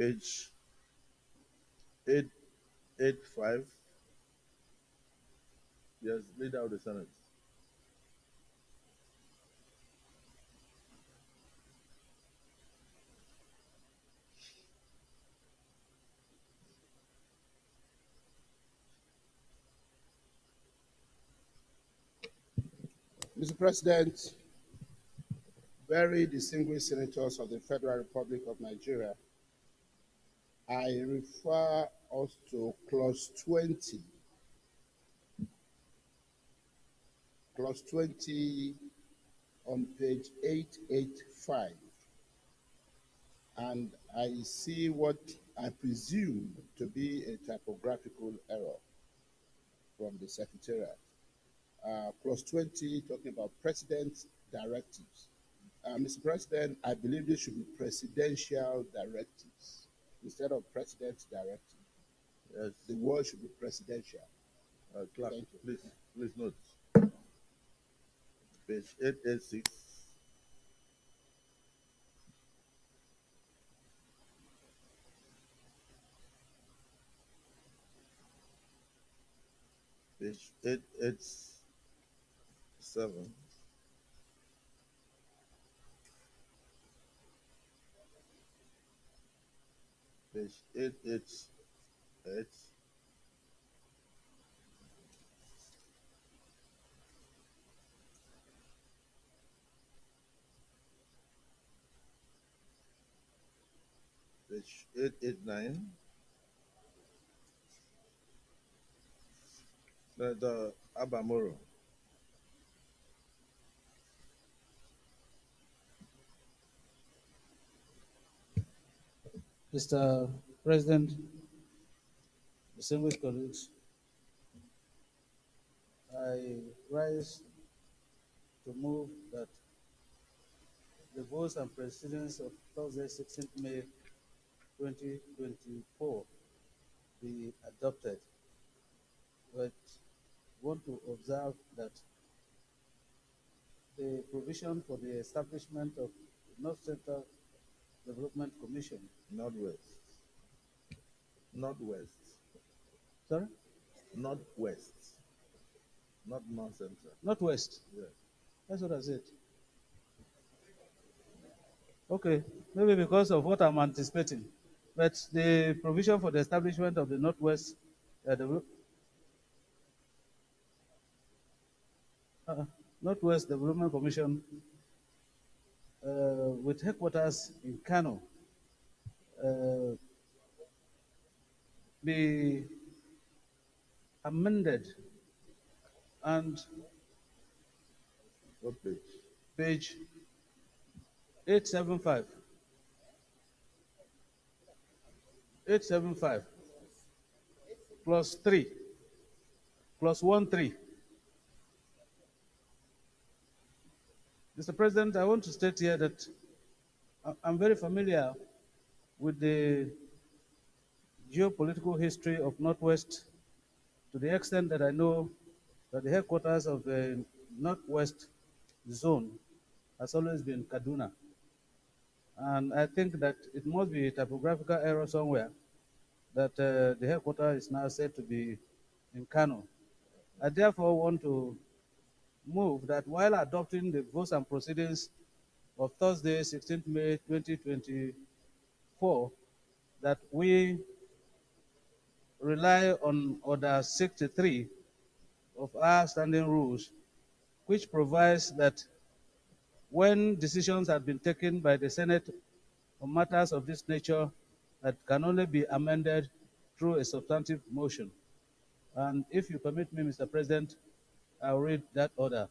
Page 885. Yes, Leader of the Senate. Mr. President, very distinguished senators of the Federal Republic of Nigeria, I refer us to clause 20 on page 885. And I see what I presume to be a typographical error from the Secretariat. Clause 20 talking about President's directives. Mr. President, I believe this should be presidential directives instead of President's directive. Yes. The word should be presidential. Clerk, Thank you. please note. Page 886. Page 887. Page 888. Page 889. Senator Abamoro. Mr. President, distinguished colleagues, I rise to move that the votes and proceedings of Thursday, 16th May 2024 be adopted. But want to observe that the provision for the establishment of the North Central Development Commission. Northwest. Sorry? Northwest. Not North Central. Northwest. Yeah. That's what I said. Okay, maybe because of what I'm anticipating. But the provision for the establishment of the Northwest Northwest Development Commission with headquarters in Kano be amended, and What page? page 875 plus 3 plus 1 3. Mr. President, I want to state here that I'm very familiar with the geopolitical history of Northwest, to the extent that I know that the headquarters of the Northwest zone has always been Kaduna. And I think that it must be a typographical error somewhere that the headquarters is now said to be in Kano. I therefore want to move that while adopting the votes and proceedings of Thursday, 16th May 2024, that we rely on Order 63 of our standing rules, which provides that when decisions have been taken by the Senate on matters of this nature, that can only be amended through a substantive motion. And if you permit me, Mr. President, I'll read that order.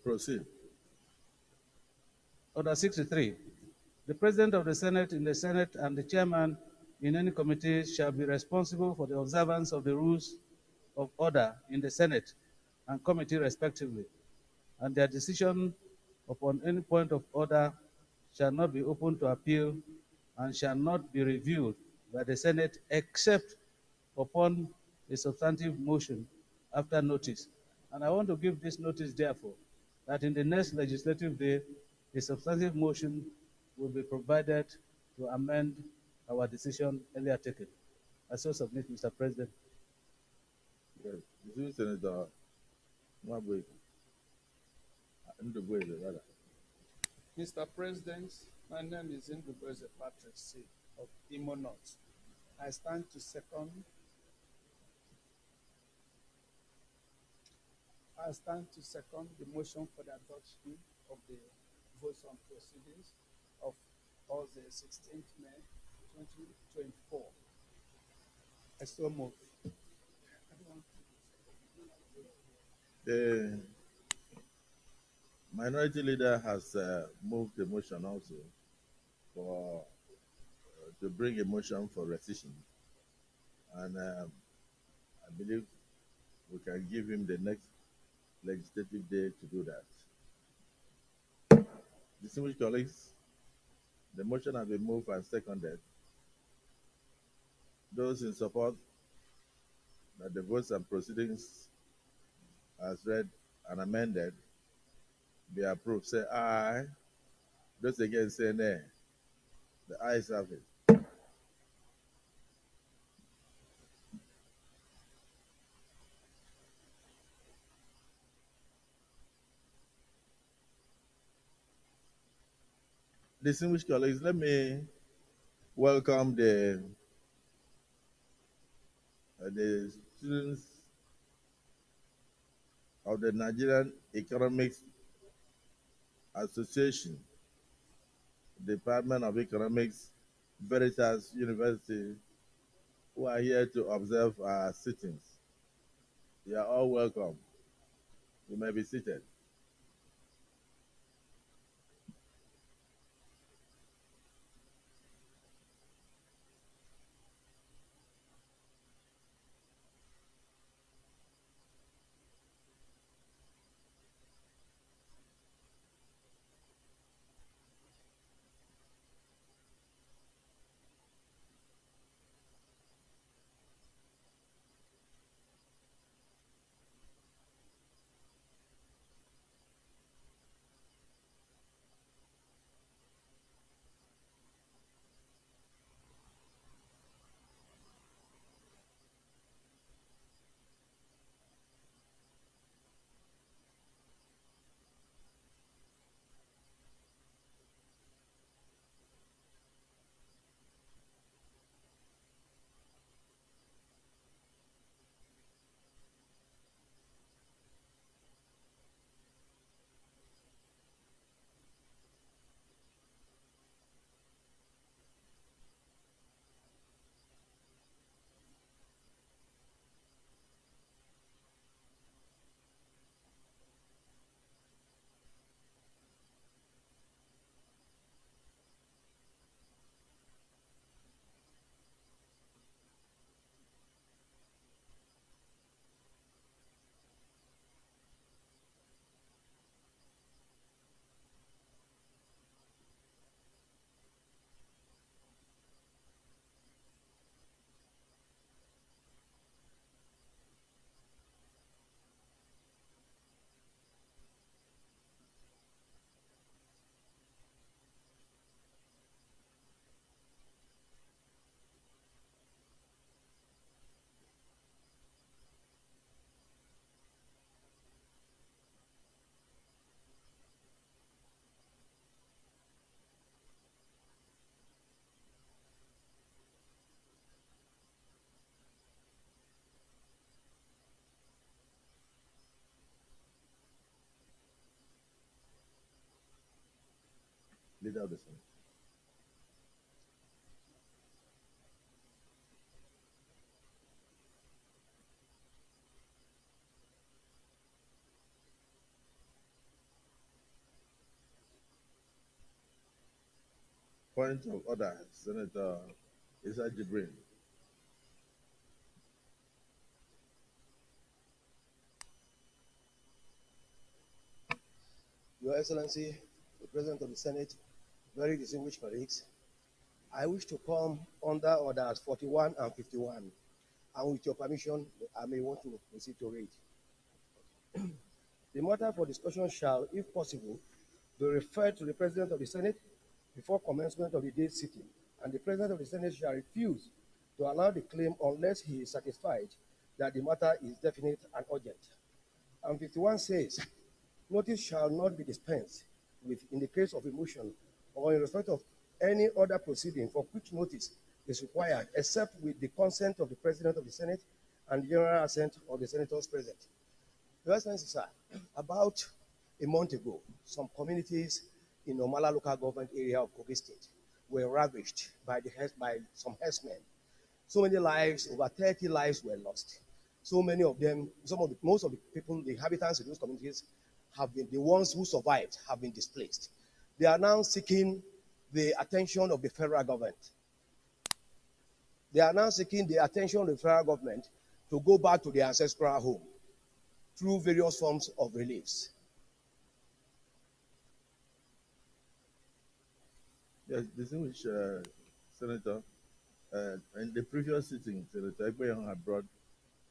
Proceed. Order 63. The President of the Senate in the Senate and the Chairman in any committee shall be responsible for the observance of the rules of order in the Senate and committee respectively, and their decision upon any point of order shall not be open to appeal and shall not be reviewed by the Senate except upon a substantive motion after notice. And I want to give this notice, therefore, that in the next legislative day, a substantive motion will be provided to amend our decision earlier taken. I so submit, Mr. President. Yes. Distinguished Senator Nwabwe, Ndubweze, rather. Mr. President, my name is Ndubweze Patrick C. of Imo North. I stand to second the motion for the adoption of the votes on proceedings of Thursday, 16th May 2024. I so move. The minority leader has moved the motion also for to bring a motion for rescission, and I believe we can give him the next legislative day to do that. Distinguished colleagues, the motion has been moved and seconded. Those in support that the votes and proceedings as read and amended be approved, say aye. Those against say nay. The ayes have it. Distinguished colleagues, let me welcome the students of the Nigerian Economics Association, Department of Economics, Veritas University, who are here to observe our sittings. You are all welcome. You may be seated. Leader of the Senate. Point of order, Senator Isa Jibrin. Your Excellency, the President of the Senate, very distinguished colleagues, I wish to come under orders 41 and 51, and with your permission, I may want to proceed to read. The matter for discussion shall, if possible, be referred to the President of the Senate, before commencement of the day's sitting, and the President of the Senate shall refuse to allow the claim unless he is satisfied that the matter is definite and urgent. And 51 says, notice shall not be dispensed with in the case of a motion or in respect of any other proceeding for which notice is required, except with the consent of the President of the Senate and the general assent of the senators present. Your Excellency, sir, about a month ago, some communities in Omala local government area of Kogi State were ravaged by some herdsmen. So many lives, over 30 lives were lost. So many of them, most of the people, the inhabitants of those communities have been, the ones who survived have been displaced. They are now seeking the attention of the federal government. They are now seeking the attention of the federal government to go back to their ancestral home through various forms of reliefs. Yes, distinguished Senator, in the previous sitting, Senator Ekpeyon had brought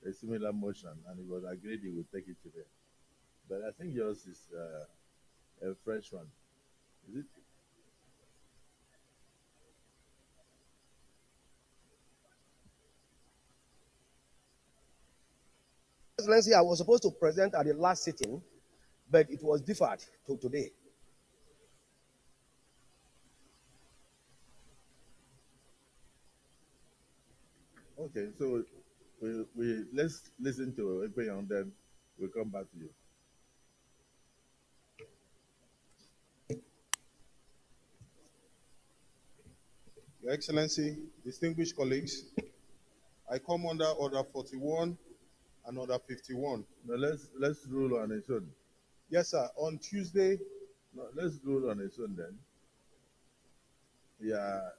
a similar motion, and it was agreed he would take it today. But I think yours is a fresh one. Is it? Excellency, I was supposed to present at the last sitting, but it was deferred to today. Okay, so we let's listen to Ekpeyon, then we'll come back to you. Your Excellency, distinguished colleagues, I come under Order 41 and Order 51. No, let's rule on its own. Yes, sir. On Tuesday. No, let's rule on its own then. Yeah,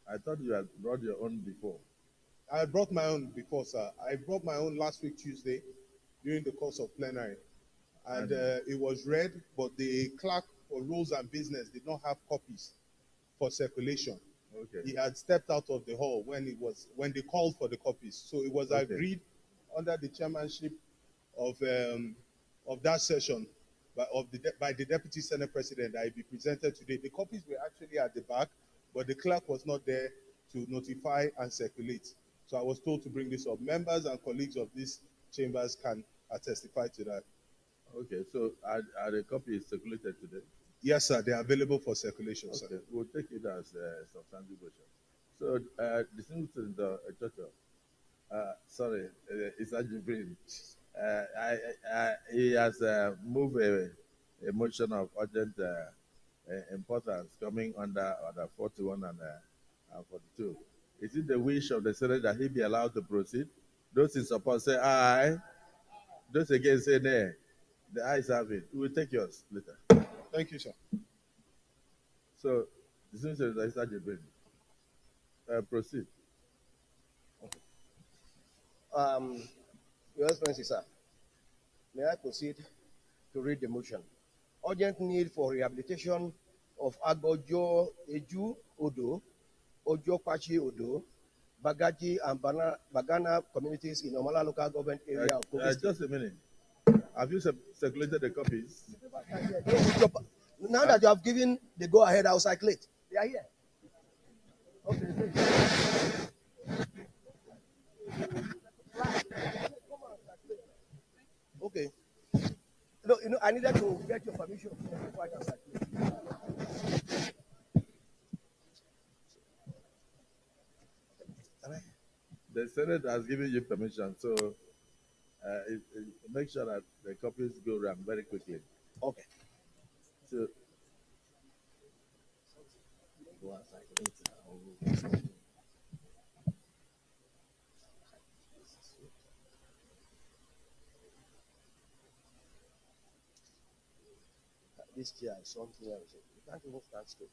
I thought you had brought your own before. I brought my own before, sir. I brought my own last week Tuesday during the course of plenary, and it was read, but the clerk for rules and business did not have copies for circulation. Okay. He had stepped out of the hall when they called for the copies. So it was agreed under the chairmanship of that session by the Deputy Senate President that it be presented today. The copies were actually at the back, but the clerk was not there to notify and circulate. So I was told to bring this up. Members and colleagues of these chambers can testify to that. Okay, so are the copies circulated today? Yes, sir. They are available for circulation, okay, sir. We'll take it as a substantive motion. So, distinguished Senator Chocho, sorry, it's Ajibrin. He has moved a motion of urgent importance coming under Order 41 and 42. Is it the wish of the Senate that he be allowed to proceed? Those in support say aye. Those against say nay. The ayes have it. We will take yours later. Thank you, sir. So, distinguished Senator Ajibrin, proceed. Your Excellency, sir, may I proceed to read the motion? Urgent need for rehabilitation of Agojo Eju Odo, Ojo Pachi Odo, Bagaji, and Bagana communities in Omala local government area of Kogi State. Just a minute. Have you circulated the copies? Now that you have given the go-ahead, I'll circulate. They are here. Okay, okay. No, I needed to get your permission before I can circulate. The Senate has given you permission, so make sure that the copies go around very quickly. Okay. So, this chair is something else. You can't even stand straight.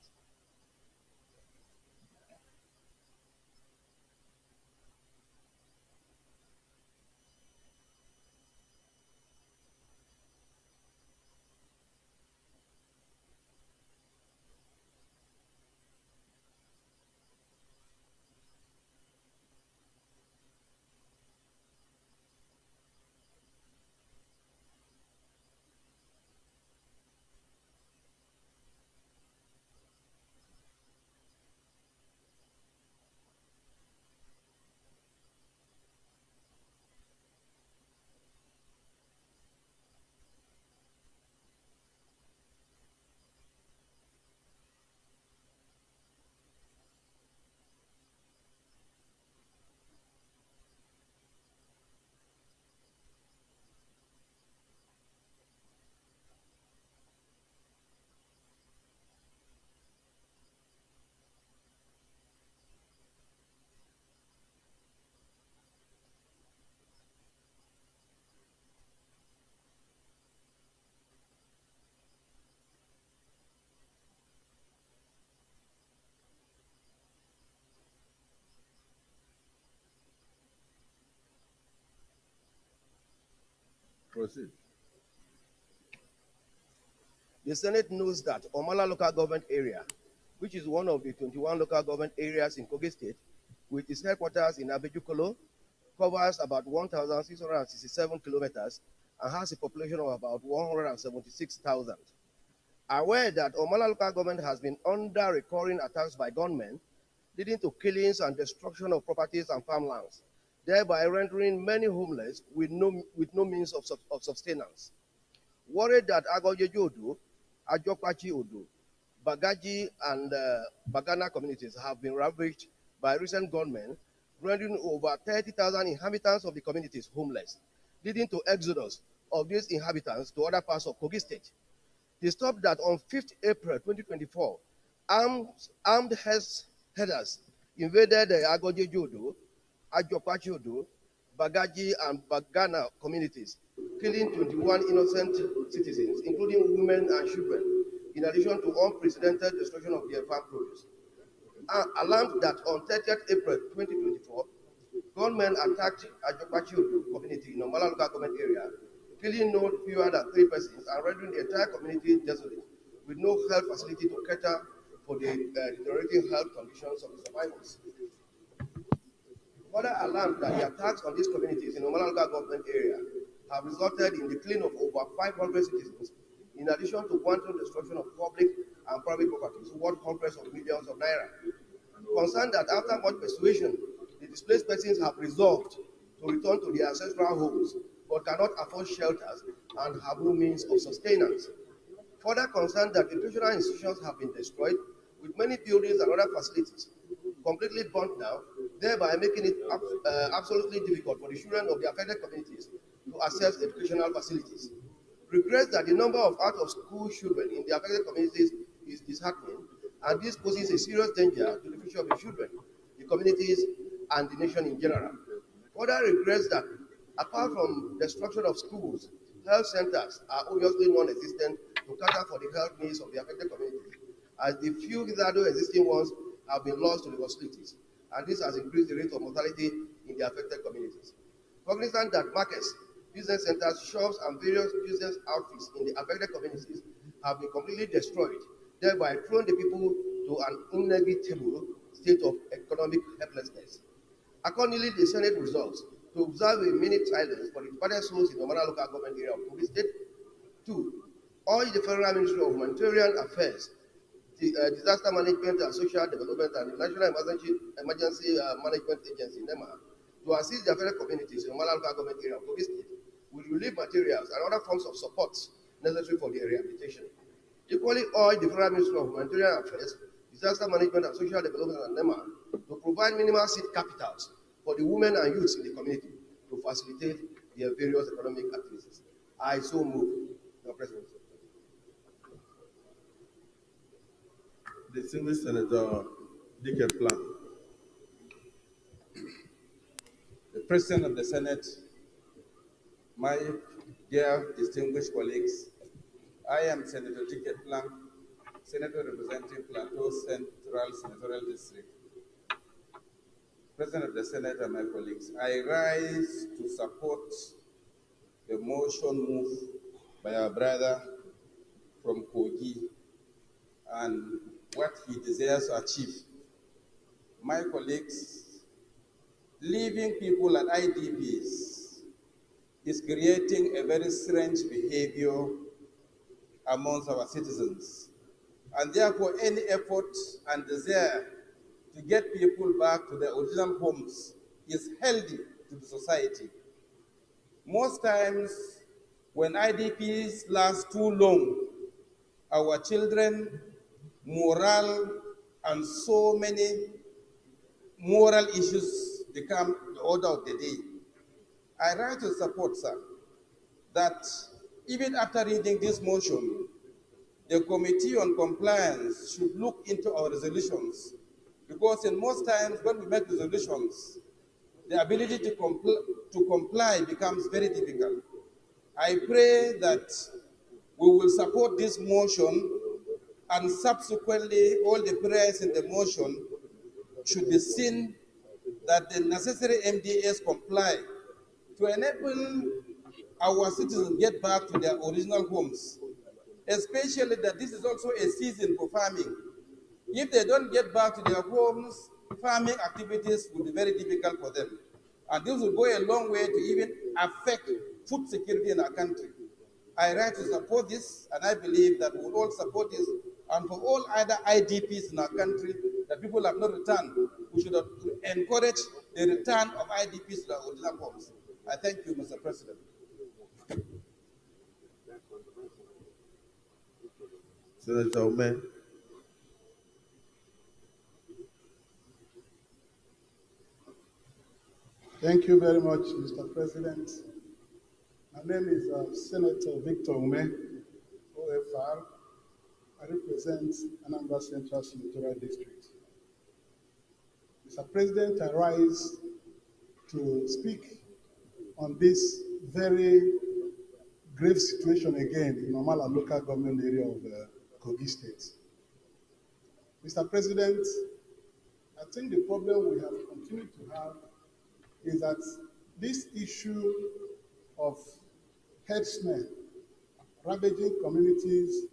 Proceed. The Senate knows that Omala local government area, which is one of the 21 local government areas in Kogi State, with its headquarters in Abejukolo, covers about 1,667 kilometers and has a population of about 176,000. Aware that Omala local government has been under recurring attacks by gunmen, leading to killings and destruction of properties and farmlands, thereby rendering many homeless with no means of sustenance. Worried that Agojeju Odo, Ajokpachi Odo, Bagaji, and Bagana communities have been ravaged by recent gunmen, rendering over 30,000 inhabitants of the communities homeless, leading to exodus of these inhabitants to other parts of Kogi State. They stopped that on 5th April 2024, armed headers invaded the Agojeju Odo, Ajokpachi Odo, Bagaji, and Bagana communities, killing 21 innocent citizens, including women and children, in addition to unprecedented destruction of their farm produce. Alarmed that on 30th April 2024, gunmen attacked Ajokpachi Odo community in Omala local government area, killing no fewer than 3 persons and rendering the entire community desolate, with no health facility to cater for the deteriorating health conditions of the survivors. Further alarmed that the attacks on these communities in Omala local government area have resulted in the killing of over 500 citizens, in addition to wanton destruction of public and private properties worth hundreds of millions of naira. Concerned that after much persuasion, the displaced persons have resolved to return to their ancestral homes, but cannot afford shelters and have no means of sustenance. Further concerned that educational institutions have been destroyed, with many buildings and other facilities completely burnt down, thereby making it absolutely difficult for the children of the affected communities to access educational facilities. Regrets that the number of out-of-school children in the affected communities is disheartening, and this poses a serious danger to the future of the children, the communities, and the nation in general. Further regrets that, apart from destruction of schools, health centers are obviously non-existent to cater for the health needs of the affected communities, as the few hitherto existing ones have been lost to the hostilities, and this has increased the rate of mortality in the affected communities. Cognizant that markets, business centers, shops, and various business outfits in the affected communities have been completely destroyed, thereby throwing the people to an inevitable state of economic helplessness. Accordingly, the Senate resolves to observe a minute silence for the departed souls in the Omana local government area of Kogi State. 2. Urge the Federal Ministry of Humanitarian Affairs, the Disaster Management and Social Development, and the National Emergency Management Agency, NEMA, to assist the affected communities in the Omana local government area of Kogi State with relief materials and other forms of support necessary for their rehabilitation. Equally, urge the Federal Ministry of Humanitarian Affairs, Disaster Management and Social Development, and NEMA to provide minimal seed capitals for the women and youths in the community to facilitate their various economic activities. I so move, Mr. President. Distinguished Senator Dickett Plan. The President of the Senate, my dear distinguished colleagues, I am Senator Dickett Plank, Senator representing Plateau Central Senatorial District. President of the Senate and my colleagues, I rise to support the motion moved by our brother from Kogi and what he desires to achieve. My colleagues, leaving people at IDPs is creating a very strange behavior amongst our citizens. And therefore, any effort and desire to get people back to their original homes is healthy to the society. Most times, when IDPs last too long, our children, morale, and so many moral issues become the order of the day. I rise to support, sir, that even after reading this motion, the Committee on Compliance should look into our resolutions, because in most times when we make resolutions, the ability to comply becomes very difficult. I pray that we will support this motion, and subsequently all the prayers in the motion should be seen that the necessary MDAs comply to enable our citizens get back to their original homes, especially that this is also a season for farming. If they don't get back to their homes, farming activities will be very difficult for them. And this will go a long way to even affect food security in our country. I write to support this, and I believe that we will all support this. And for all other IDPs in our country that people have not returned, we should encourage the return of IDPs to their original homes. I thank you, Mr. President. Senator Omen. Thank you very much, Mr. President. My name is Senator Victor Ume, OFR. I represent Anambra Central Senatorial District. Mr. President, I rise to speak on this very grave situation again in Omala local government area of Kogi State. Mr. President, I think the problem we have continued to have is that this issue of herdsmen ravaging communities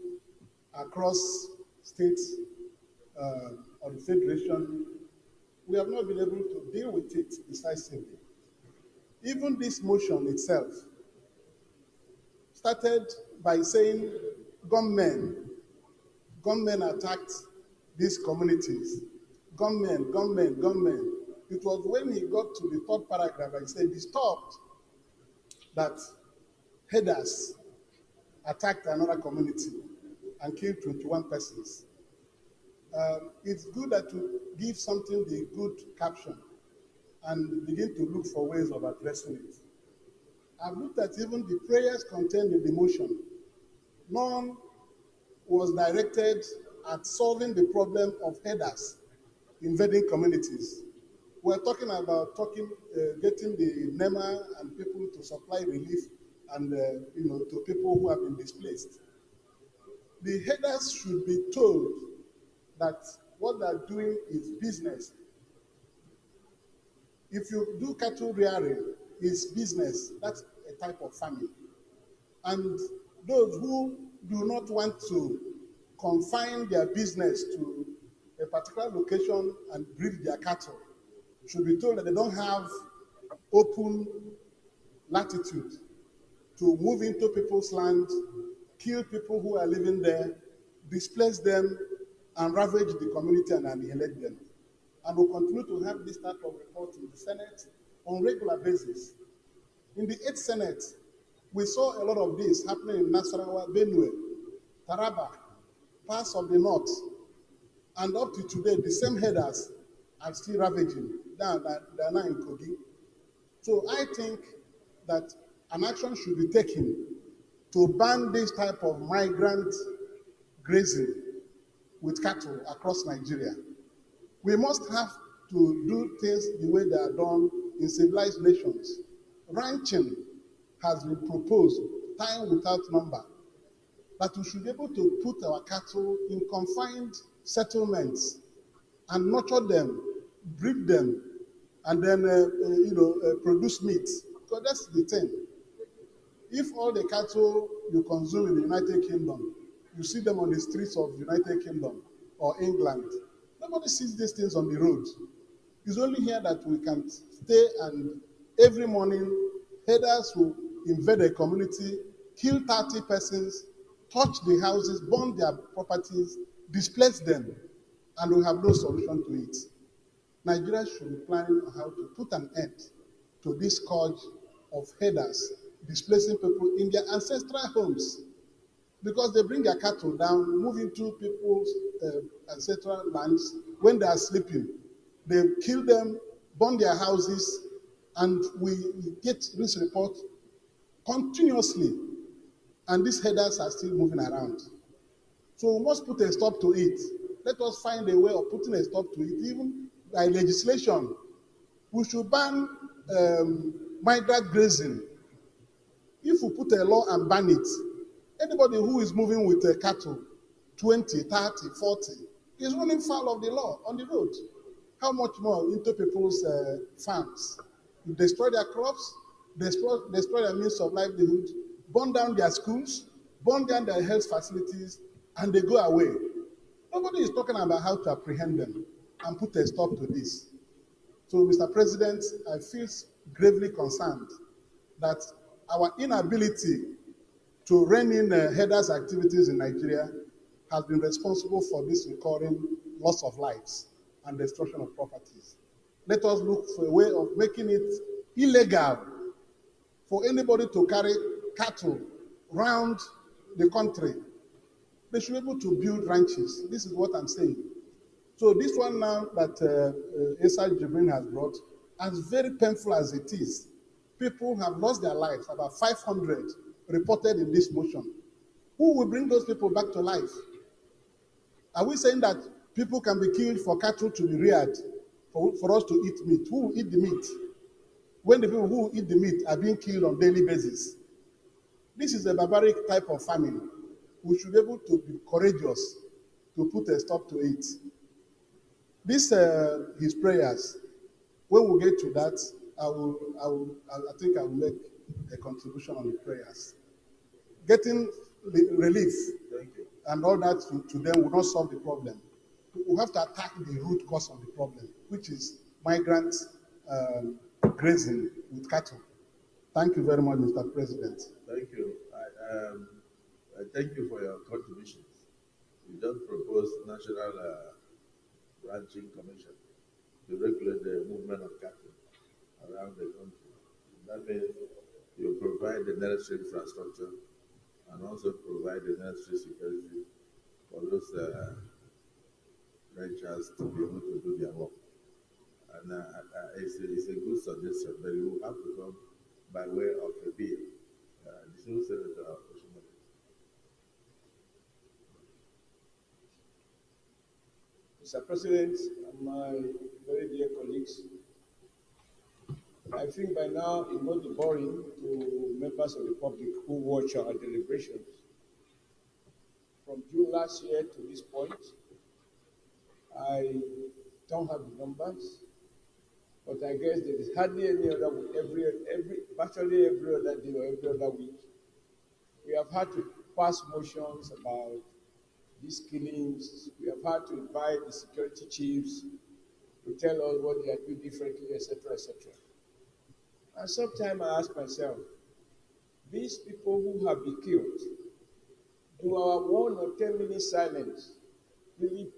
across states of the Federation, we have not been able to deal with it decisively. Even this motion itself started by saying gunmen attacked these communities. Gunmen. It was when he got to the third paragraph and said, disturbed that herders attacked another community and killed 21 persons. It's good that you give something the good caption and begin to look for ways of addressing it. I've looked at even the prayers contained in the motion. None was directed at solving the problem of herders invading communities. We're talking about getting the NEMA and people to supply relief and to people who have been displaced. The herders should be told that what they're doing is business. If you do cattle rearing, it's business. That's a type of farming. And those who do not want to confine their business to a particular location and breed their cattle should be told that they don't have open latitude to move into people's land, kill people who are living there, displace them, and ravage the community and annihilate them. And we'll continue to have this type of report in the Senate on a regular basis. In the 8th Senate, we saw a lot of this happening in Nasarawa, Benue, Taraba, parts of the north, and up to today, the same herders are still ravaging. They are now in Kogi. So I think that an action should be taken to ban this type of migrant grazing with cattle across Nigeria. We must have to do things the way they are done in civilized nations. Ranching has been proposed, time without number, that we should be able to put our cattle in confined settlements and nurture them, breed them, and then produce meat. Because that's the thing. If all the cattle you consume in the United Kingdom, you see them on the streets of the United Kingdom or England, nobody sees these things on the road. It's only here that we can stay, and every morning, herders will invade a community, kill 30 persons, touch the houses, burn their properties, displace them, and we have no solution to it. Nigeria should be planning on how to put an end to this scourge of herders displacing people in their ancestral homes, because they bring their cattle down, move into people's ancestral lands when they are sleeping. They kill them, burn their houses, and we get this report continuously, and these herders are still moving around. So we must put a stop to it. Let us find a way of putting a stop to it, even by legislation. We should ban migrant grazing. If we put a law and ban it, anybody who is moving with a cattle, 20, 30, 40, is running foul of the law on the road. How much more into people's farms? You destroy their crops, destroy their means of livelihood, burn down their schools, burn down their health facilities, and they go away. Nobody is talking about how to apprehend them and put a stop to this. So, Mr. President, I feel gravely concerned that our inability to rein in headers activities in Nigeria has been responsible for this recurring loss of lives and destruction of properties. Let us look for a way of making it illegal for anybody to carry cattle round the country. They should be able to build ranches. This is what I'm saying. So this one now that Asa Jibrin has brought, as very painful as it is, people have lost their lives, about 500 reported in this motion. Who will bring those people back to life? Are we saying that people can be killed for cattle to be reared, for us to eat meat? Who will eat the meat? When the people who eat the meat are being killed on a daily basis. This is a barbaric type of famine. We should be able to be courageous to put a stop to it. This, his prayers, when we get to that, I think I will make a contribution on the prayers. Getting relief and all that to them will not solve the problem. We have to attack the root cause of the problem, which is migrant grazing with cattle. Thank you very much, Mr. President. Thank you. I thank you for your contributions. You just proposed National Ranching Commission to regulate the movement of cattle around the country. That means you provide the necessary infrastructure and also provide the necessary security for those ranchers to be able to do their work. And it's a good suggestion, but you have to come by way of a bill. The new Senator Oshimole. Mr. President, and my very dear colleagues, I think by now it must be boring to members of the public who watch our deliberations. From June last year to this point, I don't have the numbers, but I guess there is hardly any other week, virtually every other day or every other week, we have had to pass motions about these killings. We have had to invite the security chiefs to tell us what they are doing differently, etc., etc. And sometimes I ask myself, these people who have been killed, do our 1 or 10 minutes silence really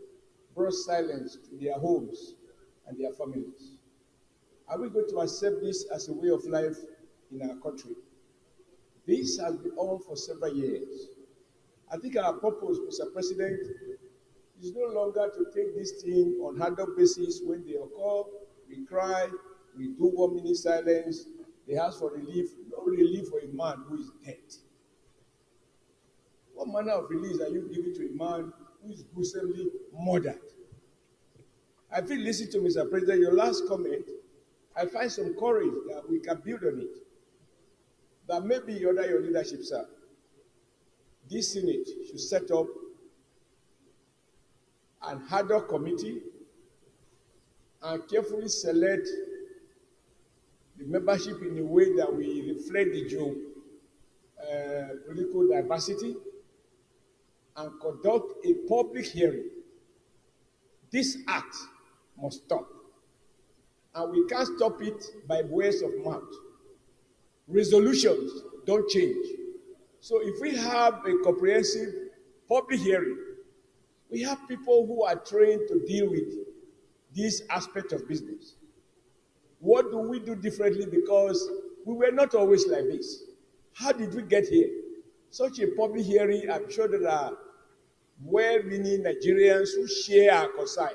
brought silence to their homes and their families? Are we going to accept this as a way of life in our country? This has been on for several years. I think our purpose, Mr. President, is no longer to take this thing on ad hoc basis. When they occur, we cry, we do 1 minute silence, they ask for relief. No relief for a man who is dead. What manner of relief are you giving to a man who is gruesomely murdered? I feel, listen to Mr. President, your last comment, I find some courage that we can build on it. That maybe under your leadership, sir, this Senate should set up an ad hoc committee and carefully select the membership in a way that we reflect the political diversity and conduct a public hearing. This act must stop. And we can't stop it by words of mouth. Resolutions don't change. So if we have a comprehensive public hearing, we have people who are trained to deal with this aspect of business. What do we do differently? Because we were not always like this. How did we get here? Such a public hearing, I'm sure there are well-meaning Nigerians who share our concern.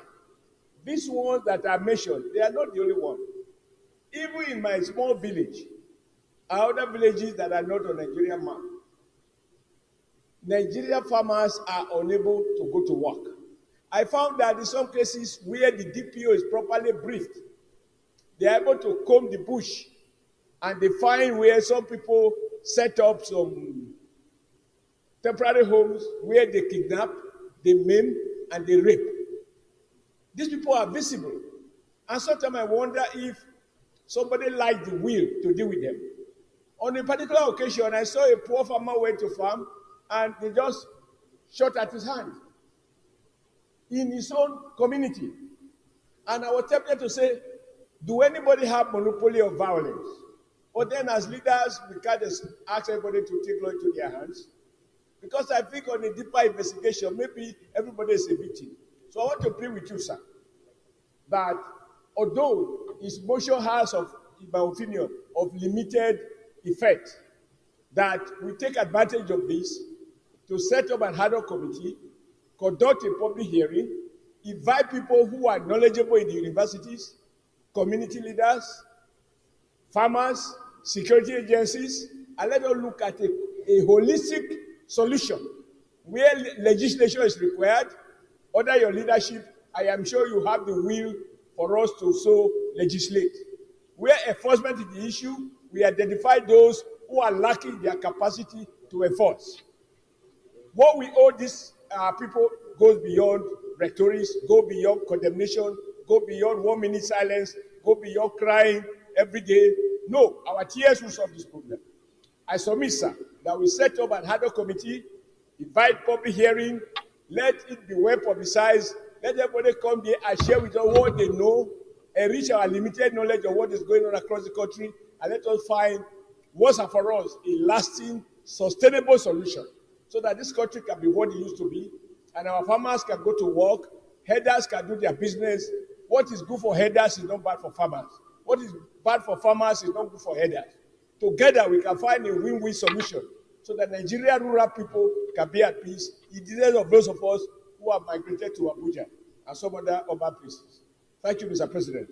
These ones that I mentioned, they are not the only one. Even in my small village, are other villages that are not on Nigerian map. Nigerian farmers are unable to go to work. I found that in some cases where the DPO is properly briefed, they are able to comb the bush and they find where some people set up some temporary homes where they kidnap, they maim, and they rape. These people are visible. And sometimes I wonder if somebody liked the will to deal with them. On a particular occasion, I saw a poor farmer went to farm and they just shot at his hand in his own community. And I was tempted to say, do anybody have monopoly of violence? But then as leaders, we can't ask everybody to take law into their hands. Because I think on a deeper investigation, maybe everybody is a victim. So I want to plead with you, sir, that although his motion has, in my opinion, of limited effect, that we take advantage of this to set up an ad hoc committee, conduct a public hearing, invite people who are knowledgeable in the universities, community leaders, farmers, security agencies, and let us look at a holistic solution where legislation is required. Under your leadership, I am sure you have the will for us to so legislate. Where enforcement is the issue, we identify those who are lacking their capacity to enforce. What we owe these people goes beyond rhetoric, go beyond condemnation, go beyond 1 minute silence, go beyond crying every day. No, our tears will solve this problem. I submit, sir, that we set up an ad hoc committee, invite public hearing, let it be well publicized, let everybody come there and share with us what they know, enrich our limited knowledge of what is going on across the country, and let us find, once and for us, a lasting, sustainable solution so that this country can be what it used to be, and our farmers can go to work, herders can do their business. What is good for herders is not bad for farmers. What is bad for farmers is not good for herders. Together, we can find a win-win solution so that Nigerian rural people can be at peace, instead of those of us who have migrated to Abuja and some other urban places. Thank you, Mr. President.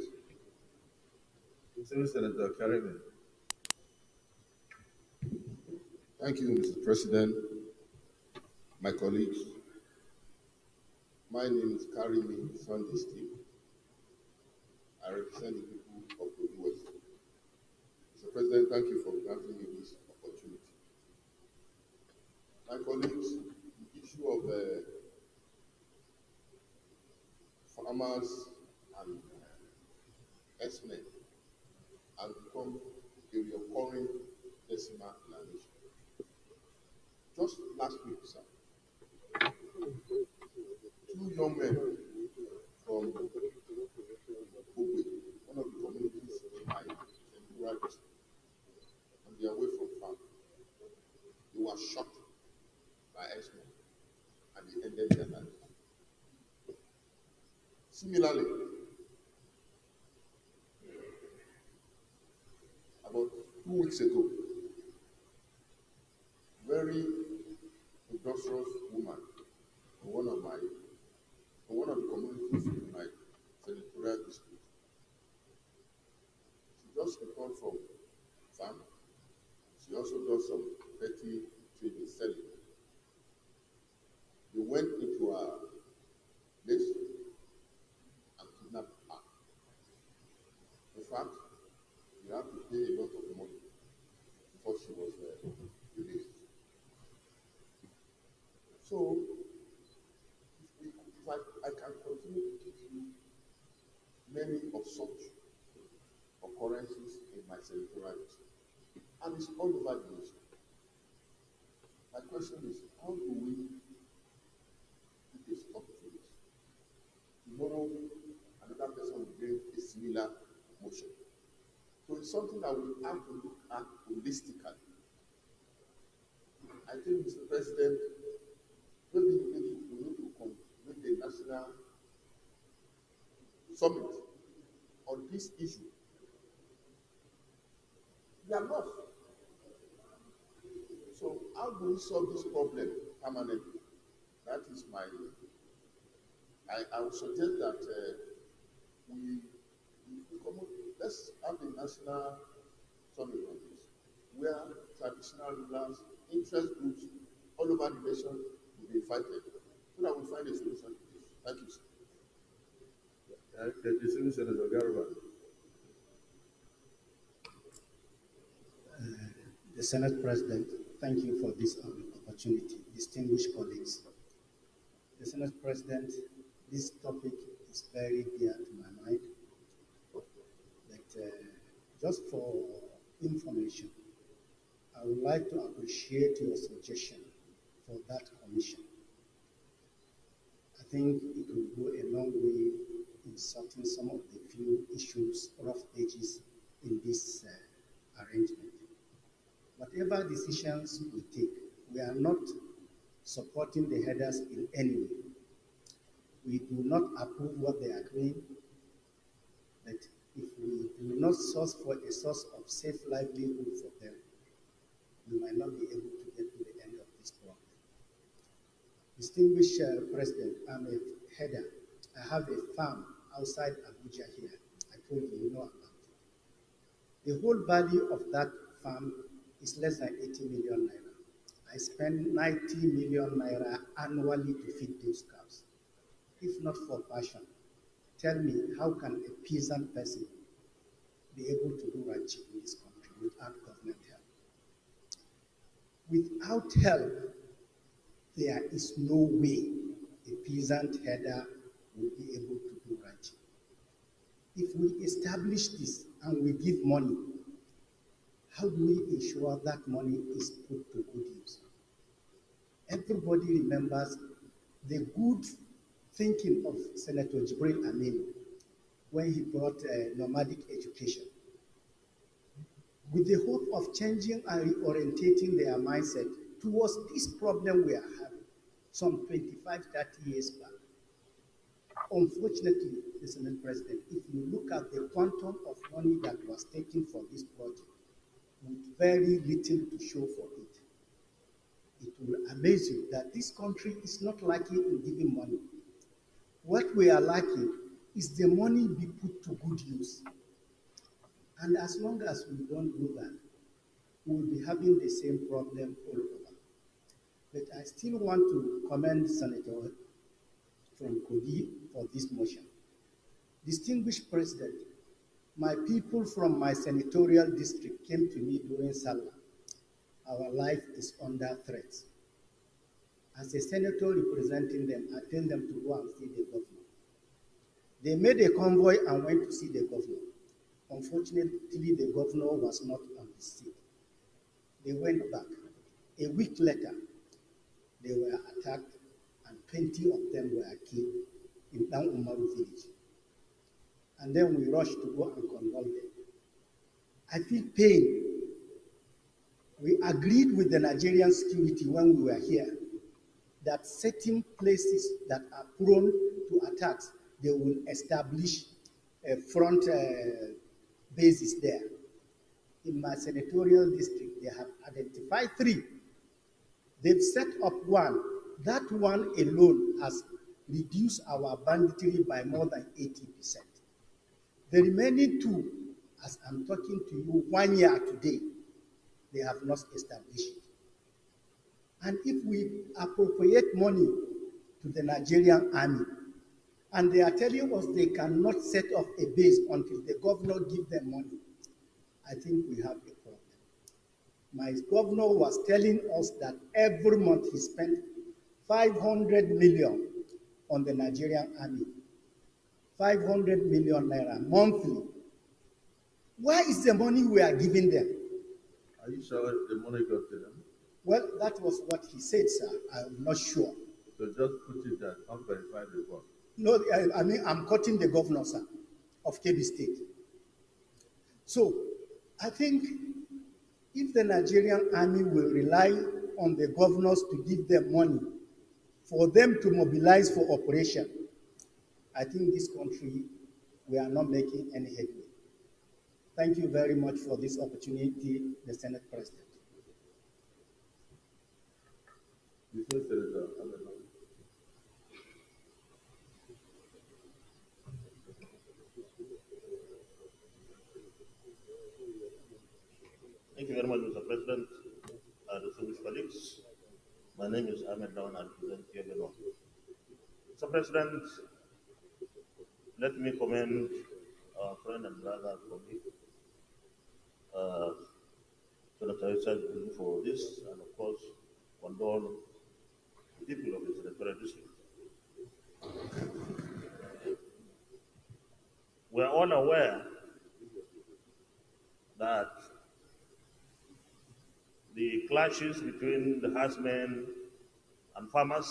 Senator Karimi. Thank you, Mr. President. My colleagues, my name is Karimi Sunday Steve. I represent the people of the West. Mr. President, thank you for granting me this opportunity. My colleagues, the issue of farmers and herdsmen has become a recurring decimal in our nation. Just last week, sir, 2 young men from Ogbe, one of the communities in my rural district, on their way from farm, they were shot by herdsmen and they ended their lives. Similarly, about 2 weeks ago, very industrious woman from one of the communities in my senatorial district. She just returned from farm. She also does some petty trading, selling. They went into her place and kidnapped her. In fact, they had to pay a lot of money before she was released. So, if I can continue to give you many of such occurrences in my senatorial district, and it's all over the nation. My question is, how do we put a stop to this? Tomorrow, another person will bring a similar motion. So it's something that we have to look at holistically. I think, Mr. President, maybe we need to convene a national summit on this issue. We are lost. So how do we solve this problem permanently? That is my. I would suggest that we come. Let's have a national summit on this, where traditional rulers, interest groups all over the nation will be invited, so that we find a solution to this. Thank you, sir. The Senate President, thank you for this opportunity. Distinguished colleagues, the Senate President, this topic is very dear to my mind. But just for information, I would like to appreciate your suggestion for that commission. I think it will go a long way in sorting some of the few issues, rough edges in this arrangement. Whatever decisions we take, we are not supporting the headers in any way. We do not approve what they are doing, but if we do not source for a source of safe livelihood for them, we might not be able to get to the end of this problem. Distinguished President, I'm a header. I have a farm outside Abuja here. I told you, you know about it. The whole value of that farm is less than 80 million naira. I spend 90 million naira annually to feed those cows. If not for passion, tell me, how can a peasant person be able to do ranching in this country without government help? Without help, there is no way a peasant header will be able to do ranching. If we establish this and we give money, how do we ensure that money is put to good use? Everybody remembers the good thinking of Senator Jibril Aminu when he brought nomadic education, with the hope of changing and reorientating their mindset towards this problem we are having some 25, 30 years back. Unfortunately, Mr. President, if you look at the quantum of money that was taken for this project, with very little to show for it, it will amaze you that this country is not lacking in giving money. What we are lacking is the money be put to good use. And as long as we don't do that, we'll be having the same problem all over. But I still want to commend Senator from Kogi for this motion. Distinguished President, my people from my senatorial district came to me during Salah. Our life is under threat. As a senator representing them, I tell them to go and see the governor. They made a convoy and went to see the governor. Unfortunately, the governor was not on the seat. They went back. A week later, they were attacked and 20 of them were killed in Dan Umaru village. And then we rushed to go and condole them. I feel pain. We agreed with the Nigerian security when we were here that certain places that are prone to attacks, they will establish a front bases there. In my senatorial district, they have identified 3. They've set up 1. That one alone has reduced our banditry by more than 80%. The remaining 2, as I'm talking to you, 1 year today, they have not established it. And if we appropriate money to the Nigerian army, and they are telling us they cannot set up a base until the governor gives them money, I think we have a problem. My governor was telling us that every month he spent 500 million on the Nigerian army. 500 million naira monthly. Where is the money we are giving them? Are you sure the money got to them? Well, that was what he said, sir. I'm not sure. So just put it that unverified report. No, I mean, I'm quoting the governor, sir, of Kebbi State. So I think if the Nigerian army will rely on the governors to give them money for them to mobilize for operation, I think this country, we are not making any headway. Thank you very much for this opportunity, the Senate President. Thank you very much, Mr. President. Distinguished colleagues, my name is Ahmed Dawan. I represent Yagano. Mr. President, let me commend our friend and brother, colleague, Senator Isaac, for this, and of course, condole the people of the Senatorial District. We are all aware that the clashes between the herdsmen and farmers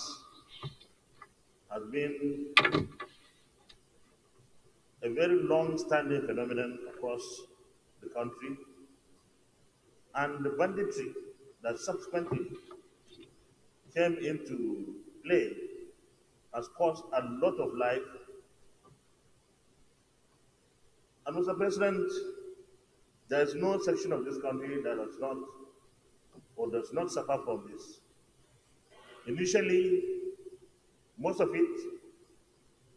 has been a very long-standing phenomenon across the country, and the banditry that subsequently came into play has caused a lot of life. And Mr. President, there is no section of this country that does not or does not suffer from this. Initially, most of it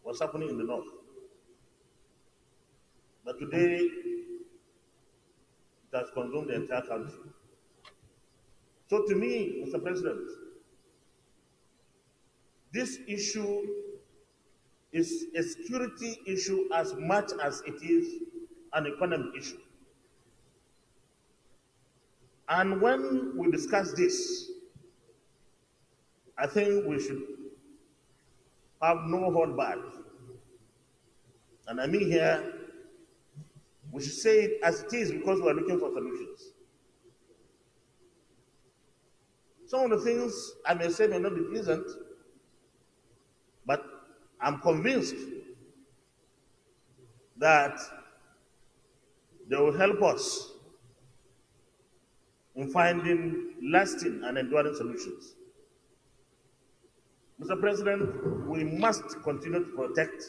was happening in the north. But today, it has consumed the entire country. So to me, Mr. President, this issue is a security issue as much as it is an economic issue. And when we discuss this, I think we should have no hold back. And I mean here, we should say it as it is because we are looking for solutions. Some of the things I may say may not be pleasant, but I'm convinced that they will help us in finding lasting and enduring solutions. Mr. President, we must continue to protect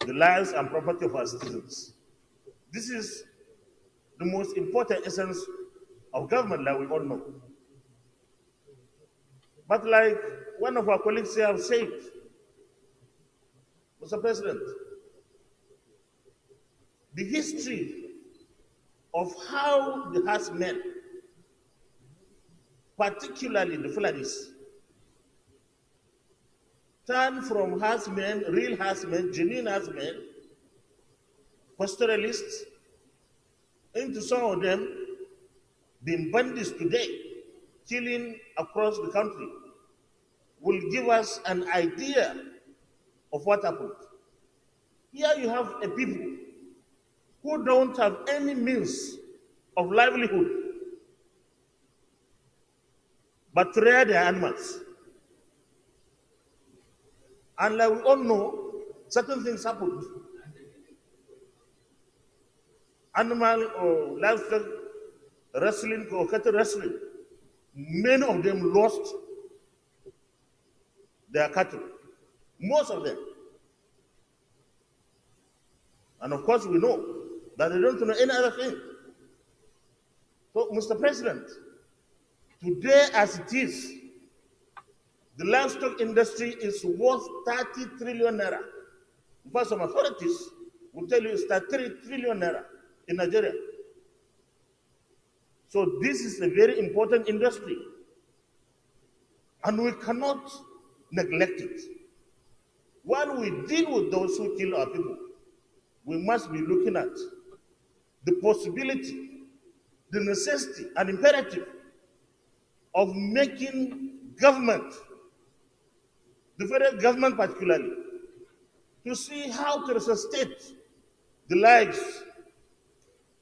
the lives and property of our citizens. This is the most important essence of government, like we all know. But like one of our colleagues here have said, Mr. President, the history of how the herdsmen, particularly the Fulanis, turned from herdsmen, real herdsmen, genuine herdsmen, pastoralists, into some of them being bandits today, killing across the country, will give us an idea of what happened. Here you have a people who don't have any means of livelihood but to rear their animals. And like we all know, certain things happened. Animal or livestock wrestling or cattle wrestling, many of them lost their cattle, most of them. And of course we know that they don't know any other thing. So, Mr. President, today as it is, the livestock industry is worth 30 trillion naira. In fact, some authorities will tell you it's 33 trillion naira in Nigeria. So this is a very important industry, and we cannot neglect it. While we deal with those who kill our people, we must be looking at the possibility, the necessity, and imperative of making government, the federal government particularly, to see how to resuscitate the lives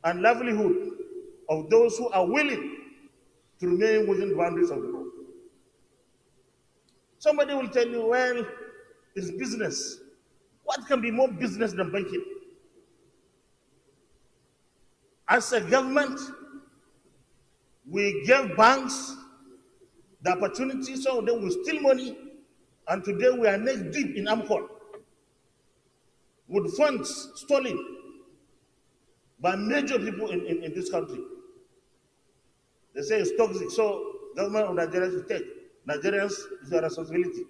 and livelihood of those who are willing to remain within the boundaries of the law. Somebody will tell you, well, it's business. What can be more business than banking? As a government, we gave banks the opportunity, some of them will steal money, and today we are neck deep in alcohol with funds stolen by major people in this country. They say it's toxic, so government of Nigeria should take. Nigerians, it's your responsibility.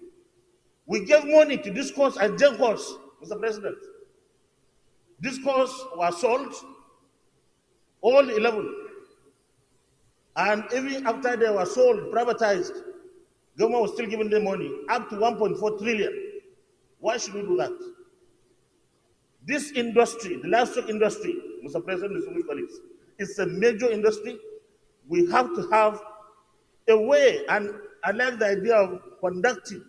We gave money to this cause and jail cause, Mr. President. This cause was sold, all 11. And even after they were sold, privatized, government was still giving them money, up to 1.4 trillion. Why should we do that? This industry, the livestock industry, Mr. President, distinguished colleagues, is a major industry. We have to have a way, and I like the idea of conducting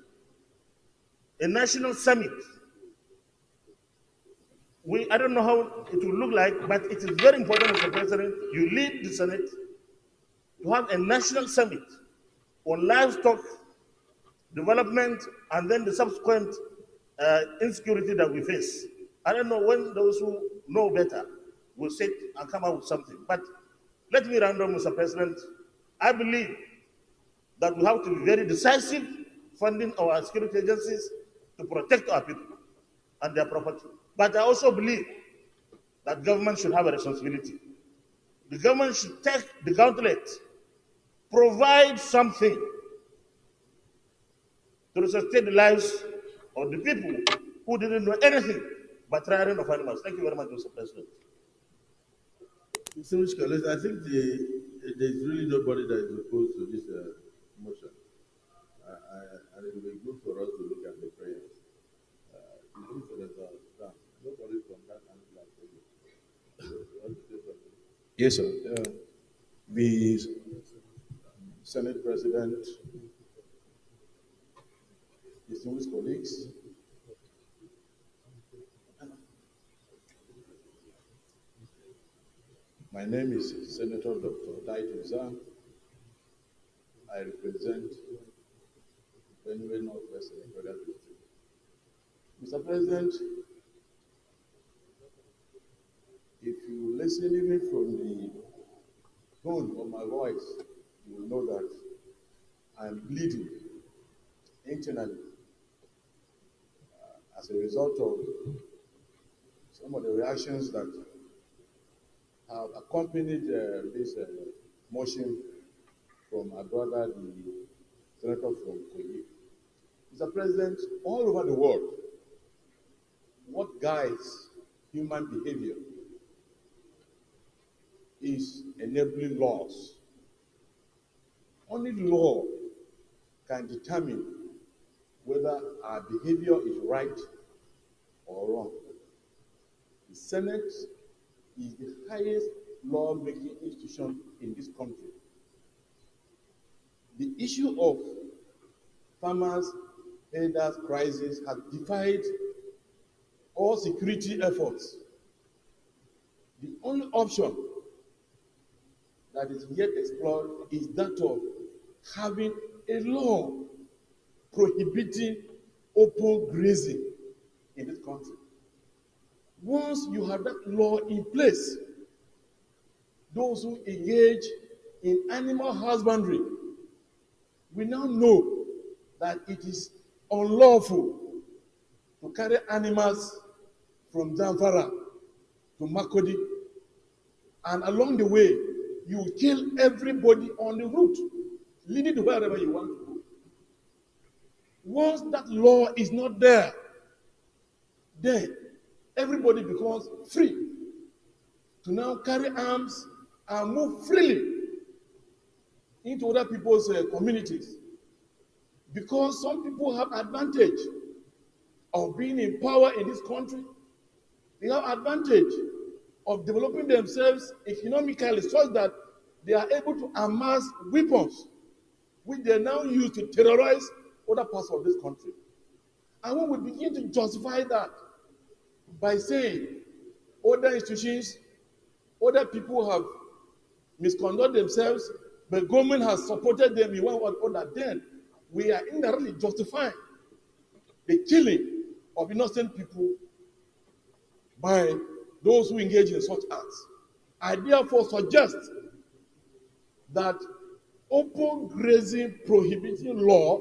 a national summit. I don't know how it will look like, but it is very important, Mr. President, you lead the Senate to have a national summit on livestock development and then the subsequent insecurity that we face. I don't know when those who know better will sit and come up with something. But let me round up, Mr. President. I believe that we have to be very decisive funding our security agencies to protect our people and their property. But I also believe that government should have a responsibility. The government should take the gauntlet, provide something to sustain the lives of the people who didn't know anything but rearing of animals. Thank you very much, Mr. President. Distinguished colleagues, I think there's really nobody that is opposed to this motion. And it will be good for us to look at the prayers. Nobody from that angle. Yes, sir. The Senate President, distinguished colleagues, my name is Senator Dr. Daito Zam. I represent Benue Northwest Senatorial District. Mr. President, if you listen even from the tone of my voice, you will know that I'm bleeding internally as a result of some of the reactions that have accompanied this motion from my brother, the senator from Kogi. Mr. President, all over the world, what guides human behavior is enabling laws. Only law can determine whether our behavior is right or wrong. The Senate is the highest law-making institution in this country. The issue of farmers' herders' crisis has defied all security efforts. The only option that is yet explored is that of having a law prohibiting open grazing in this country. Once you have that law in place, those who engage in animal husbandry, we now know that it is unlawful to carry animals from Zamfara to Makodi, and along the way, you kill everybody on the route, leading to wherever you want to go. Once that law is not there, then everybody becomes free to now carry arms and move freely into other people's communities. Because some people have advantage of being in power in this country. They have advantage of developing themselves economically such that they are able to amass weapons which they now use to terrorize other parts of this country. And when we begin to justify that by saying other institutions, other people have misconducted themselves, but government has supported them in one or other, then we are indirectly justifying the killing of innocent people by those who engage in such acts. I therefore suggest that open grazing prohibiting law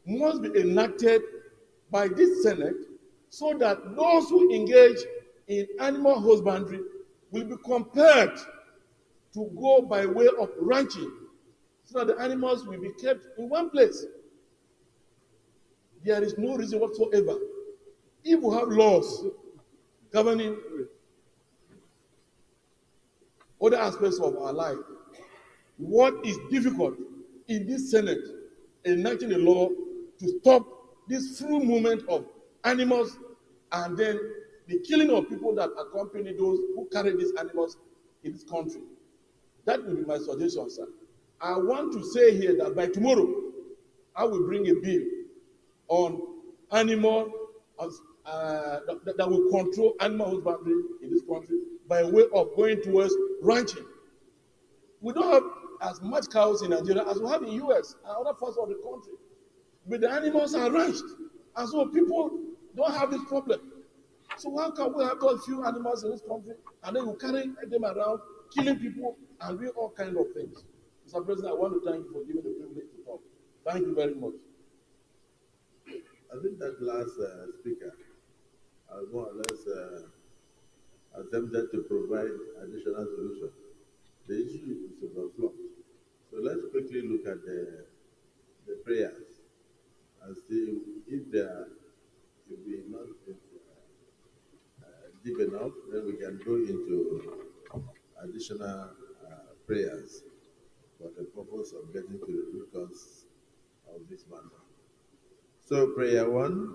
must be enacted by this Senate so that those who engage in animal husbandry will be compelled to go by way of ranching so that the animals will be kept in one place. There is no reason whatsoever. If we have laws governing other aspects of our life, what is difficult in this Senate enacting a law to stop this free movement of animals and then the killing of people that accompany those who carry these animals in this country? That will be my suggestion, sir. I want to say here that by tomorrow, I will bring a bill on animal that will control animal husbandry in this country by way of going towards ranching. We don't have as much cows in Nigeria as we have in US and other parts of the country. But the animals are ranched. And so people don't have this problem. So how can we have got few animals in this country and then we carry them around, killing people and doing all kinds of things? Mr. President, I want to thank you for giving the privilege to talk. Thank you very much. I think that last speaker more or less attempted to provide additional solution. The issue is overflowed. So let's quickly look at the prayers and see if they are, if we not deep enough, then we can go into additional prayers for the purpose of getting to the root cause of this matter. So prayer one,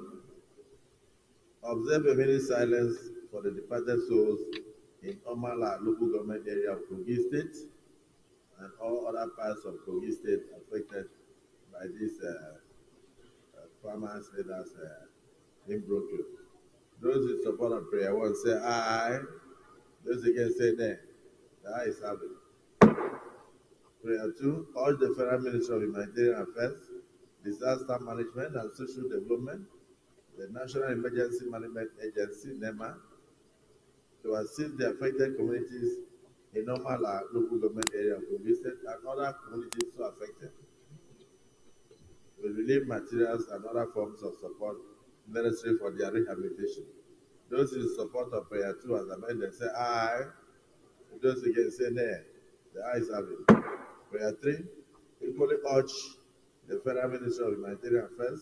observe a minute silence for the departed souls in Omala local government area of Kogi State and all other parts of Kogi State affected by this farmers leaders imbroglio. Those in support of prayer one say aye. Those against say nay. The aye is having. Prayer two, urge the Federal Ministry of Humanitarian Affairs, Disaster Management and Social Development, the National Emergency Management Agency, NEMA, to assist the affected communities in Omala local government area of Kogi State and other communities so affected with relief materials and other forms of support necessary for their rehabilitation. Those in support of prayer two as amended say aye. Those against say nay. The ayes have it. Prayer three, equally urge the Federal Ministry of Humanitarian Affairs,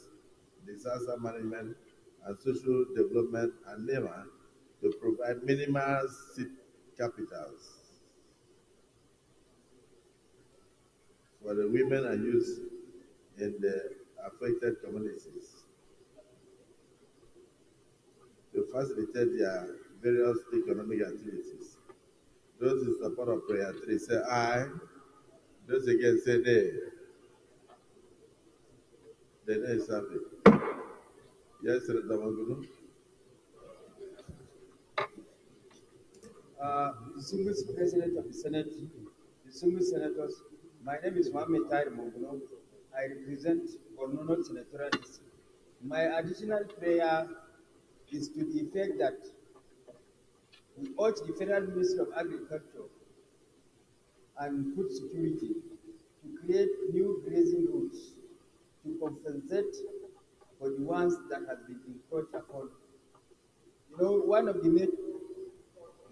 Disaster Management and Social Development and NEMA to provide minimal seed capitals for the women and youth in the affected communities to facilitate their various economic activities. Those in support of prayer three say aye. Those against say nay. The nay is happy. Yes, Senator Mangunu. Distinguished President of the Senate, distinguished senators, my name is Mohamed Tahir Monguno. I represent Borno Senatorial District. My additional prayer is to the effect that we urge the Federal Ministry of Agriculture and Food Security to create new grazing routes to compensate for the ones that have been encroached upon. You know, one of the main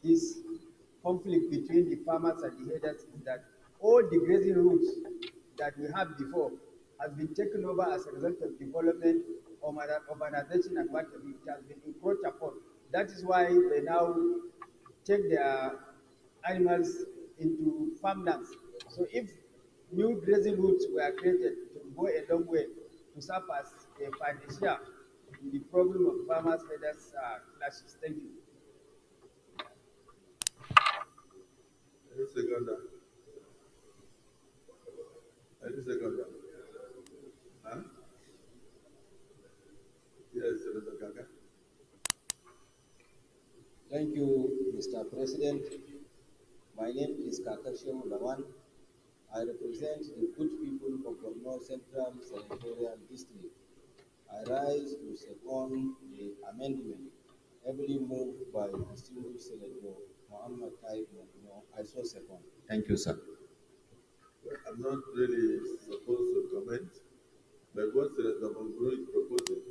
this conflict between the farmers and the herders is that all the grazing routes that we had before has been taken over as a result of development, urbanization, and what it has been encroached upon. That is why they now take their animals into farmlands. So if new grazing routes were created, it will go a long way to serve as a panacea in the problem of farmers' herders clashes. Thank you. Any seconder? Any seconder? Huh? Yes, Senator Kaka. Thank you, Mr. President. My name is Kakashim Lawan. I represent the good people of Borno Central Senatorial District. I rise to second the amendment heavily moved by distinguished Senator Muhammad Taib Mokuno. I so second. Thank you, sir. Well, I'm not really supposed to comment, but what Senator Manguru is proposing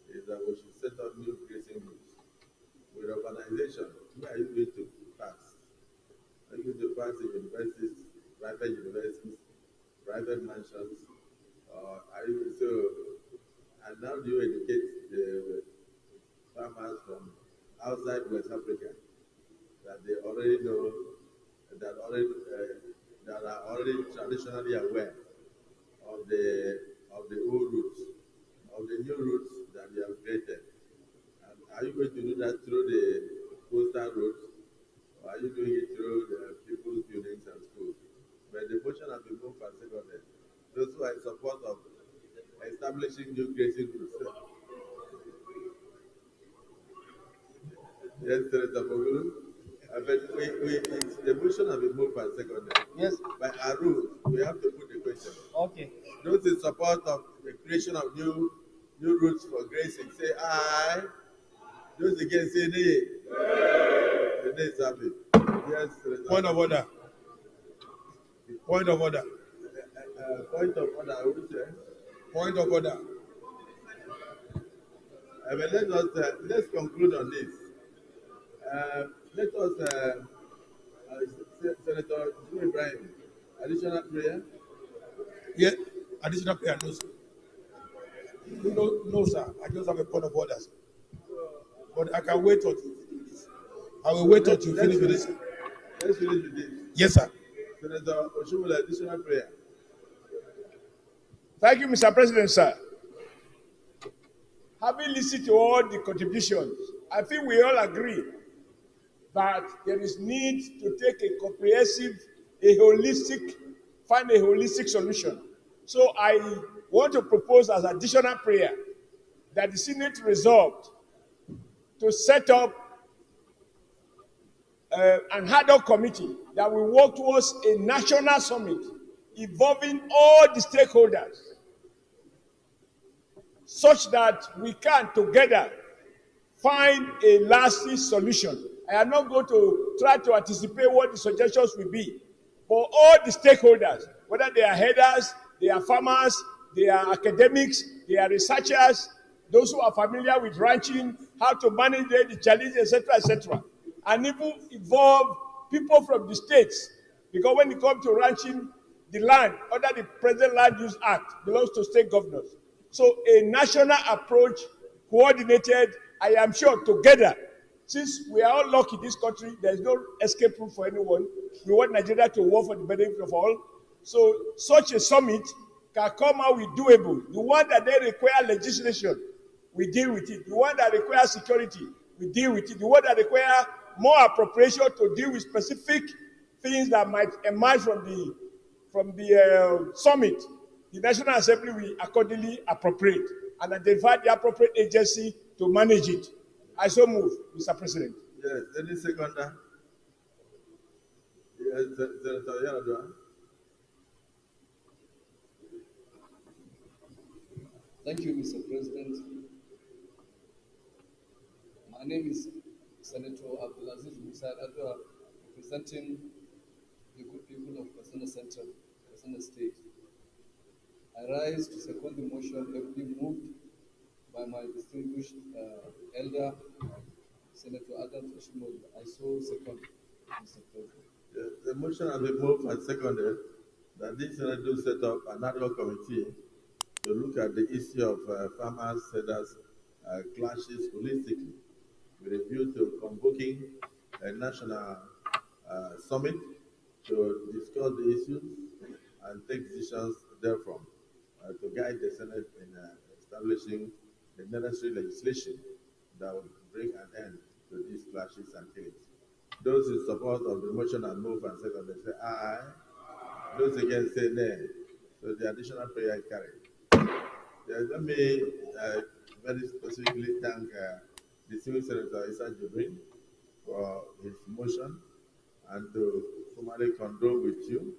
is that we should set up new grazing routes. With urbanization, where are you going to pass? Are you going to pass in universities, private mansions, or are you so? And now do you educate the farmers from outside West Africa that they already know that are already traditionally aware of the old routes, of the new routes that we have created. And are you going to do that through the coastal routes, or are you doing it through the people's buildings and schools? But the motion has been moved and seconded. Those who are in support of establishing new grazing routes. Yes, Senator Mogulu. But the motion has been moved by second. Yes. By our rules, we have to put the question. Okay. Those in support of the creation of new routes for grazing, say aye. Those against, say nay. The nays have it. Yes. Point of order. Point of order. Point of order, I would say. Point of order. But let's conclude on this. Let us, Senator Jimmy Ibrahim, additional prayer. Yeah, additional prayer, no, sir. No, sir. I just have a point of order, sir. But I can wait until you finish this. I will wait until you finish with this. Let's finish with this. Yes, sir. Senator Oshumula, additional prayer. Thank you, Mr. President, sir. Having listened to all the contributions, I think we all agree that there is need to take a comprehensive, find a holistic solution. So I want to propose as additional prayer that the Senate resolved to set up an ad hoc committee that will work towards a national summit involving all the stakeholders, such that we can together find a lasting solution. I am not going to try to anticipate what the suggestions will be, but all the stakeholders, whether they are headers, they are farmers, they are academics, they are researchers, those who are familiar with ranching, how to manage the challenges, etc., and even involve people from the states, because when it comes to ranching, the land under the present Land Use Act belongs to state governors. So a national approach, coordinated, I am sure together, since we are all lucky in this country, there is no escape route for anyone. We want Nigeria to work for the benefit of all. So such a summit can come out with doable. The one that they require legislation, we deal with it. The one that requires security, we deal with it. The one that require more appropriation to deal with specific things that might emerge from the summit, the National Assembly will accordingly appropriate and identify the appropriate agency to manage it. I so move, Mr. President. Yes, any seconder? Yes, Senator Yaradua. Thank you, Mr. President. My name is Senator Abdulaziz Musa Adwa, representing the good people of Kasana Central, Kasana State. I rise to second the motion ably moved by my distinguished elder, Senator Adam Oshimol. I so second, Mr. President. The motion has been moved and seconded that this Senate do set up an ad hoc committee to look at the issue of farmers, sellers, clashes holistically, with a view to convoking a national summit to discuss the issues and take decisions therefrom to guide the Senate in establishing the necessary legislation that will bring an end to these clashes and killings. Those in support of the motion and move and second, they say aye. Those against say nay. So the additional prayer is carried. Let me very specifically thank the Civil Senator Issa Jibrin for his motion and to formally condole with you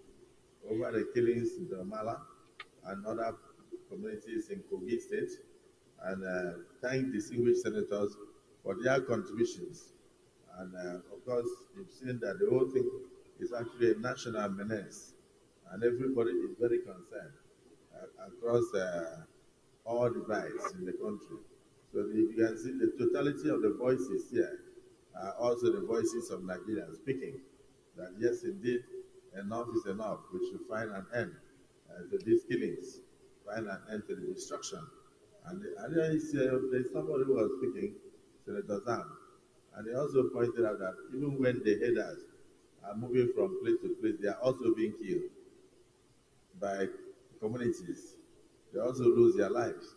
over the killings in the Mala and other communities in Kogi State, and thank distinguished senators for their contributions. And of course, you've seen that the whole thing is actually a national menace, and everybody is very concerned across all divides in the country. So you can see the totality of the voices here are also the voices of Nigerians speaking that yes, indeed, enough is enough. We should find an end to these killings, find an end to the destruction. And there's somebody who was speaking, Senator Zam, and he also pointed out that even when the headers are moving from place to place, they are also being killed by communities. They also lose their lives.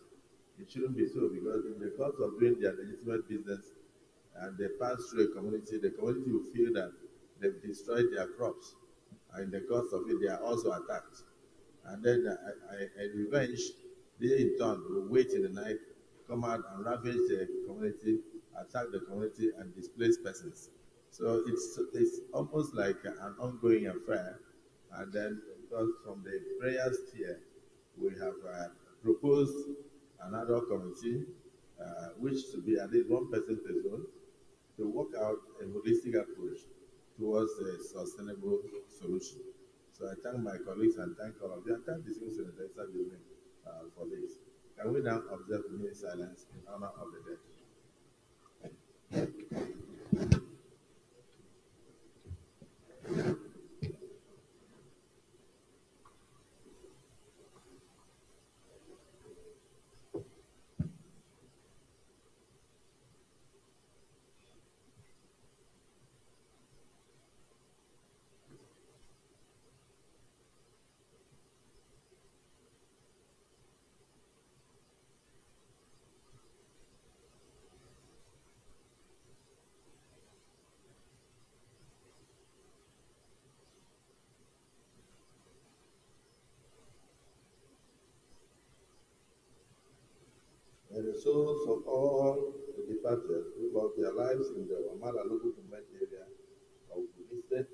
It shouldn't be so, because in the course of doing their legitimate business and they pass through a community, the community will feel that they've destroyed their crops. And in the course of it, they are also attacked. And then a revenge, they in turn will wait in the night, come out and ravage the community, attack the community, and displace persons. So it's almost like an ongoing affair. And then, because from the prayers tier, we have proposed another committee, which to be at least one person per zone, to work out a holistic approach towards a sustainable solution. So I thank my colleagues and thank all of you, and thank the civil senator for this. Can we now observe a minute silence in honor of the dead? May the souls of all the departed who lost their lives in the Wamala local government area of Kogi State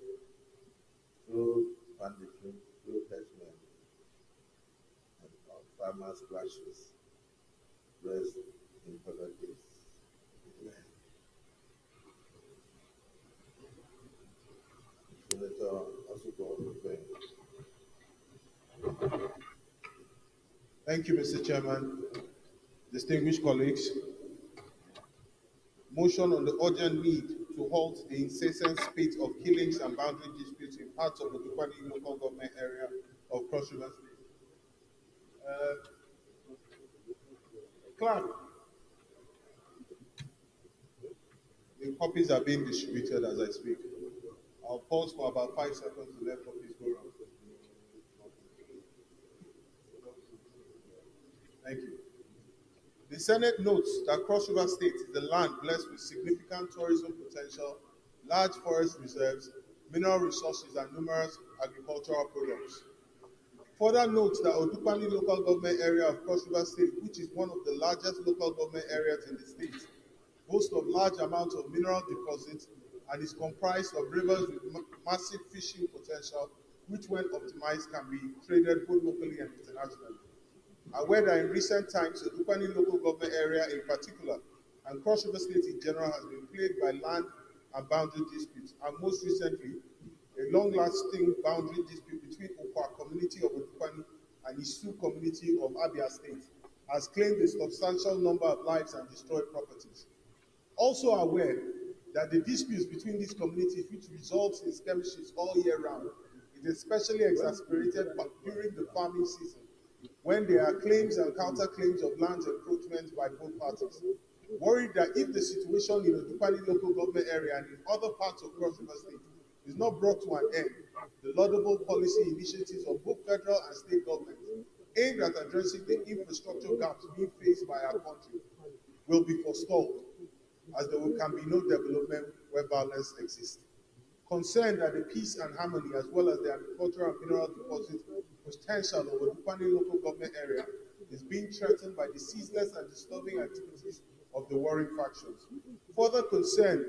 through banditry, through herdsmen, and farmers' clashes rest in perfect peace. Amen. Senator Asuko Ofe. Thank you, Mr. Chairman. Distinguished colleagues, motion on the urgent need to halt the incessant spate of killings and boundary disputes in parts of the Dukwani local government area of Cross River State. Clerk, the copies are being distributed as I speak. I'll pause for about 5 seconds to let copies go around. Thank you. The Senate notes that Cross River State is a land blessed with significant tourism potential, large forest reserves, mineral resources, and numerous agricultural products. Further notes that Odupani local government area of Cross River State, which is one of the largest local government areas in the state, boasts of large amounts of mineral deposits and is comprised of rivers with massive fishing potential, which when optimized can be traded both locally and internationally. Aware that in recent times, the Dupani local government area in particular, and Cross River State in general, has been plagued by land and boundary disputes, and most recently, a long-lasting boundary dispute between Okwa community of Dupani and Isu community of Abia State has claimed a substantial number of lives and destroyed properties. Also aware that the disputes between these communities, which results in skirmishes all year round, is especially exacerbated during the farming season, when there are claims and counterclaims of land encroachment by both parties. Worried that if the situation in the Dupani local government area and in other parts of Cross River State is not brought to an end, the laudable policy initiatives of both federal and state governments aimed at addressing the infrastructure gaps being faced by our country will be forestalled, as there can be no development where violence exists. Concerned that the peace and harmony, as well as the agricultural and mineral deposit potential of the Dupani local government area, is being threatened by the ceaseless and disturbing activities of the warring factions. Further concerned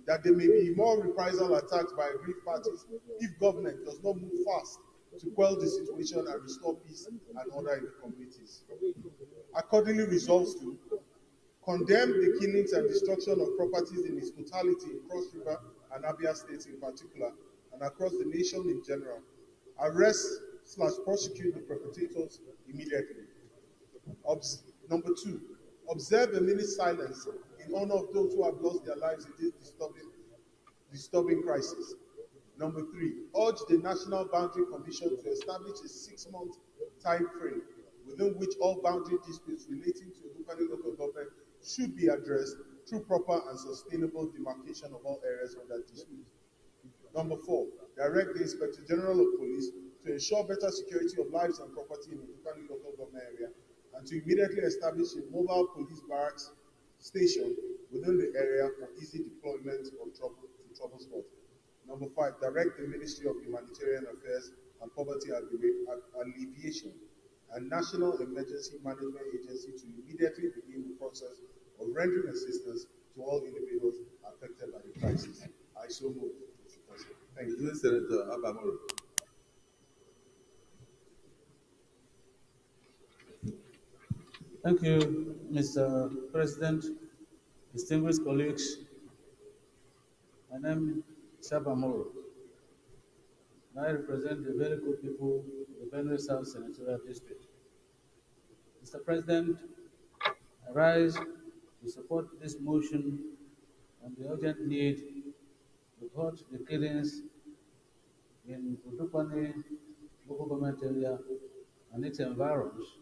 that there may be more reprisal attacks by aggrieved parties if government does not move fast to quell the situation and restore peace and order in the communities. Accordingly resolves to condemn the killings and destruction of properties in its totality in Cross River and Abia states in particular, and across the nation in general. Arrest/prosecute the perpetrators immediately. Number 2, observe a minute's silence in honor of those who have lost their lives in this disturbing crisis. Number 3, urge the National Boundary Commission to establish a 6-month time frame within which all boundary disputes relating to Dupani local government should be addressed through proper and sustainable demarcation of all areas under dispute. Number 4, direct the Inspector General of Police to ensure better security of lives and property in the Dupani local government area, and to immediately establish a mobile police barracks station within the area for easy deployment of trouble spots. Number 5, direct the Ministry of Humanitarian Affairs and Poverty Alleviation and National Emergency Management Agency to immediately begin the process of rendering assistance to all individuals affected by the crisis. I so move, Mr. President. Thank Is you. it Senator Abamoro? Thank you, Mr. President, distinguished colleagues. My name is Abamoro. I represent the very good people of the Benue South Senatorial District. Mr. President, I rise to support this motion on the urgent need to halt the killings in Udupani local government area and its environs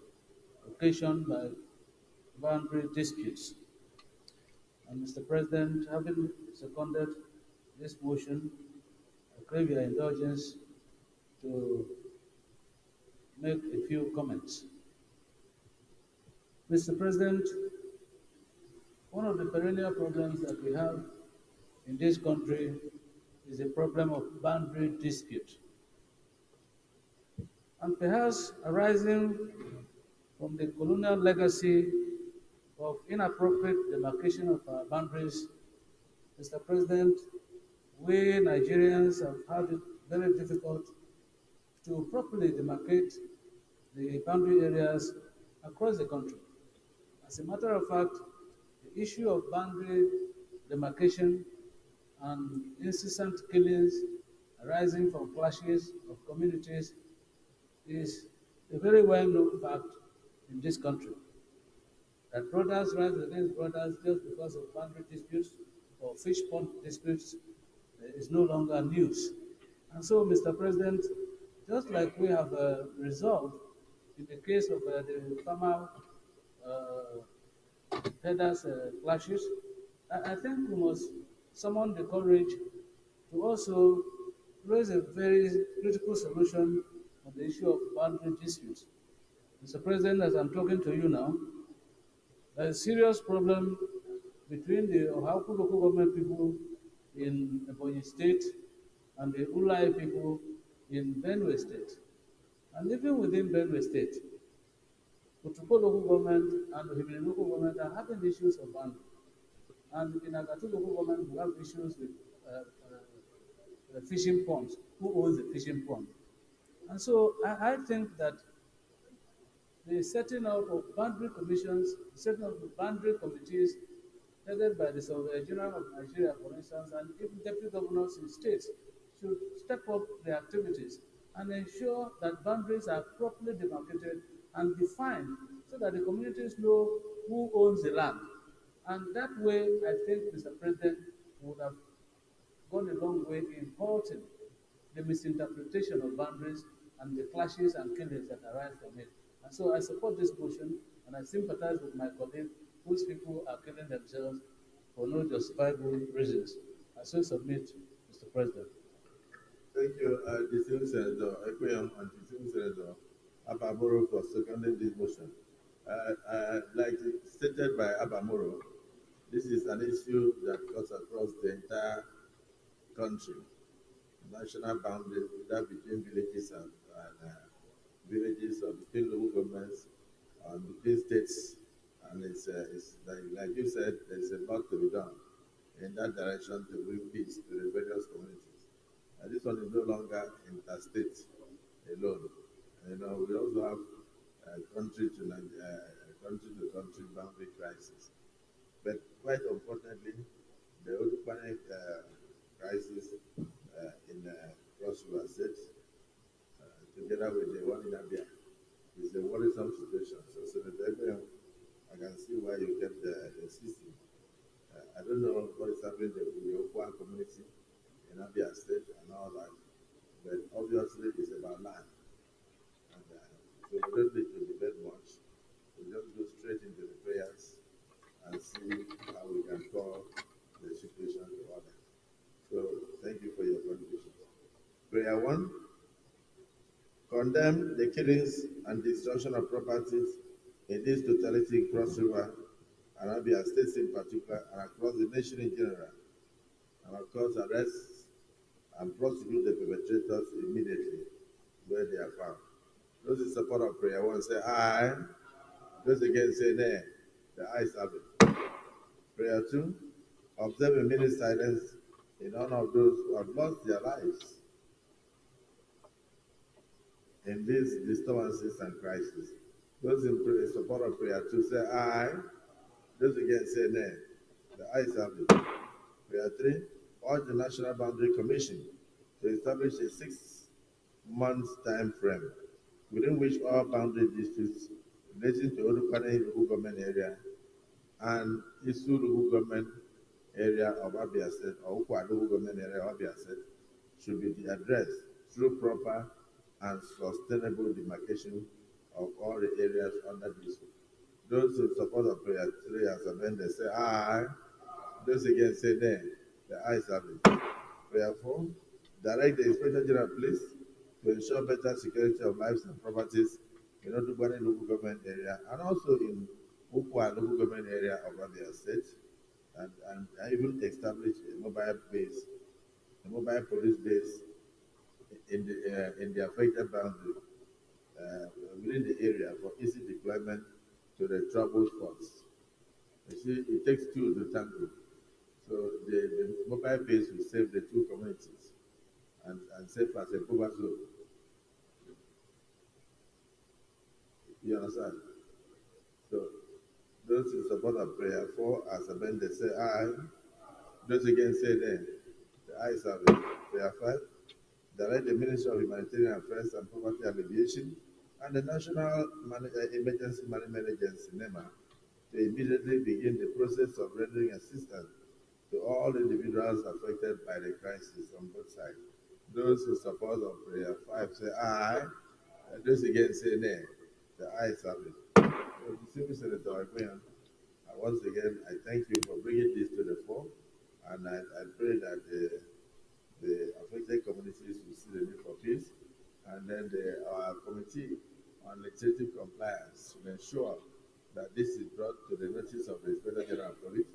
occasioned by boundary disputes. And Mr. President, having seconded this motion, I crave your indulgence to make a few comments. Mr. President, one of the perennial problems that we have in this country is the problem of boundary dispute. And perhaps arising from the colonial legacy of inappropriate demarcation of our boundaries, Mr. President, we Nigerians have had it very difficult to properly demarcate the boundary areas across the country. As a matter of fact, the issue of boundary demarcation and incessant killings arising from clashes of communities is a very well-known fact in this country. That brothers rise against brothers just because of boundary disputes or fish pond disputes is no longer news. And so, Mr. President, just like we have resolved in the case of the farmer herders clashes, I think we must summon the courage to also raise a very critical solution on the issue of boundary disputes. Mr. President, as I'm talking to you now, there is a serious problem between the Ohaku local government people in Ebonyi State and the Ulai people in Benue State. And even within Benue State, Utuko local government and Ohimiri local government are having issues of boundary. And in Agatu local government, we have issues with fishing ponds. Who owns the fishing pond? And so I think that the setting up of boundary commissions, the setting up of boundary committees headed by the Surveyor General of Nigeria, for instance, and even deputy governors in states should step up their activities and ensure that boundaries are properly demarcated and defined so that the communities know who owns the land. And that way, I think, Mr. President, would have gone a long way in halting the misinterpretation of boundaries and the clashes and killings that arise from it. And so I support this motion, and I sympathize with my colleague whose people are killing themselves for no justifiable reasons. I so submit, Mr. President. Thank you, distinguished Senator Ekweyong and distinguished Senator Abamoro for seconding this motion. Like stated by Abamoro, this is an issue that cuts across the entire country. National boundaries, either between villages and villages or between local governments and between states. And it's like you said, there's a lot to be done in that direction to bring peace to the various communities. And this one is no longer interstate alone. You know, we also have country to country boundary crisis. But quite unfortunately, the Odupanic crisis in Cross River State, together with the one in Abia, is a worrisome situation. So, Senator, I can see why you kept the system. I don't know what is happening with the Okwa community in Abia State and all that, but obviously it's about land. And so we don't need to debate much. We just go straight into the prayers and see how we can call the situation to order. So thank you for your contribution. Prayer 1, condemn the killings and destruction of properties in this totality in Cross River and Abia States in particular and across the nation in general. And of course, arrest and prosecute the perpetrators immediately where they are found. Those in support of prayer 1 say aye. Those against say nay. The ayes have it. Prayer 2, observe a minute silence in honor of those who have lost their lives in these disturbances and crises. Those in support of prayer 2 say aye. Those against say nay. The ayes have it. Prayer 3, urge the National Boundary Commission to establish a 6-month time frame within which all boundary districts relating to Olukwane local government area and Isu local government area of Abia State or Ukwa local government area of Abia State should be addressed through proper and sustainable demarcation of all the areas under this. Those who support of prayer 3 as amended say aye. Those against say nay. The ayes have it. Prayer 4, direct the Inspector General Police to ensure better security of lives and properties in Odubani local government area and also in Ukwa local government area of Abia State, and even establish a mobile police base in the affected boundary within the area for easy deployment to the troubled spots. You see, it takes two to tango. So the mobile base will save the two communities and save as a cover zone. You understand? So those in support of prayer 4 as amended say aye. Those against say nay. The ayes have it. Prayer 5, direct the Ministry of Humanitarian Affairs and Poverty Alleviation and the National Emergency Management Agency, NEMA, to immediately begin the process of rendering assistance to all individuals affected by the crisis on both sides. Those who support of prayer 5 say aye, and those against say nay. The ayes have it. Distinguished Senator Agbeyan, once again, I thank you for bringing this to the fore, and I pray that the affected communities will see the need for peace, and then our committee on legislative compliance will ensure that this is brought to the notice of the Inspector General of Police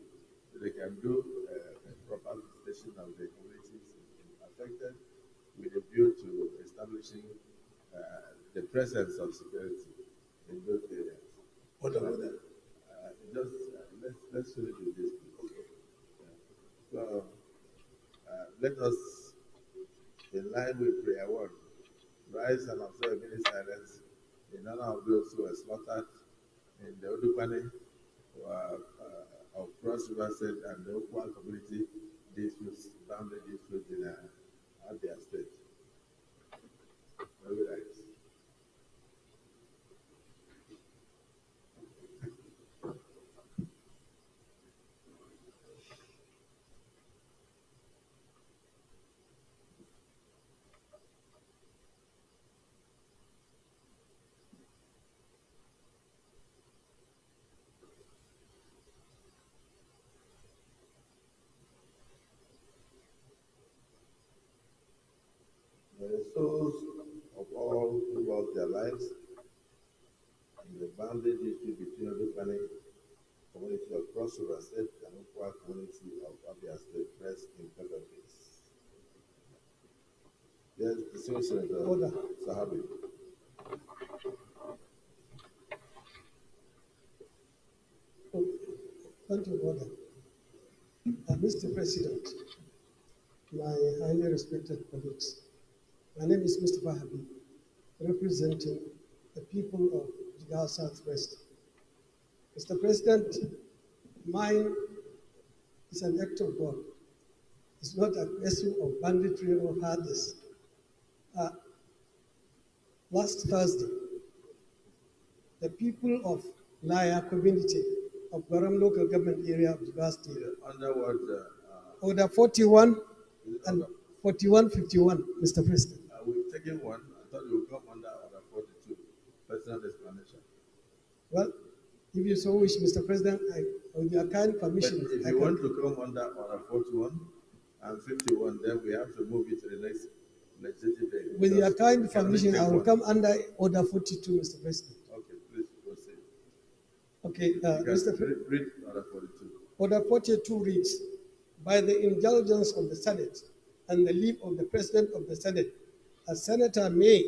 so they can do a proper visitation of the communities affected with a view to establishing the presence of security in those areas. Let's finish with this, please. So let us, in line with prayer 1, rise and observe a minute silence in honor of those who were slaughtered in the Odukwane of Cross River State and the Okwa community disputes, boundary disputes in Abia State. Very nice. The souls of all who lost their lives in the boundary dispute between Odukwane community of Cross River State and Okwa community of Abia State rest in perfect peace. Yes, the same Senator Sahabi. Point of order. Mr. President, my highly respected colleagues, my name is Mr. Habib, representing the people of Jigawa Southwest. Mr. President, mine is an act of God. It's not a question of banditry or hardness. Last Thursday, the people of Laya community of Garam local government area of Jigawa State, under what? Order 41 and 4151, Mr. President. We've taken one. I thought you would come under Order 42. Personal explanation. Well, if you so wish, Mr. President, with your kind permission. But if you want to come under Order 41 and 51, then we have to move it to the next legislative day. With your kind permission, I will come under Order 42, Mr. President. Okay, please proceed. Okay, Mr. President. Read Order 42. Order 42 reads, by the indulgence of the Senate and the leave of the President of the Senate, a senator may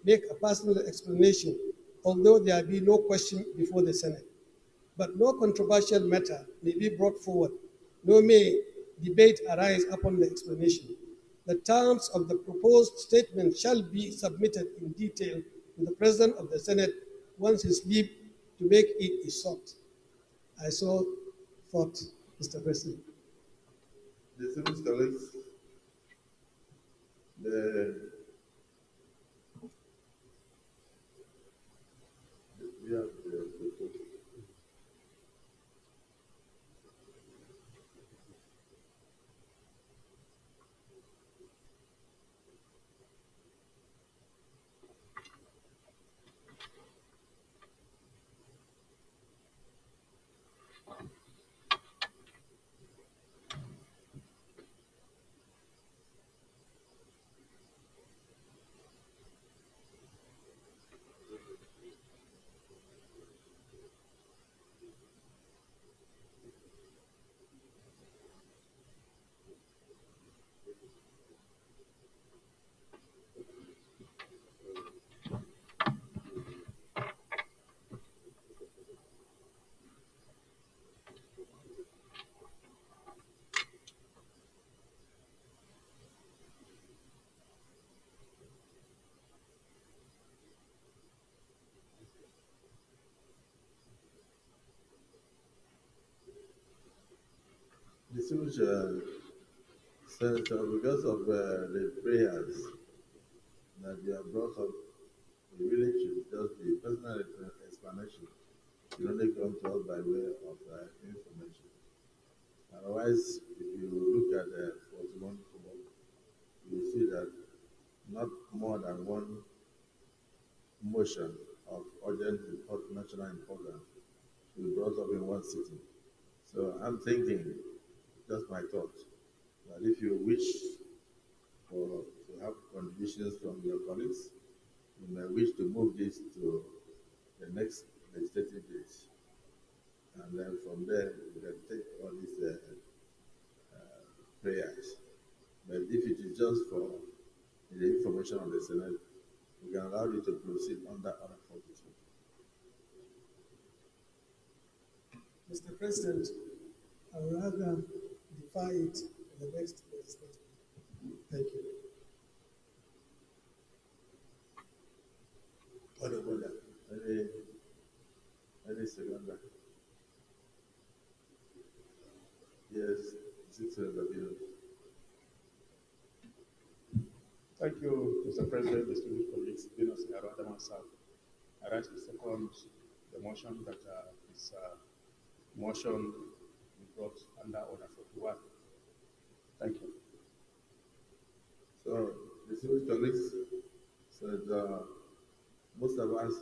make a personal explanation, although there be no question before the Senate. But no controversial matter may be brought forward, nor may debate arise upon the explanation. The terms of the proposed statement shall be submitted in detail to the President of the Senate once his leave to make it is sought. I so thought, Mr. President. Distinguished colleagues, we have the distinguished Senator, because of the prayers that you have brought up, we really should just be personal explanation. You only come to us by way of information. Otherwise, if you look at 41 you see that not more than one motion of urgent national importance will be brought up in one sitting. So I'm thinking, just my thought, that if you wish to have contributions from your colleagues, you may wish to move this to the next legislative date. And then from there, we can take all these prayers. But if it is just for the information of the Senate, we can allow you to proceed under Order 42. Mr. President, I would rather defer it to the next legislature. Thank you. Order. Any seconder? Yes, 600 billion. Thank you, Mr. President, distinguished colleagues, Dinos Adaman. I rise to second the motion that is motion brought under Order 41. Thank you. So, distinguished colleagues, so most of us,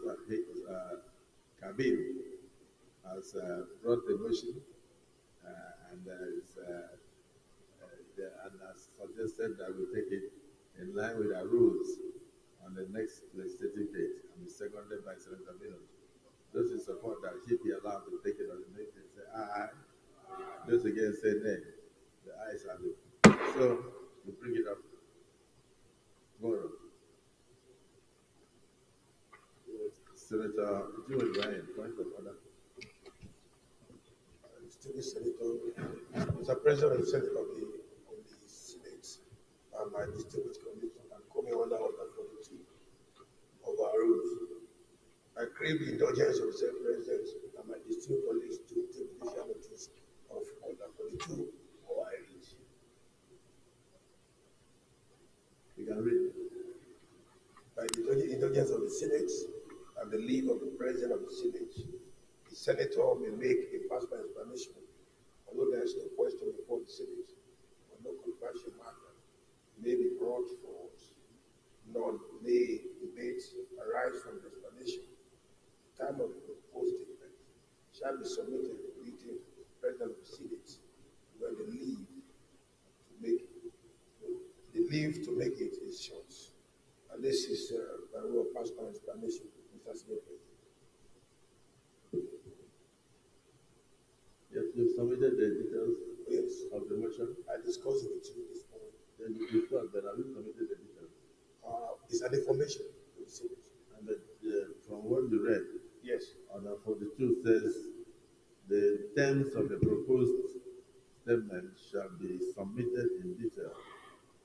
Kabir, has brought the motion and has suggested that we take it in line with our rules on the next legislative date, and be seconded by Senator Miller. Those in support that he be allowed to take it on the next day say aye. Those against say nay. The ayes have it. So we bring it up tomorrow. Senator Jewel Ryan, point of order. Distinguished Senator, Mr. President of the Senate of the Senate, and my distinguished colleagues, I'm coming under Order 42 of our rules. I crave the indulgence of the Senate President and my distinguished colleagues to take judicial notice of Order 42 or I read. You can read. By the indulgence of the Senate and the leave of the President of the Senate, the Senator may make a personal explanation, although there is no question before the Senate, or no controversial matter may be brought forward, nor may debate arise from the explanation. The time of the proposed statement shall be submitted written to the President of the Senate when the leave to make it is short. And this is by way of personal explanation, Mr. Senate President. Yes, you've submitted the details of the motion. I discussed it with you this morning. Then you discussed, but have you submitted the details? It's an information to the Senate. And from what you read, yes, Order 42 says the terms of the proposed statement shall be submitted in detail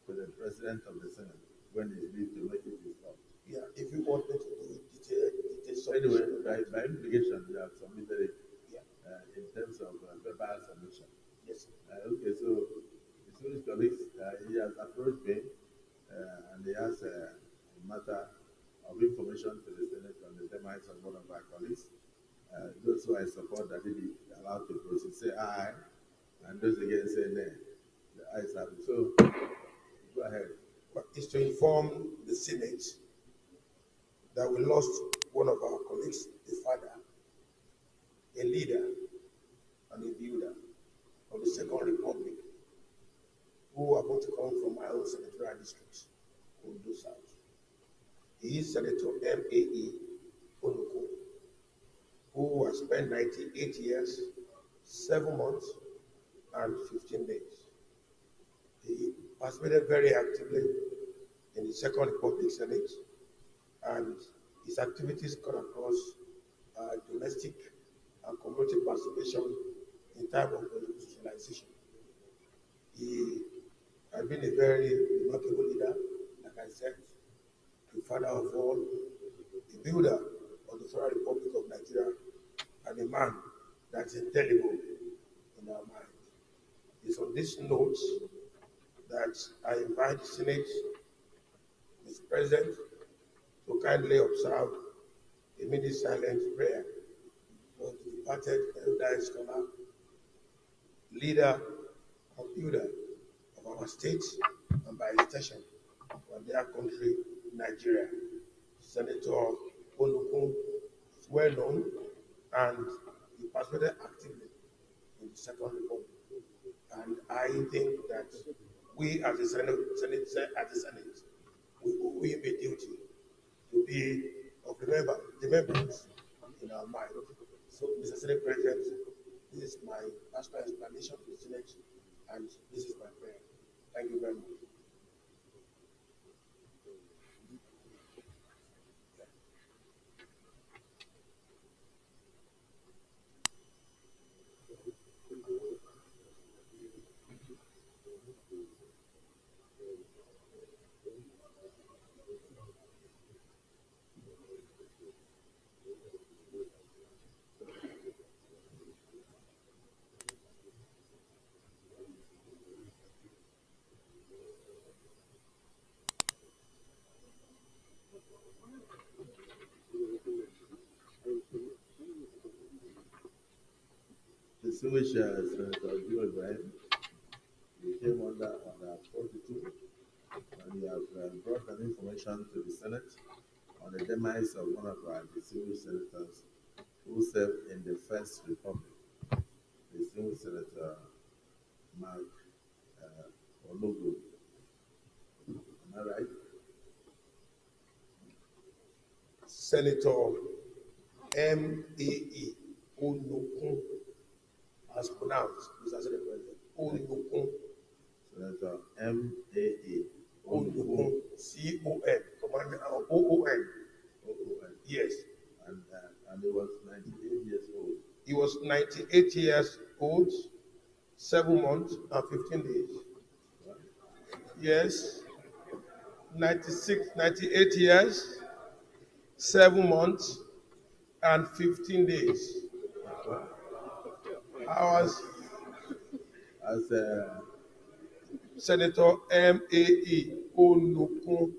to the President of the Senate when he needs to make it his law. Yeah, if you want me to do it detail Anyway, by implication, you have submitted it in terms of verbal submission. Yes. Okay, so distinguished colleagues, he has approached me and he has a matter of information to the Senate on the demise of one of our colleagues. Those who I support that he be allowed to proceed say aye, and those against say nay. The ayes have it. So, go ahead. But it's to inform the Senate that we lost one of our colleagues, a father, a leader, and a builder of the Second Republic, who are both to come from my own senatorial district, Ondo South. He is Senator M.A.E. Onuko, who has spent 98 years, 7 months, and 15 days. He participated very actively in the Second Republic Senate, and his activities cut across domestic and community participation in time of institutionalization. He has been a very remarkable leader, like I said, the father of all, the builder of the Federal Republic of Nigeria, and a man that's indelible in our mind. It's on this note that I invite the Senate, Mr. President, to kindly observe a minute silent prayer for the departed elder scholar, leader and builder of our state, and by extension, of their country, Nigeria. Senator Onukun is well known, and he participated actively in the Second Republic. And I think that we as the Senate, we owe him a duty to be of remembrance in our mind. So, Mr. Senate President, this is my personal explanation to the Senate, and this is my prayer. Thank you very much. Distinguished Senator Joe Ibrahim, you came under 42, and you have brought an information to the Senate on the demise of one of our distinguished senators who served in the First Republic, distinguished Senator Mark Onugu. Am I right? Senator M.A.E. Onukun, as pronounced, Mr. Senate President. Onukun. Senator M.A.E. Onukun. C.O.N. Commander O.O.N. O-O-N. Yes. And he was 98 years old. He was 98 years old, 7 months and 15 days. Yes. 98 years, 7 months and 15 days. I was as Senator M.A.E. Onukun.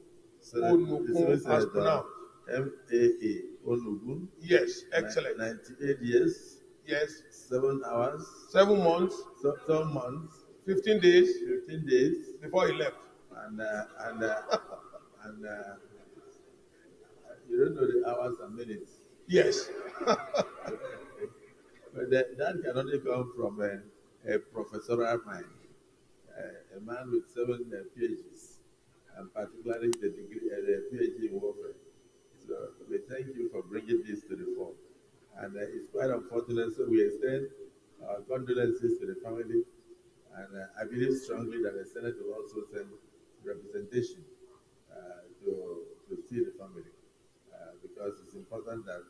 Onukun, as pronounced. M.A.E. Onugun. Yes, excellent. 98 years. Yes. 7 hours. 7 months. 7 months. 15 days. 15 days. Before he left. And you don't know the hours and minutes. Yes. But that can only come from a professorial mind, a man with 7 PhDs, and particularly the PhD in warfare. So we thank you for bringing this to the fore. And it's quite unfortunate, so we extend our condolences to the family, and I believe strongly that the Senate will also send representation to see the family, because it's important that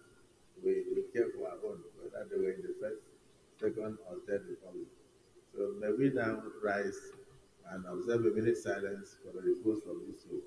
we care for our own, whether they were in the First, Second, or Third Republic. So may we now rise and observe a minute silence for the repose of this soul.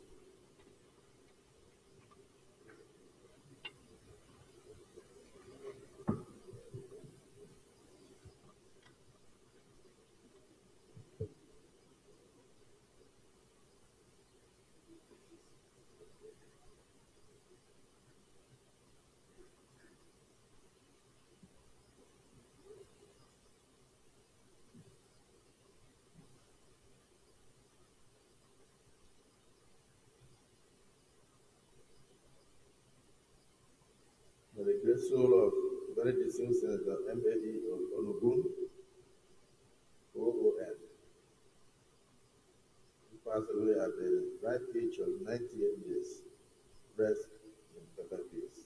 May the great soul of very distinguished Senator M.A.E. Ologun, OON, who passed away at the ripe age of 98 years, rest in perfect peace.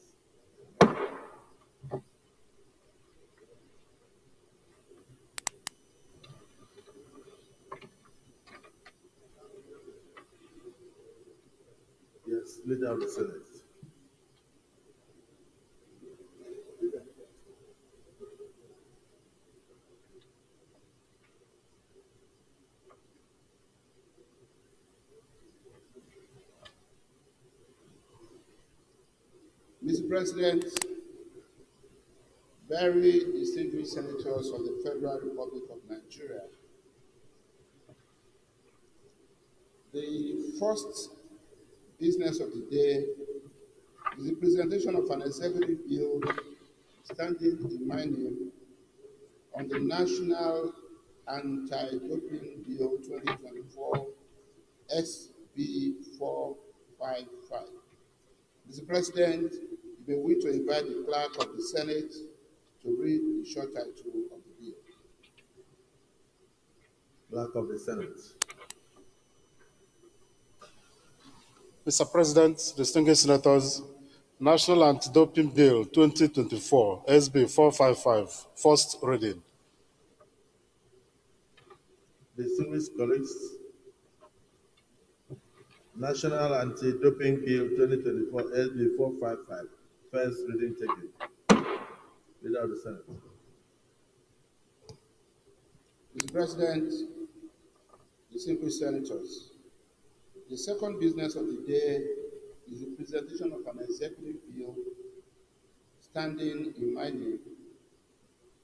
Yes, Leader of the Senate. Mr. President, very distinguished senators of the Federal Republic of Nigeria, the first business of the day is the presentation of an executive bill standing in my name on the National Anti-Doping Bill 2024 SB 455. Mr. President, you may wish to invite the clerk of the Senate to read the short title of the bill. Clerk of the Senate. Mr. President, distinguished senators, National Anti-Doping Bill 2024, SB 455, first reading. Distinguished colleagues, National Anti-Doping Bill 2024, SB 455, first reading taken. Leader of the Senate. Mr. President, distinguished senators, the second business of the day is the presentation of an executive bill standing in my name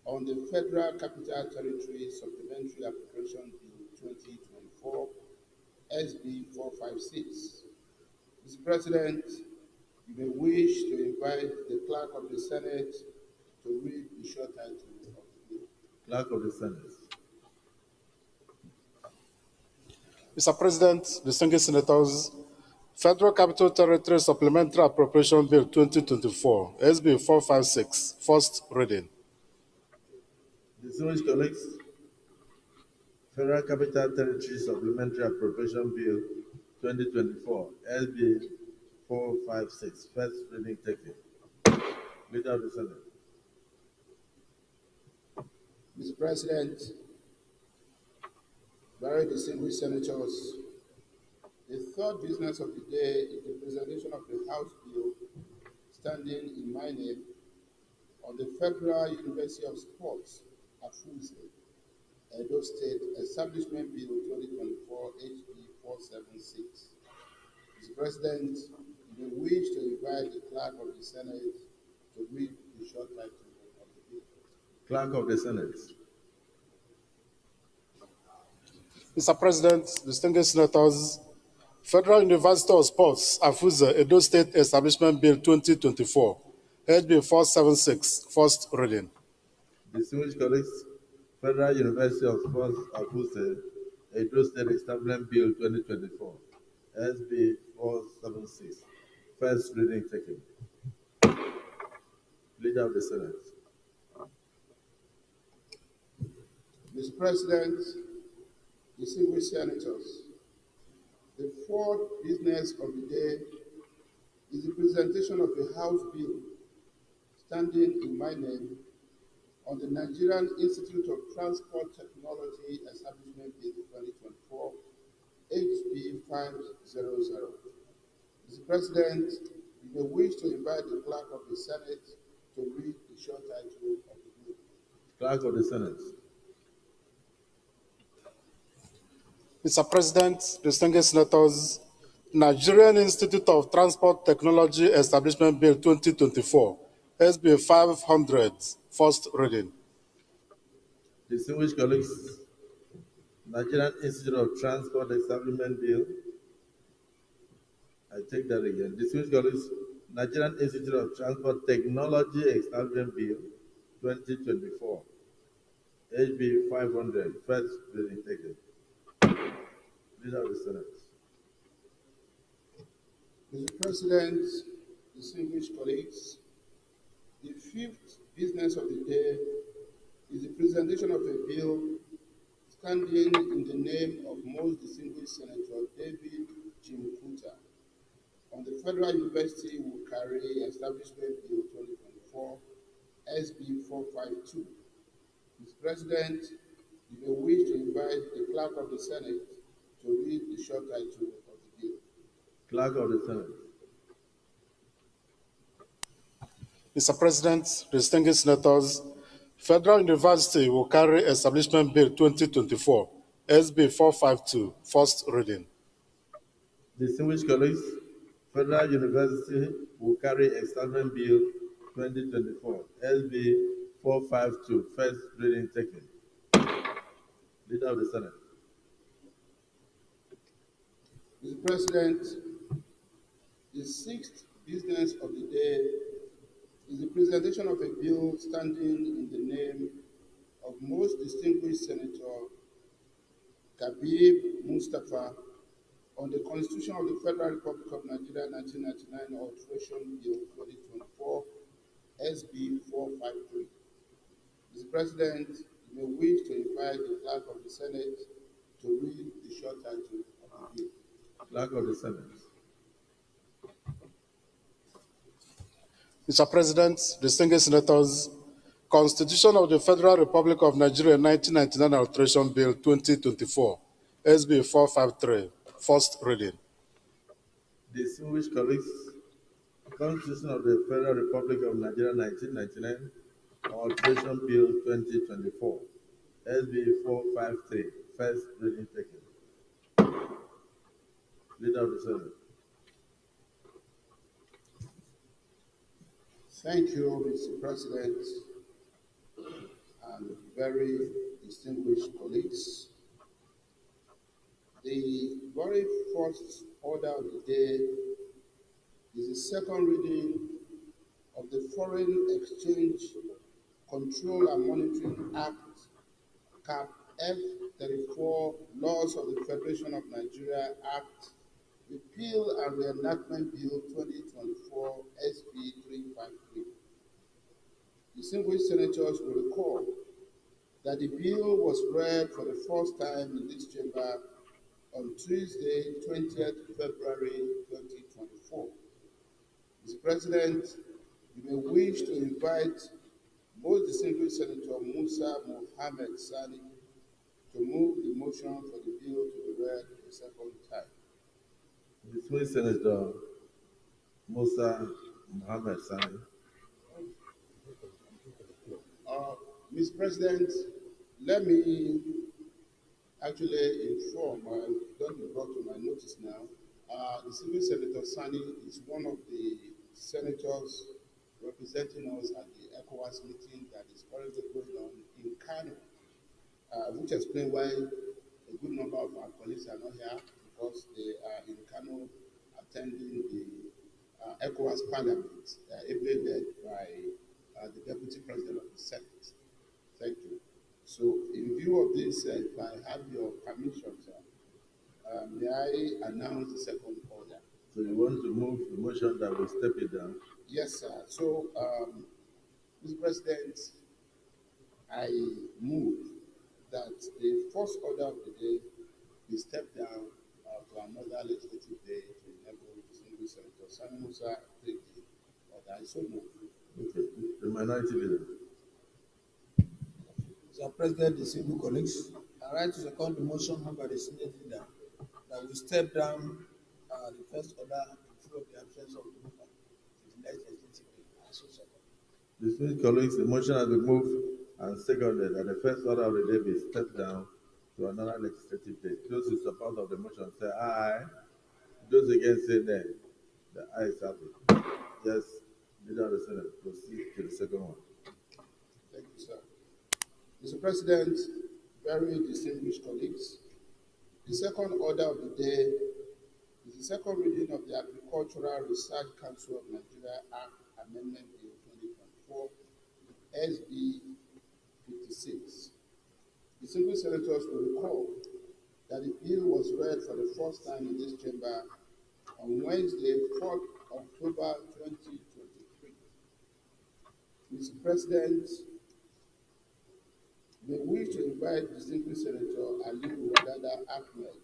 on the Federal Capital Territory Supplementary Appropriation Bill 2024, SB 456. Mr. President, you may wish to invite the clerk of the Senate to read the short title of the bill. Clerk of the Senate. Mr. President, distinguished senators, Federal Capital Territory Supplementary Appropriation Bill 2024, SB 456, first reading. Distinguished colleagues, Federal Capital Territory Supplementary Appropriation Bill 2024, SB 456, first reading taken. Leader of the Senate. Mr. President, very distinguished senators, the third business of the day is the presentation of the House bill standing in my name on the Federal University of Sports, Afuse, Edo State Establishment Bill 2024 HB 476. Mr. President, you may wish to invite the clerk of the Senate to read the short title of the bill. Clerk of the Senate. Mr. President, distinguished senators, Federal University of Sports, Afuse, Edo State Establishment Bill 2024, HB 476, first reading. Distinguished colleagues, Federal University of Sports, Afuse, Edo State Establishment Bill 2024, SB 476, first reading taken. Leader of the Senate. Mr. President, distinguished senators, the fourth business of the day is the presentation of the House bill standing in my name on the Nigerian Institute of Transport Technology Establishment Bill 2024, HB 500. Mr. President, you may wish to invite the clerk of the Senate to read the short title of the bill. Clerk of the Senate. Mr. President, distinguished senators, Nigerian Institute of Transport Technology Establishment Bill 2024, SB 500, first reading. Distinguished colleagues, Nigerian Institute of Transport Establishment Bill. I take that again. Distinguished colleagues, Nigerian Institute of Transport Technology Establishment Bill 2024, HB 500, first reading taken. Leader of the Senate. Mr. President, distinguished colleagues, the fifth business of the day is the presentation of a bill standing in the name of most distinguished Senator David Jim Kuta on the Federal University Wukari Establishment Bill 2024, SB 452. Mr. President, you may wish to invite the Clerk of the Senate to read the short title of the bill. Clerk of the Senate. Mr. President, distinguished senators, Federal University Wukari Establishment Bill 2024, SB 452, first reading. Distinguished colleagues, Federal University Wukari Establishment Bill 2024, SB 452, first reading taken. Leader of the Senate. Mr. President, the sixth business of the day is the presentation of a bill standing in the name of most distinguished Senator Kabib Mustafa on the Constitution of the Federal Republic of Nigeria 1999 Alteration Bill 2024, SB 453. Mr. President, you may wish to invite the Clerk of the Senate to read the short title of the bill. Clerk of the Senate. Mr. President, distinguished senators, Constitution of the Federal Republic of Nigeria 1999 Alteration Bill 2024, SB 453, first reading. Distinguished colleagues, Constitution of the Federal Republic of Nigeria 1999 Alteration Bill 2024, SB 453, first reading taken. Leader of the Senate. Thank you, Mr. President, and very distinguished colleagues. The very first order of the day is the second reading of the Foreign Exchange Control and Monitoring Act, Cap F34, Laws of the Federation of Nigeria Act, Repeal and Reenactment Bill 2024, SB 353. Distinguished senators will recall that the bill was read for the first time in this chamber on Tuesday, 20th February 2024. Mr. President, you may wish to invite most distinguished Senator Musa Mohammed Sani to move the motion for the bill to be read a second time. Distinguished Senator Musa Mohammed Sani. Mr. President, let me actually inform, don't be brought to my notice now, distinguished Senator Sani is one of the senators representing us at the ECOWAS meeting that is currently going on in Kano, which explains why a good number of our colleagues are not here, because they are in Kano attending the ECOWAS Parliament, ably led by the Deputy President of the Senate. Thank you. So, in view of this, if I have your permission, sir, may I announce the second order? So you want to move the motion that will step it down? Yes, sir. So, Mr. President, I move that the first order of the day be stepped down to another legislative day to enable distinguished Senator Sani Musa take the order. I so move. Okay. The minority leader. Mr. President, distinguished colleagues, I write to second the motion moved by the Senate leader that we step down the first order in view of the absence of the mover to the next legislative day. I so second. Distinguished colleagues, the motion has been moved and seconded that the first order of the day be stepped down to another legislative date. Those in support of the motion say aye. Those against say nay. The ayes have it. Yes, leader of the Senate, proceed to the second one. Thank you, sir. Mr. President, very distinguished colleagues, the second order of the day is the second reading of the Agricultural Research Council of Nigeria Act Amendment Bill 2024, SB 56. Distinguished senators will recall that the bill was read for the first time in this chamber on Wednesday, 4th October 2023. Mr. President, may wish to invite distinguished Senator Ali Wadada Ahmed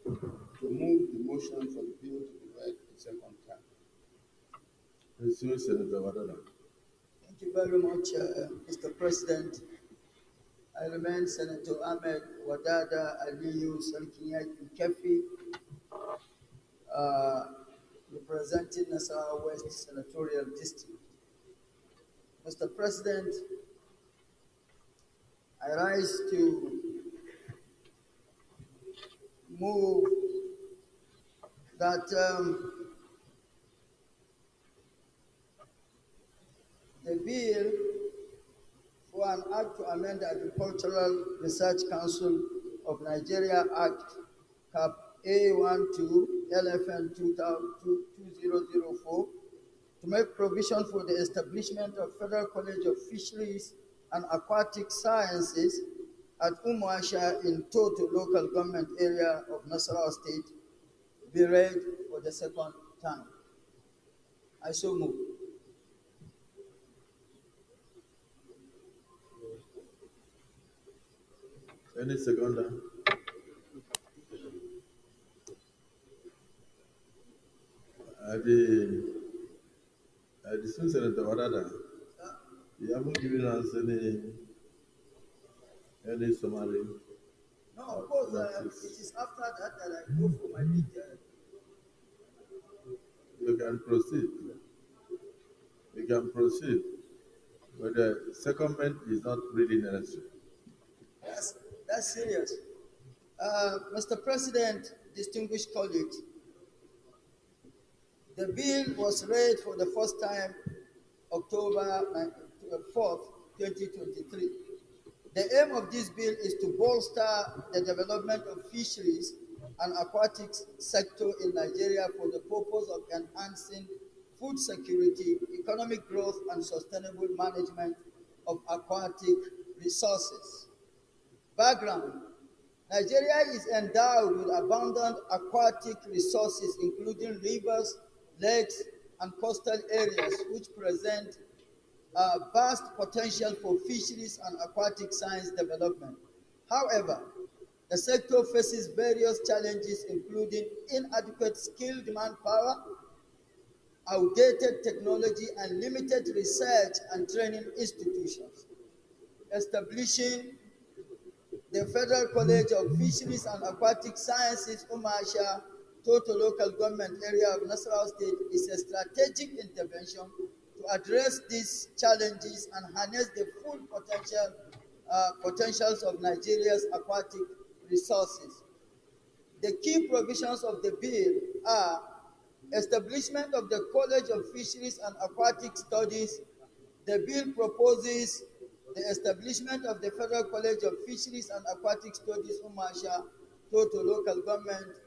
to move the motion for the bill to be read a second time. Distinguished Senator Wadada. Thank you very much, Mr. President. I remain Senator Ahmed Wadada Aliyu Sarkinyaki Kefi, representing Nasarawa West Senatorial District. Mr. President, I rise to move that the bill for an act to amend the Agricultural Research Council of Nigeria Act Cap A12 LFN 2004 to make provision for the establishment of Federal College of Fisheries and Aquatic Sciences at Umuasha in Toto local government area of Nasarawa State be read for the second time. I so move. Any seconder? The distinguished Senator Wadada, you haven't given us any summary. No, of course, it is after that that I go for my detail. You can proceed. You can proceed. But the secondment is not really necessary. That's serious. Mr. President, distinguished colleagues, the bill was read for the first time October 4th, 2023. The aim of this bill is to bolster the development of fisheries and aquatic sector in Nigeria for the purpose of enhancing food security, economic growth, and sustainable management of aquatic resources. Background: Nigeria is endowed with abundant aquatic resources, including rivers, lakes, and coastal areas, which present vast potential for fisheries and aquatic science development. However, the sector faces various challenges, including inadequate skilled manpower, outdated technology, and limited research and training institutions. Establishing the Federal College of Fisheries and Aquatic Sciences, Umasha, Toto local government area of Nasarawa State, is a strategic intervention to address these challenges and harness the full potentials of Nigeria's aquatic resources. The key provisions of the bill are establishment of the College of Fisheries and Aquatic Studies. The bill proposes the establishment of the Federal College of Fisheries and Aquatic Studies, Umasha, Toto local government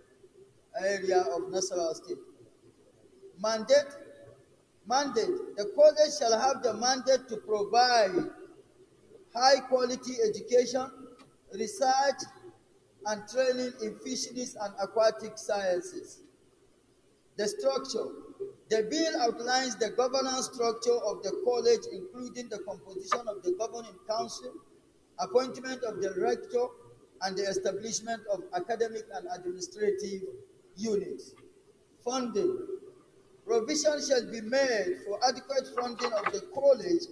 area of Nasarawa State. Mandate. The college shall have the mandate to provide high-quality education, research, and training in fisheries and aquatic sciences. The structure. The bill outlines the governance structure of the college, including the composition of the governing council, appointment of the rector, and the establishment of academic and administrative units. Funding. Provision shall be made for adequate funding of the college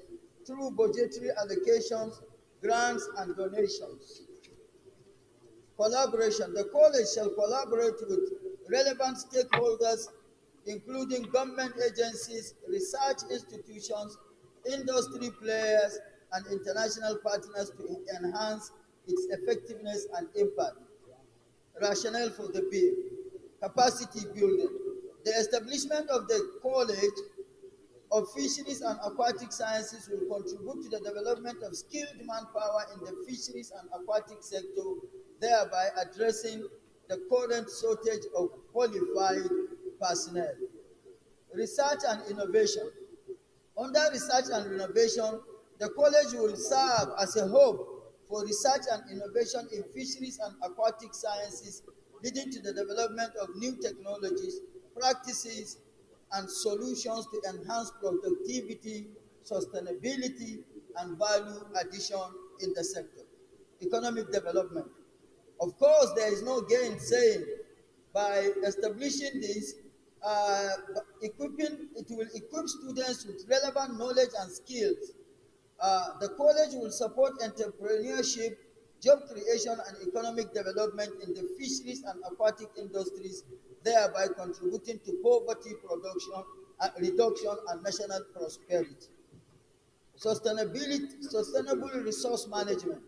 through budgetary allocations, grants, and donations. Collaboration. The college shall collaborate with relevant stakeholders, including government agencies, research institutions, industry players, and international partners to enhance its effectiveness and impact. Rationale for the bill: capacity building. The establishment of the College of Fisheries and Aquatic Sciences will contribute to the development of skilled manpower in the fisheries and aquatic sector, thereby addressing the current shortage of qualified personnel. Research and innovation. Under research and innovation, the college will serve as a hub for research and innovation in fisheries and aquatic sciences, leading to the development of new technologies, practices, and solutions to enhance productivity, sustainability, and value addition in the sector. Economic development. Of course, there is no gainsaying by establishing this, it will equip students with relevant knowledge and skills. The college will support entrepreneurship, job creation, and economic development in the fisheries and aquatic industries, thereby contributing to poverty reduction and national prosperity. Sustainable resource management.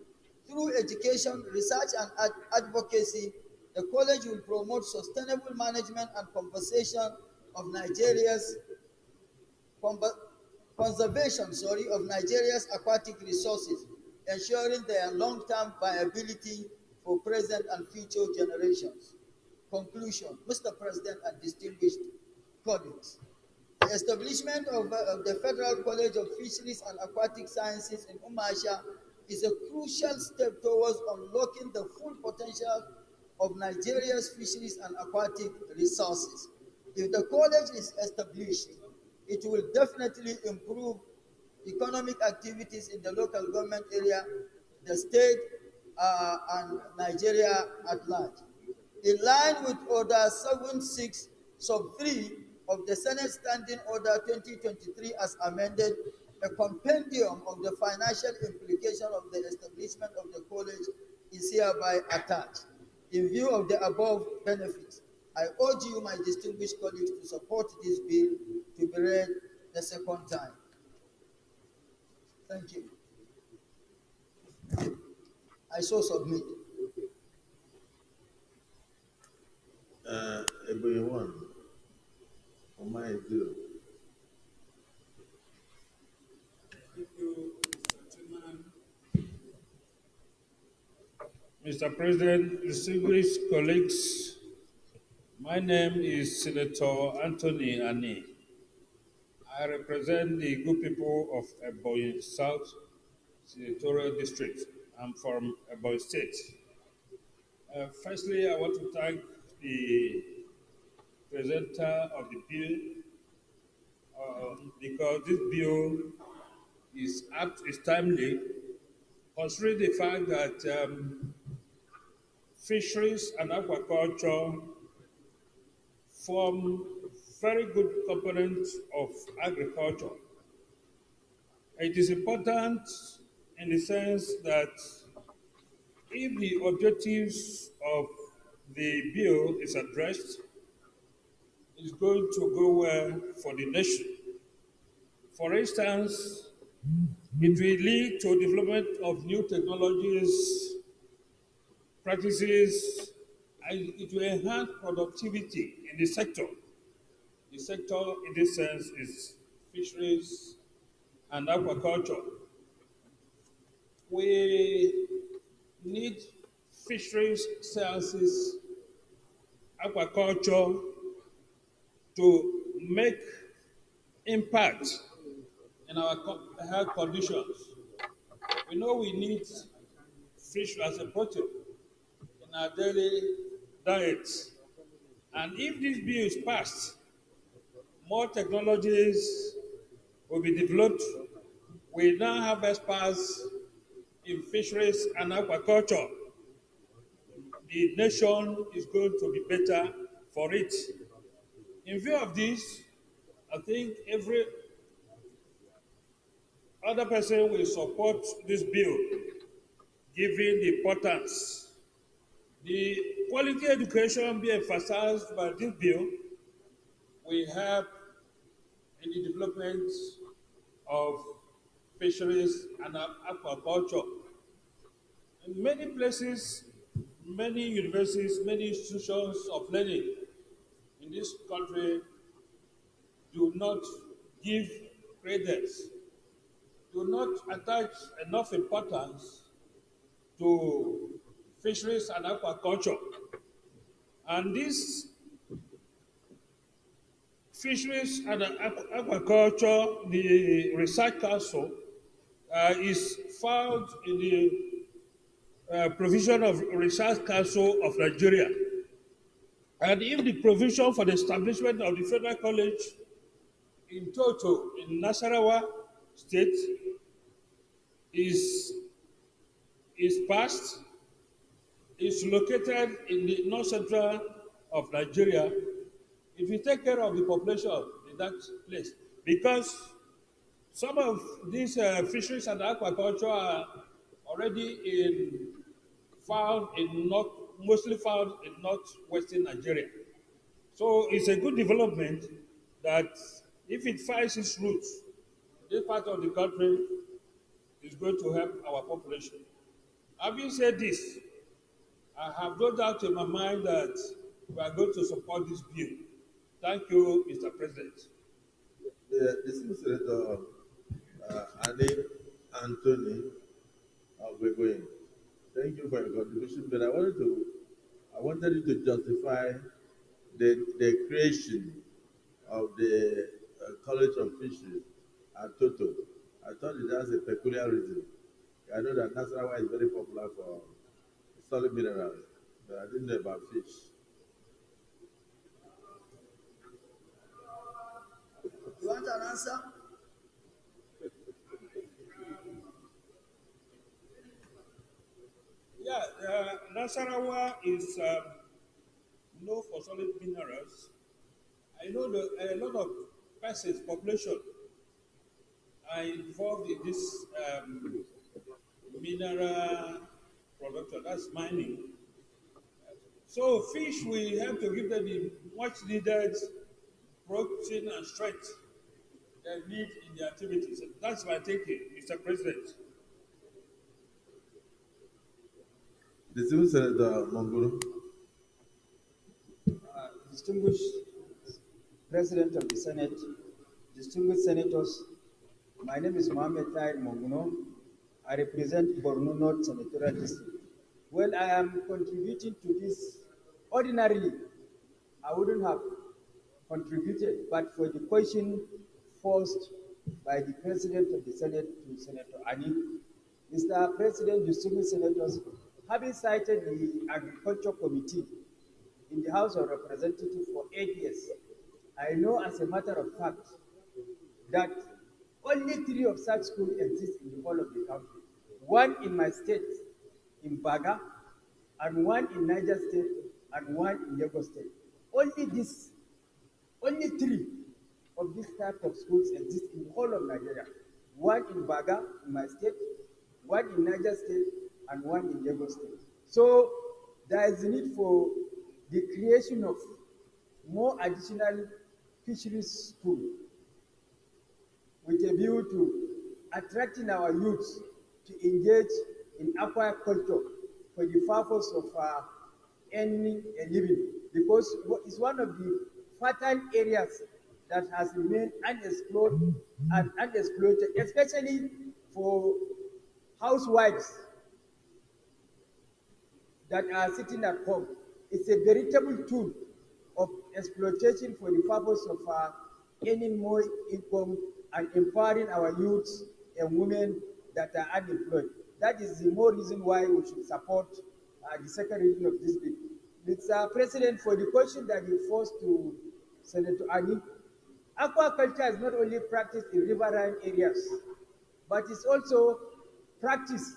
Through education, research, and advocacy, the college will promote sustainable management and conservation of Nigeria's aquatic resources, ensuring their long-term viability for present and future generations. Conclusion: Mr. President and distinguished colleagues, the establishment of the Federal College of Fisheries and Aquatic Sciences in Umasha is a crucial step towards unlocking the full potential of Nigeria's fisheries and aquatic resources. If the college is established, it will definitely improve economic activities in the local government area, the state, and Nigeria at large. In line with Order 76 sub 3 of the Senate Standing Order 2023 as amended, a compendium of the financial implication of the establishment of the college is hereby attached. In view of the above benefits, I urge you, my distinguished colleagues, to support this bill to be read the second time. Thank you. I so submit. Ebony 1, on my 0. Mr. President, distinguished colleagues, my name is Senator Anthony Ani. I represent the good people of Ebonyi South Senatorial District. I'm from Ebonyi State. Firstly, I want to thank the presenter of the bill because this bill is apt, is timely, considering the fact that fisheries and aquaculture form very good components of agriculture. It is important in the sense that if the objectives of the bill is addressed, it's going to go well for the nation. For instance, it will lead to development of new technologies, practices, and it will enhance productivity in the sector. The sector, in this sense, is fisheries and aquaculture. We need fisheries sciences, aquaculture to make impact in our health conditions. We know we need fish as a protein in our daily diets. And if this bill is passed, more technologies will be developed. We now have experts in fisheries and aquaculture. The nation is going to be better for it. In view of this, I think every other person will support this bill, given the importance. The quality education being emphasized by this bill will help in the development of fisheries and aquaculture. Many places, many universities, many institutions of learning in this country do not give credence, do not attach enough importance to fisheries and aquaculture. And these fisheries and aquaculture, the Research Council, is found in the provision of Research Council of Nigeria. And if the provision for the establishment of the Federal College in Toto in Nasarawa State is passed, is located in the north central of Nigeria, if you take care of the population in that place, because some of these fisheries and aquaculture are already mostly found in northwestern Nigeria. So it's a good development that if it finds its roots, this part of the country is going to help our population. Having said this, I have no doubt in my mind that we are going to support this bill. Thank you, Mr. President. The distinguished Senator Ade Anthony Ogbegoyin, thank you for your contribution, but I wanted you to justify the creation of the College of Fisheries at Toto. I thought it has a peculiar reason. I know that Nasarawa is very popular for solid minerals, but I didn't know about fish. You want an answer? Yeah, Nasarawa is known for solid minerals. I know that a lot of persons, population, are involved in this mineral production, that's mining. So fish, we have to give them the much needed protein and strength they need in their activities. That's my thinking, Mr. President. Distinguished Senator Monguru. Distinguished President of the Senate, distinguished senators, my name is Mohamed Tahir Monguno. I represent Borno North Senatorial District. Well, I am contributing to this. Ordinarily, I wouldn't have contributed, but for the question posed by the President of the Senate to Senator Ani, Mr. President, distinguished senators, having cited the Agriculture Committee in the House of Representatives for 8 years, I know as a matter of fact that only 3 of such schools exist in the whole of the country. One in my state, in Baga, and one in Niger State, and one in Lagos State. Only 3 of this type of schools exist in the whole of Nigeria. One in Baga, in my state, one in Niger State, and one in Lagos State. So there is a need for the creation of more additional fisheries schools with a view to attracting our youths to engage in aquaculture for the purpose of earning a living, because it's one of the fertile areas that has remained unexplored and unexploited, especially for housewives that are sitting at home. It's a veritable tool of exploitation for the purpose of earning more income and empowering our youths and women that are unemployed. That is the more reason why we should support the second reading of this bill. Mr. President, for the question that you posed to Senator Ani, aquaculture is not only practiced in riverine areas, but it's also practiced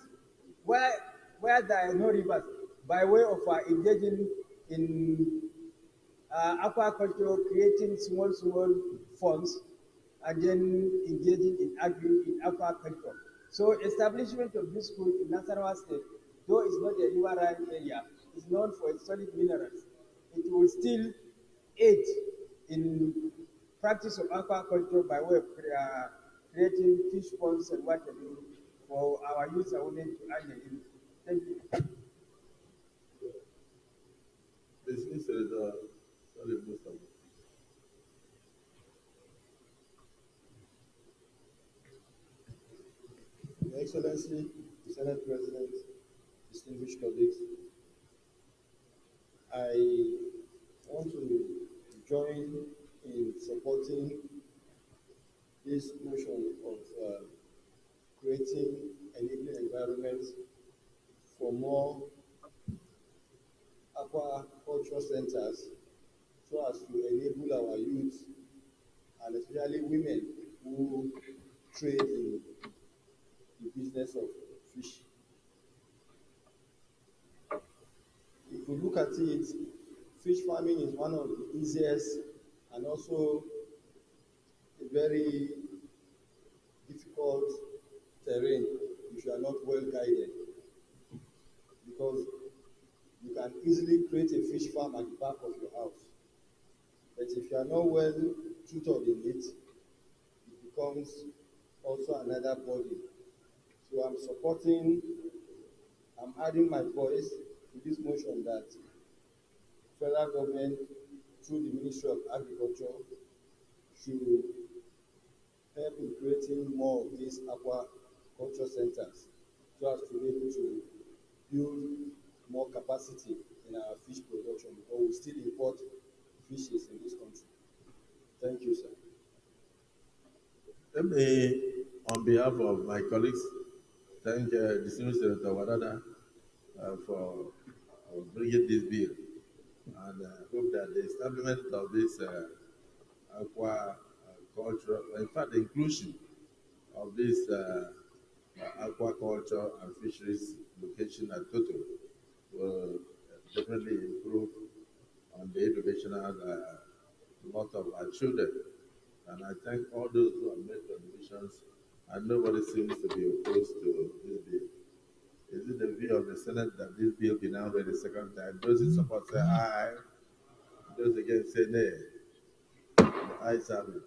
where there are no rivers by way of engaging in aquaculture, creating small farms, and then engaging in aquaculture. So establishment of this school in Nasarawa State, though it's not a riverine area, is known for its solid minerals. It will still aid in practice of aquaculture by way of creating fish ponds and what have you for our youth and women to earn a living. Thank you. Dismiss Senator Salih Mustafa. Your Excellency, the Senate President, distinguished colleagues, I want to join in supporting this notion of creating enabling environments for more aquaculture centers so as to enable our youth and especially women who trade in the business of fish. If we look at it, fish farming is one of the easiest and also a very difficult terrain if you are not well guided, because you can easily create a fish farm at the back of your house. But if you are not well tutored in it, it becomes also another burden. So I'm adding my voice to this motion that federal government, through the Ministry of Agriculture, should help in creating more of these aquaculture centers so as to be able to build more capacity in our fish production, because we still import fishes in this country. Thank you, sir. Let me, on behalf of my colleagues, thank distinguished Senator Wadada for bringing this bill, and hope that the establishment of this aquaculture, in fact, the inclusion of this aquaculture and fisheries location at Toto will definitely improve on the educational lot of our children. And I thank all those who have made contributions, and nobody seems to be opposed to this bill. Is it the view of the Senate that this bill be now read a second time? Those in support say aye, those against say nay. The ayes have it.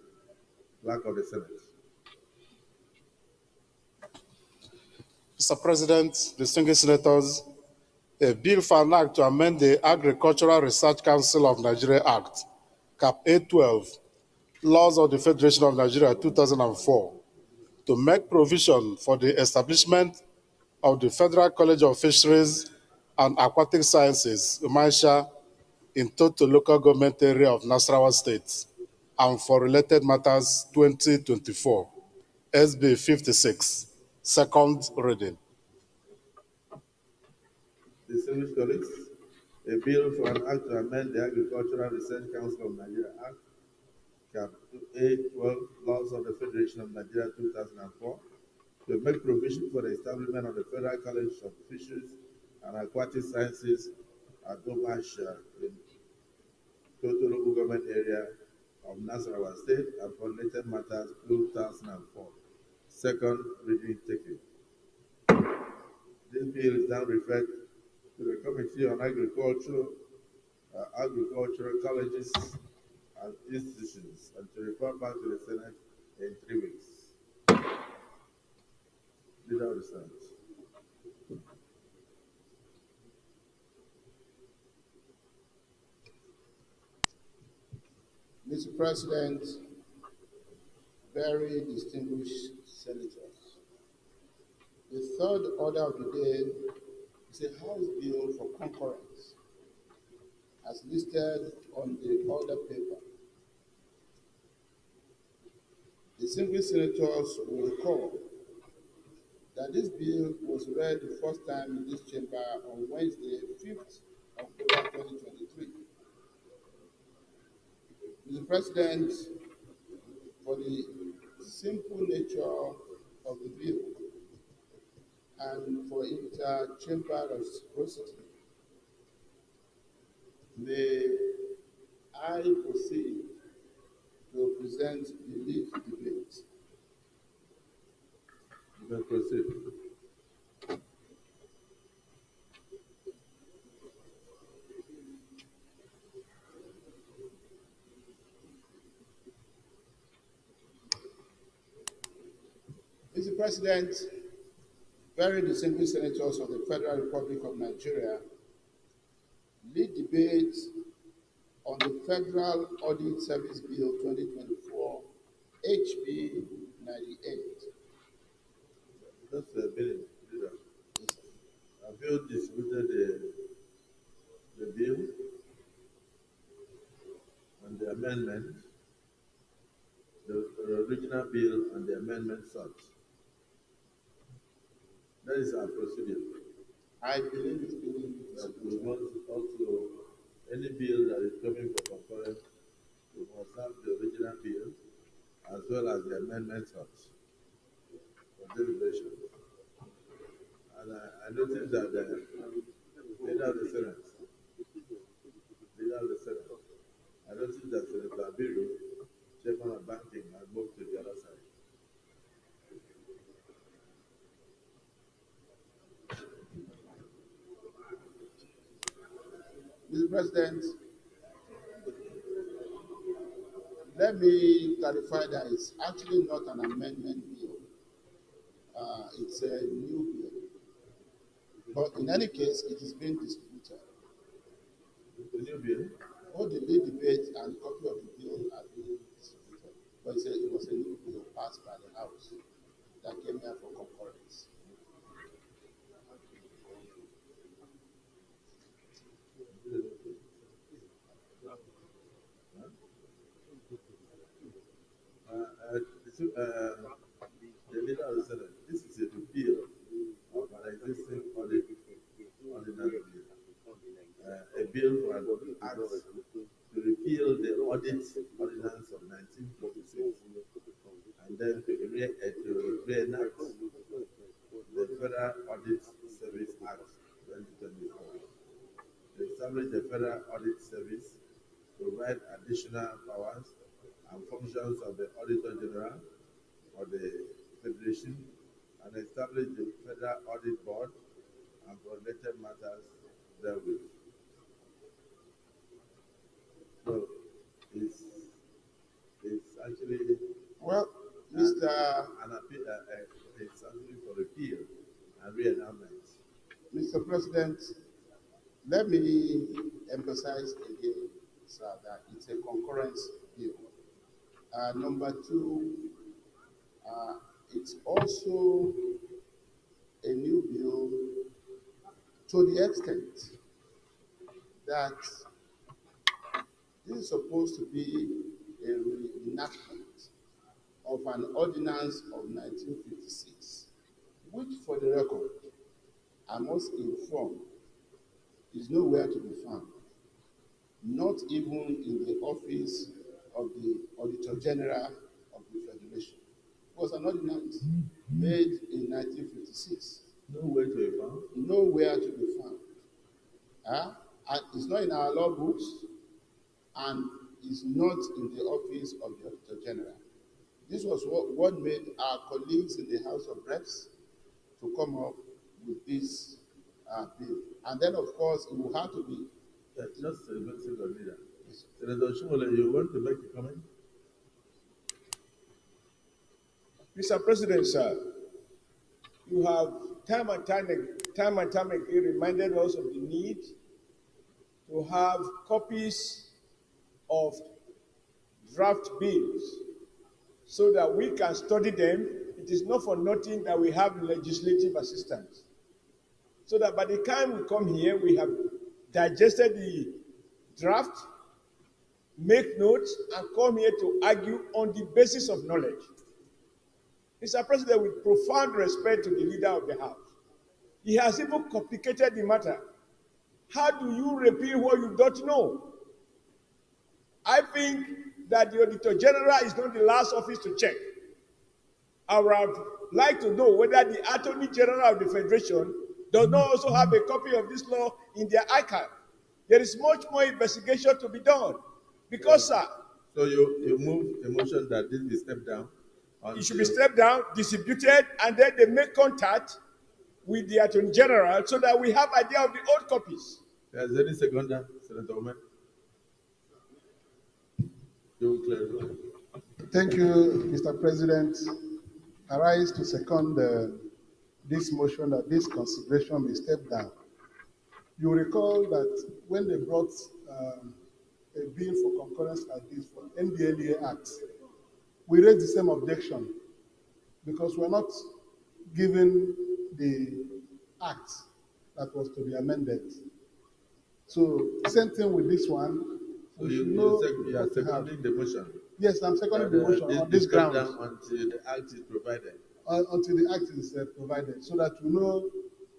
Clerk of the Senate. Mr. President, distinguished senators, a bill for an act to amend the Agricultural Research Council of Nigeria Act, Cap 812, Laws of the Federation of Nigeria 2004, to make provision for the establishment of the Federal College of Fisheries and Aquatic Sciences, UMAISHA, in Toto local government area of Nasarawa State, and for related matters 2024, SB 56, second reading. Distinguished colleagues, a bill for an act to amend the Agricultural Research Council of Nigeria Act, Cap 812, Laws of the Federation of Nigeria 2004, to make provision for the establishment of the Federal College of Fisheries and Aquatic Sciences at Omasha in Toto local government area of Nasarawa State and for related matters 2004. Second reading taken. This bill is now referred to the Committee on Agricultural Colleges and Institutions, and to refer back to the Senate in 3 weeks. Leader of the Senate. Mr. President, very distinguished senators, the third order of the day is a House bill for concurrence, as listed on the order paper. Distinguished senators will recall that this bill was read the first time in this chamber on Wednesday, 5th October 2023. Mr. President, for the simple nature of the bill and for inter-chamber reciprocity, may I proceed to present the lead debate. You may proceed. Mr. President, very distinguished senators of the Federal Republic of Nigeria, lead debate on the Federal Audit Service Bill 2024, HB 98. That's a bill. Have you distributed the bill and the amendment, the original bill and the amendment sought? That is our procedure. I believe it's being that we want also any bill that is coming for concurrence, we must have the original bill as well as the amendment sought for deliberation. And I noticed that the leader of the Senate, I noticed that Senator Abiru, chairman of banking, has moved to the other side. Mr. President, let me clarify that it's actually not an amendment bill. It's a new bill. But in any case, it is being distributed. The new bill? All the lead debate and copy of the bill are being distributed. But it was a new bill passed by the House that came here for concurrence. The leader of the Senate, this is a repeal of an existing ordinance bill. A bill for an act to repeal the audit ordinance of 1946 and then to reenact the Federal Audit Service Act 2024. To establish the Federal Audit Service, provide additional powers and functions of the Auditor General for the Federation, and establish the Federal Audit Board and for related matters therewith. So it's actually well, Mr. It's actually for repeal and re-enactment. Mr. President, let me emphasize again, sir, that it's a concurrence bill. Number two, it's also a new bill to the extent that this is supposed to be a reenactment of an ordinance of 1956, which, for the record, I must inform, is nowhere to be found, not even in the office of the Auditor General of the Federation. It was an ordinance made in 1956. Nowhere to be found? Nowhere to be found. And it's not in our law books, and is not in the office of the Auditor General. This was what made our colleagues in the House of Reps to come up with this bill. And then, of course, it will have to be. Just a single leader. Senator Shumole, you want to make a comment? Mr. President, sir, you have time and time again reminded us of the need to have copies of draft bills so that we can study them. It is not for nothing that we have legislative assistance. So that by the time we come here, we have digested the draft, make notes, and come here to argue on the basis of knowledge. Mr. President, with profound respect to the leader of the House, he has even complicated the matter. How do you repeal what you don't know? I think that the Auditor General is not the last office to check. I would like to know whether the Attorney General of the Federation does not also have a copy of this law in their archive. There is much more investigation to be done. Because, sir. So you move a motion that this be stepped down? It should be stepped down, distributed, and then they make contact with the Attorney General so that we have idea of the old copies. Is any seconder, Senator Omen? You will clarify. Thank you, Mr. President. I rise to second this motion that this consideration may step down. You recall that when they brought a bill for concurrence like this for NDLEA Act, we raised the same objection because we're not given the act that was to be amended. So same thing with this one. So you are seconding the motion? Yes, I'm seconding the motion on this ground. Until the act is provided? Until the act is provided, so that we know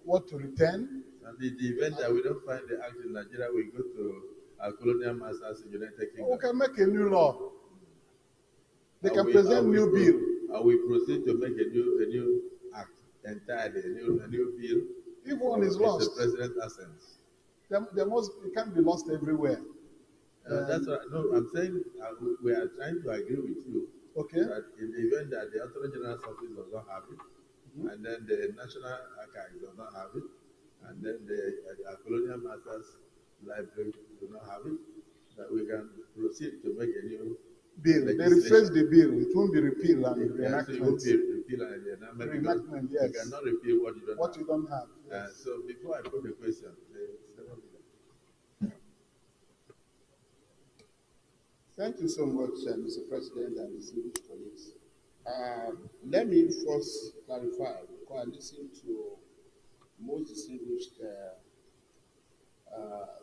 what to return. And in the event that we don't find the act in Nigeria, we go to our colonial masters in United Kingdom. We can make a new law. They can present new bill. And we proceed to make a new act entirely, a new bill. If one is lost, the president's absence. It can't be lost everywhere. That's what I'm saying. We are trying to agree with you. Okay. That in the event that the Attorney General's office does not have it, and then the National Archives does not have it, and then the Colonial Masters Library do not have it, that we can proceed to make a new bill. They rephrase the bill. It won't be repealed and reenactment. So it won't be repealed and reenactment. Yes. You cannot repeal what you don't have. Yes. So before I put the question, Thank you so much, Mr. President and distinguished colleagues. Let me first clarify, because I listened to most distinguished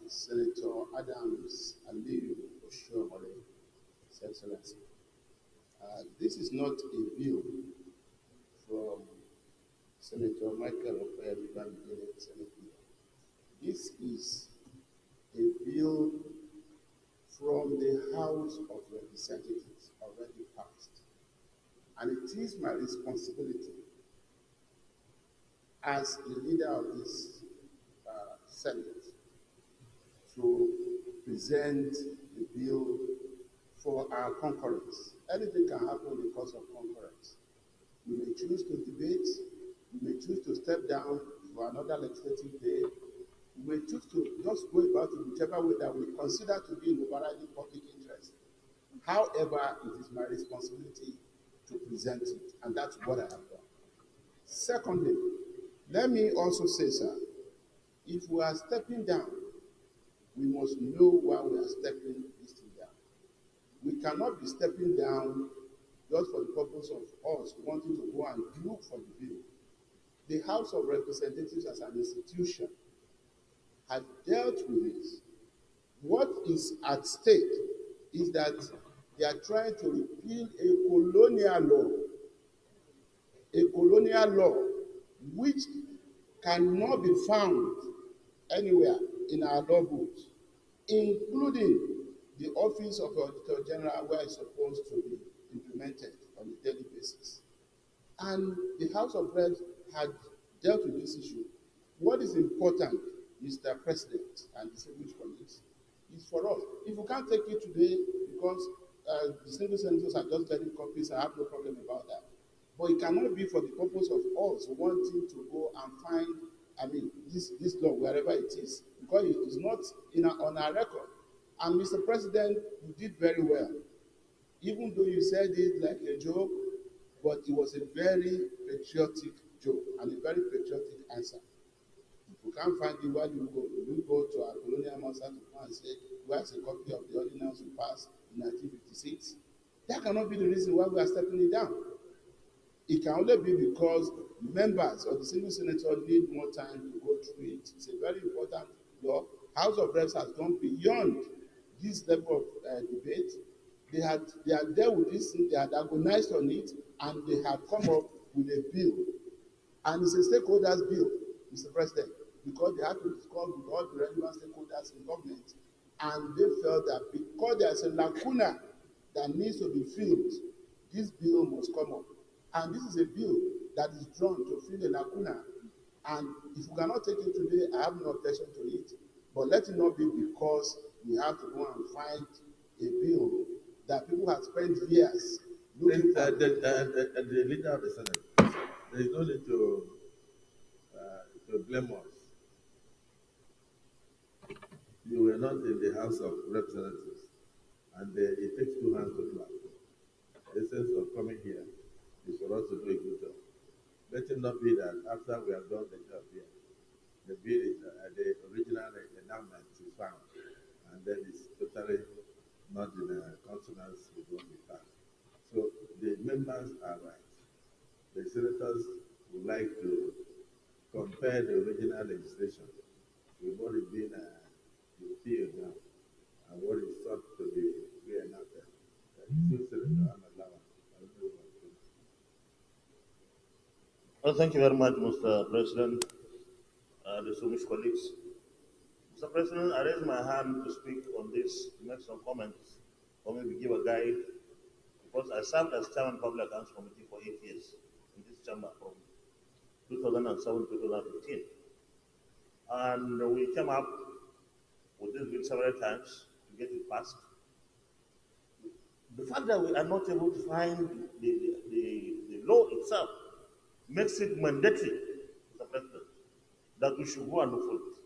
Senator Adams Aliyu Oshomole, His Excellency. This is not a bill from Senator Michael Okoye, Senate leader. This is a bill from the House of Representatives, already passed. And it is my responsibility as the leader of this Senate to present the bill for our concurrence. Anything can happen because of concurrence. We may choose to debate, we may choose to step down for another legislative day, we may choose to just go about it whichever way that we consider to be in overriding public interest. However, it is my responsibility to present it, and that's what I have done. Secondly, let me also say, sir, if we are stepping down, we must know why we are stepping this thing down. We cannot be stepping down just for the purpose of us wanting to go and look for the bill. The House of Representatives as an institution has dealt with this. What is at stake is that they are trying to repeal a colonial law which cannot be found anywhere in our law books, including the Office of the Auditor General, where it's supposed to be implemented on a daily basis. And the House of Reps had dealt with this issue. What is important, Mr. President and distinguished colleagues, is for us. If we can't take it today because distinguished senators are just getting copies, I have no problem about that. But it cannot be for the purpose of us wanting to go and find, this law wherever it is, because it is not on our record. And Mr. President, you did very well. Even though you said it like a joke, but it was a very patriotic joke and a very patriotic answer. If you can't find it, where do you go? You go to our colonial master to go and say, where's a copy of the ordinance we passed in 1956? That cannot be the reason why we are stepping it down. It can only be because members of the single senator need more time to go through it. It's a very important law. House of Reps has gone beyond this level of debate. They had dealt with this, they had agonized on it, and they have come up with a bill. And it's a stakeholders bill, Mr. President, because they had to discuss with all the relevant stakeholders in government, and they felt that because there's a lacuna that needs to be filled, this bill must come up. And this is a bill that is drawn to fill a lacuna. And if we cannot take it today, I have no objection to it. But let it not be because we have to go and find a bill that people have spent years looking for. The leader of the Senate, there is no need to blame us. You were not in the House of Representatives, and it takes two hands to clap. The essence of coming here is for us to do a good job. let it not be that after we have done the job here, the bill is, the original enactment is found, and then it's totally not in consonance with what we passed. So the members are right. The senators would like to compare the original legislation with what is being repealed now and what is sought to be reenacted. Senator Ahmed Lawan. Well, thank you very much, Mr. President, distinguished colleagues. Mr. President, I raise my hand to speak on this, to make some comments, or maybe give a guide, because I served as Chairman Public Accounts Committee for 8 years in this chamber from 2007 to 2015. And we came up with this bill several times to get it passed. The fact that we are not able to find the law itself makes it mandatory, Mr. President, that we should go and look for it.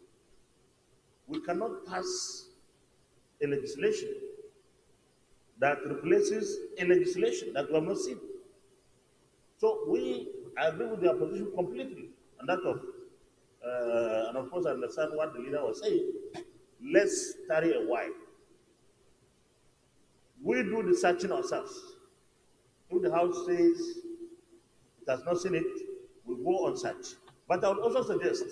We cannot pass a legislation that replaces a legislation that we have not seen. So I agree with the opposition completely, and that and of course I understand what the leader was saying. Let's tarry a while. We do the searching ourselves. If the House says it has not seen it, we go on search. But I would also suggest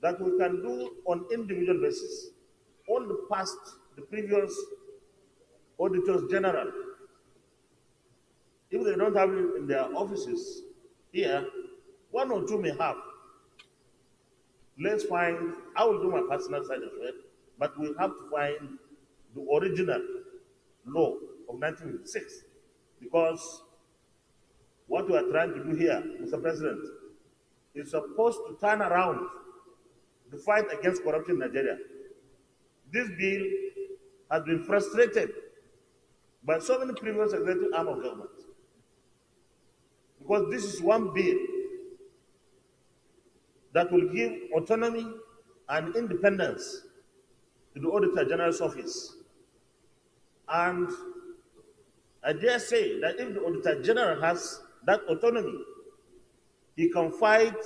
that we can do on individual basis. All the previous auditors general, if they don't have it in their offices here, one or two may have. Let's find, I will do my personal side as well, but we have to find the original law of 1956, because what we are trying to do here, Mr. President, is supposed to turn around the fight against corruption in Nigeria. This bill has been frustrated by so many previous executive arm of government, because this is one bill that will give autonomy and independence to the Auditor General's office. And I dare say that if the Auditor General has that autonomy, he can fight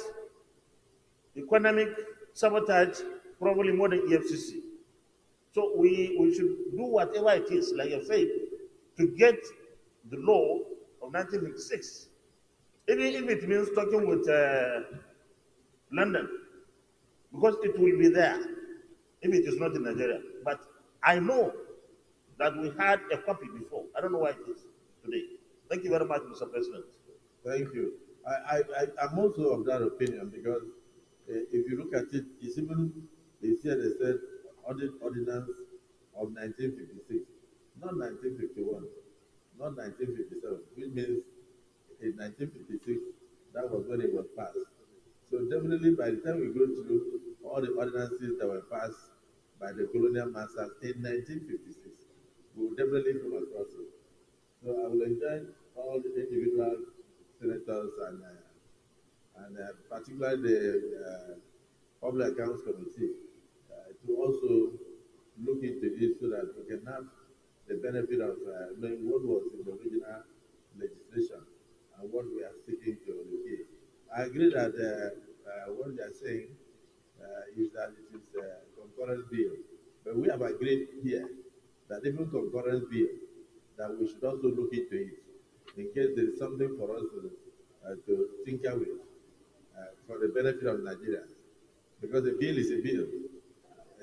economic sabotage probably more than EFCC. So we should do whatever it is, like you said, to get the law of 1956. Even if it means talking with London, because it will be there if it is not in Nigeria. But I know that we had a copy before. I don't know why it is today. Thank you very much, Mr. President. Thank you. I'm also of that opinion, because if you look at it, it's even, they said ordinance of 1956, not 1951, not 1957, which means in 1956, that was when it was passed. So definitely by the time we go through all the ordinances that were passed by the colonial masters in 1956, we will definitely come across it. So I will enjoin all the individual senators and particularly the Public Accounts Committee to also look into this so that we can have the benefit of knowing what was in the original legislation and what we are seeking to repeal. I agree that what they are saying is that it is a concurrent bill, but we have agreed here that even concurrent bill, that we should also look into it in case there is something for us to tinker with for the benefit of Nigerians. Because a bill is a bill.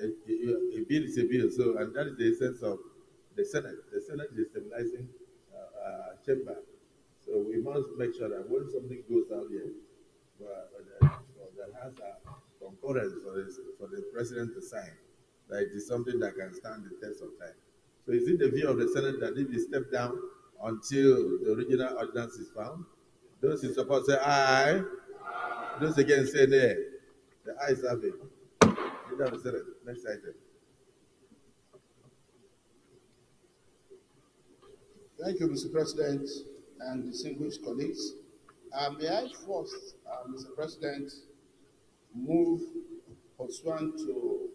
A bill is a bill. So, and that is the essence of the Senate. The Senate is a stabilizing chamber. So we must make sure that when something goes out here, that has a concurrence for the president to sign, that it is something that can stand the test of time. So is it the view of the Senate that if we step down until the original ordinance is found, those in support say aye, those against say nay. The ayes have it. Leader of the Senate, next item. Thank you, Mr. President and distinguished colleagues. May I first, Mr. President, move pursuant to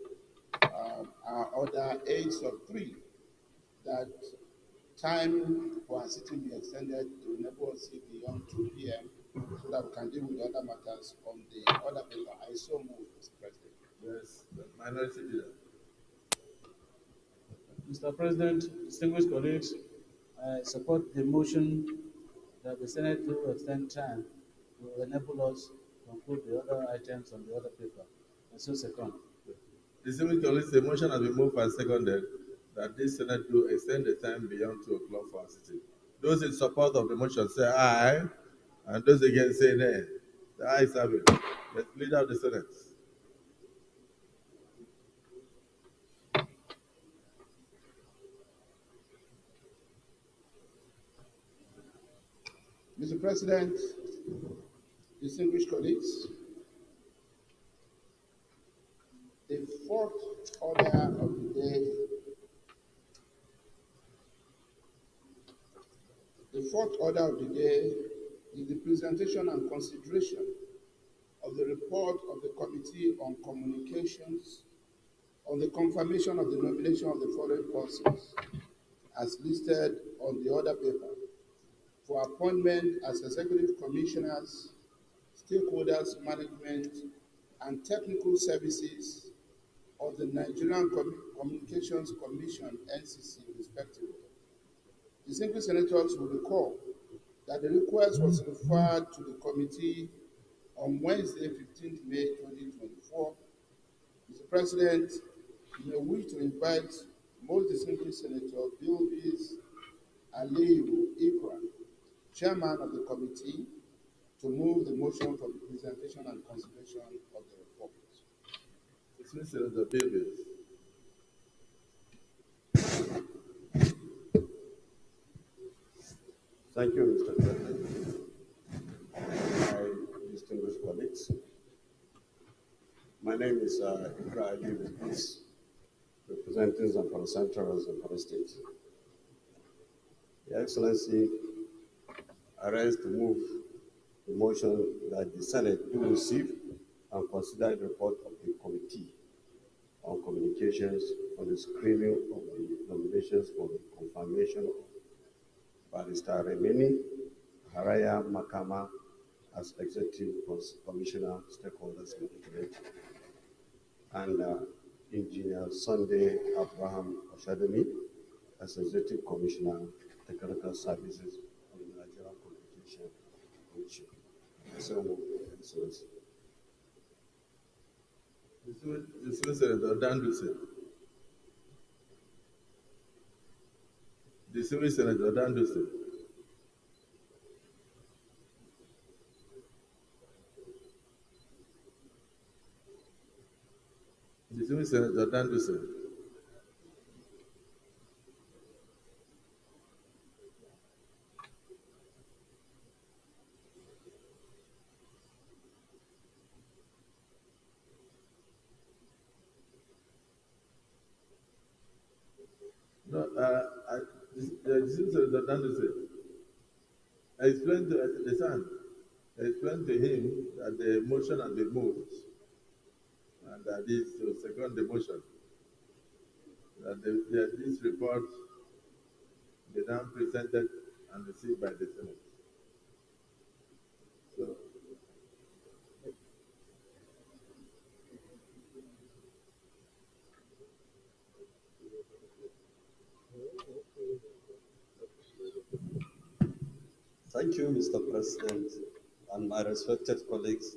our order 8 of 3 that time for our sitting be extended to never see beyond 2 p.m. so that we can deal with the other matters on the other paper. I so move, Mr. President. Yes, the minority leader. Mr. President, distinguished colleagues, I support the motion that the Senate do extend time to enable us to conclude the other items on the other paper. I so second. Distinguished colleagues, the motion has been moved and seconded that this Senate do extend the time beyond 2 o'clock for our sitting. Those in support of the motion say aye, and those against say nay. The ayes have it. The leader of the Senate. Mr. President, distinguished colleagues, the fourth order of the day, is the presentation and consideration of the report of the Committee on Communications on the confirmation of the nomination of the following persons as listed on the order paper for appointment as executive commissioners, stakeholders management, and technical services of the Nigerian Communications Commission, NCC, respectively. Distinguished senators will recall that the request was referred to the committee on Wednesday, 15th May 2024. Mr. President, you may wish to invite most distinguished Senator Bilbis Aliyu Ikra, chairman of the committee, to move the motion for the presentation and consideration of the report. Distinguished Senator Bilbis. Thank you, Mr. President. My distinguished colleagues, my name is Ikra Ali Bilbis, representing Zamfara Central and Zamfara State. Your Excellency, I rise to move the motion that the Senate do receive and consider the report of the Committee on Communications on the screening of the nominations for the confirmation of Barrister Remini Haraya Makama as Executive Commissioner, Stakeholders Management, and Engineer Sunday Abraham Oshademi as Executive Commissioner, Technical Services of the Nigerian Communication Commission. So, Excellency. Distinguished Senator Danduse. Distinguished Senator Danduse. Distinguished Senator Danduse. No, distinguished Senator Danduse. I explained to the son, I explained to him that the motion has been moved, and that is to second the motion, that this report be now presented and received by the Senate. So, Thank you, Mr. President, and my respected colleagues.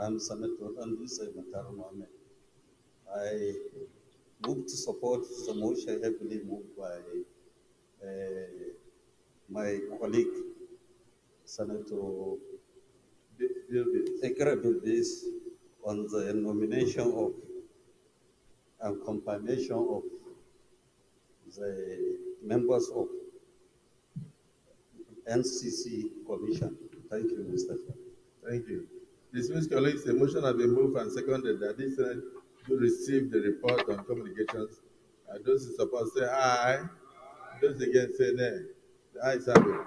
I'm Senator Anduse Matar Mohammed. I move to support the motion heavily moved by my colleague, Senator Ikra Bilbis, on the nomination of and confirmation of the members of NCC Commission. Thank you, Mr. Chairman. thank you. Distinguished colleagues, the motion has been moved and seconded that this Senate will receive the report on communications. Those in support say aye. Those against say nay. The ayes have it.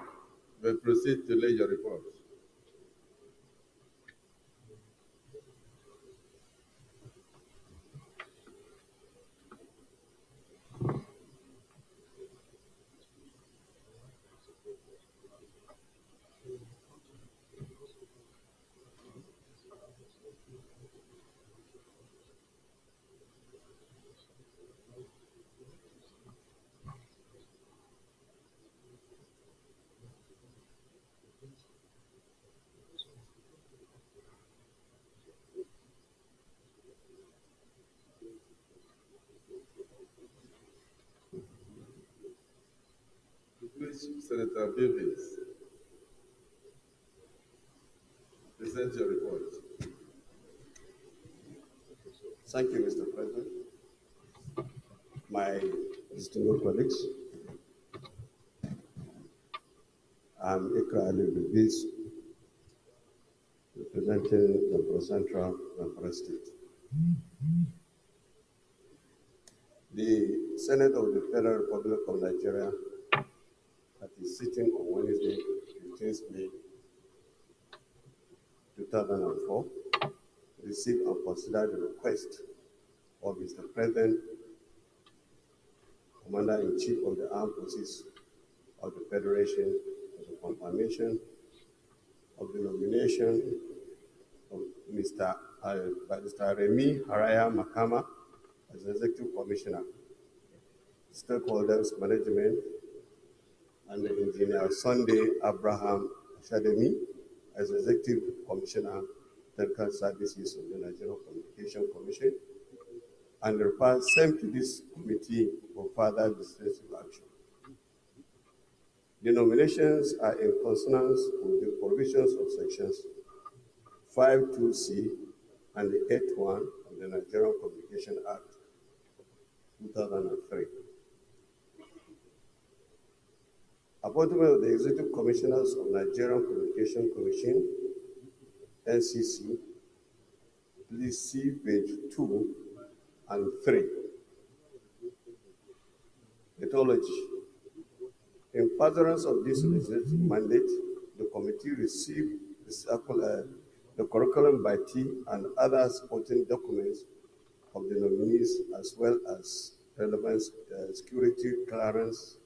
We proceed to lay your report. Senator Davis, present your report. Thank you, Mr. President. My distinguished colleagues, I'm Ikra Ali Bilbis, representing the Central Zamfara State. The Senate of the Federal Republic of Nigeria, that is sitting on Wednesday, 15th May 2004, received and considered the request of Mr. President, Commander-in-Chief of the Armed Forces of the Federation, for the confirmation of the nomination of Mr. Remi Haraya Makama as Executive Commissioner, Stakeholders Management, and the Engineer Sunday Abraham Shademi as Executive Commissioner, Technical Services of the Nigerian Communication Commission, and refer same to this committee for further legislative action. The nominations are in consonance with the provisions of sections 5(2)(c) and the 8(1) of the Nigerian Communication Act 2003. Appointment of the Executive Commissioners of Nigerian Communication Commission, NCC, please see page 2 and 3. Ethology. In furtherance of this legislative mandate, the committee received the curriculum vitae and other supporting documents of the nominees, as well as relevant security clearance,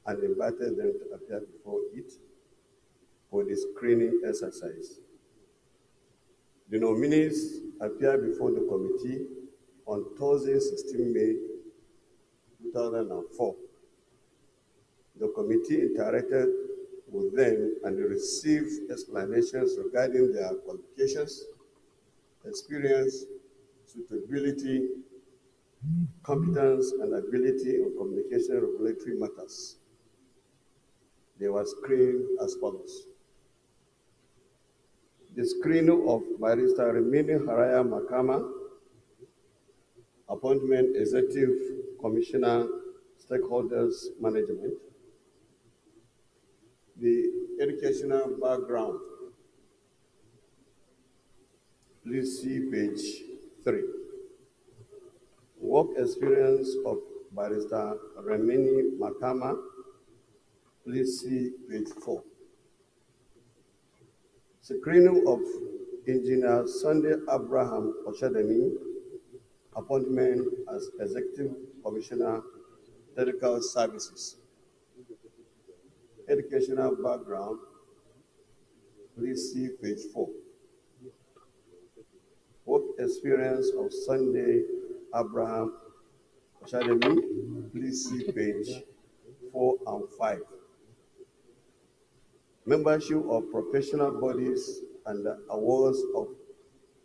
and invited them to appear before it for the screening exercise. The nominees appeared before the committee on Thursday, 16 May 2004. The committee interacted with them and received explanations regarding their qualifications, experience, suitability, competence, and ability in communication regulatory matters. They were screened as follows. The screening of Barrister Remini Haraya Makama, appointment Executive Commissioner, Stakeholders Management. The educational background. Please see page 3. Work experience of Barrister Remini Makama. Please see page 4. Screening of Engineer Sunday Abraham Oshademi, appointment as Executive Commissioner, Technical Services. Educational background, please see page 4. Work experience of Sunday Abraham Oshademi, please see page 4 and 5. Membership of professional bodies and the awards of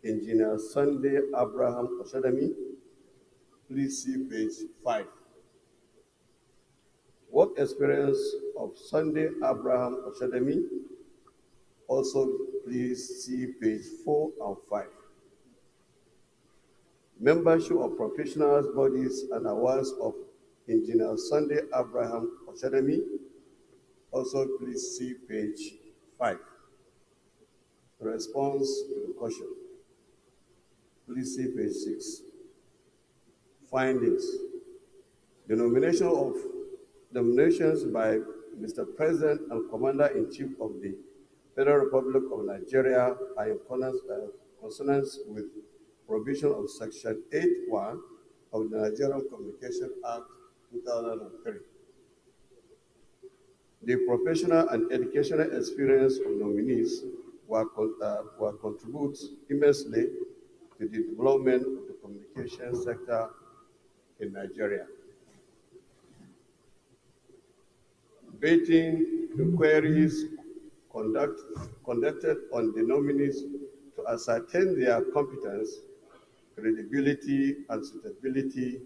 Engineer Sunday Abraham Oshademi, please see page 5. Work experience of Sunday Abraham Oshademi, also please see page 4 and 5. Membership of professional bodies and awards of Engineer Sunday Abraham Oshademi, also please see page 5. Response to the question, please see page 6. Findings. The nominations by Mr. President and Commander-in-Chief of the Federal Republic of Nigeria are in consonance with provision of Section 8(1) of the Nigerian Communication Act 2003. The professional and educational experience of nominees will contribute immensely to the development of the communication sector in Nigeria. Vetting inquiries conducted on the nominees to ascertain their competence, credibility, and suitability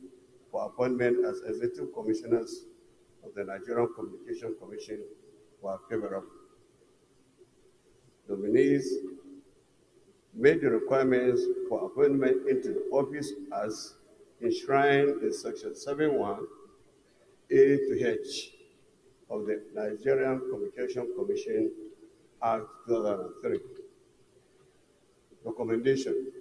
for appointment as Executive Commissioners of the Nigerian Communication Commission were favorable. Nominees made the requirements for appointment into the office as enshrined in Section 7(1) A to H of the Nigerian Communication Commission Act 2003. Recommendation.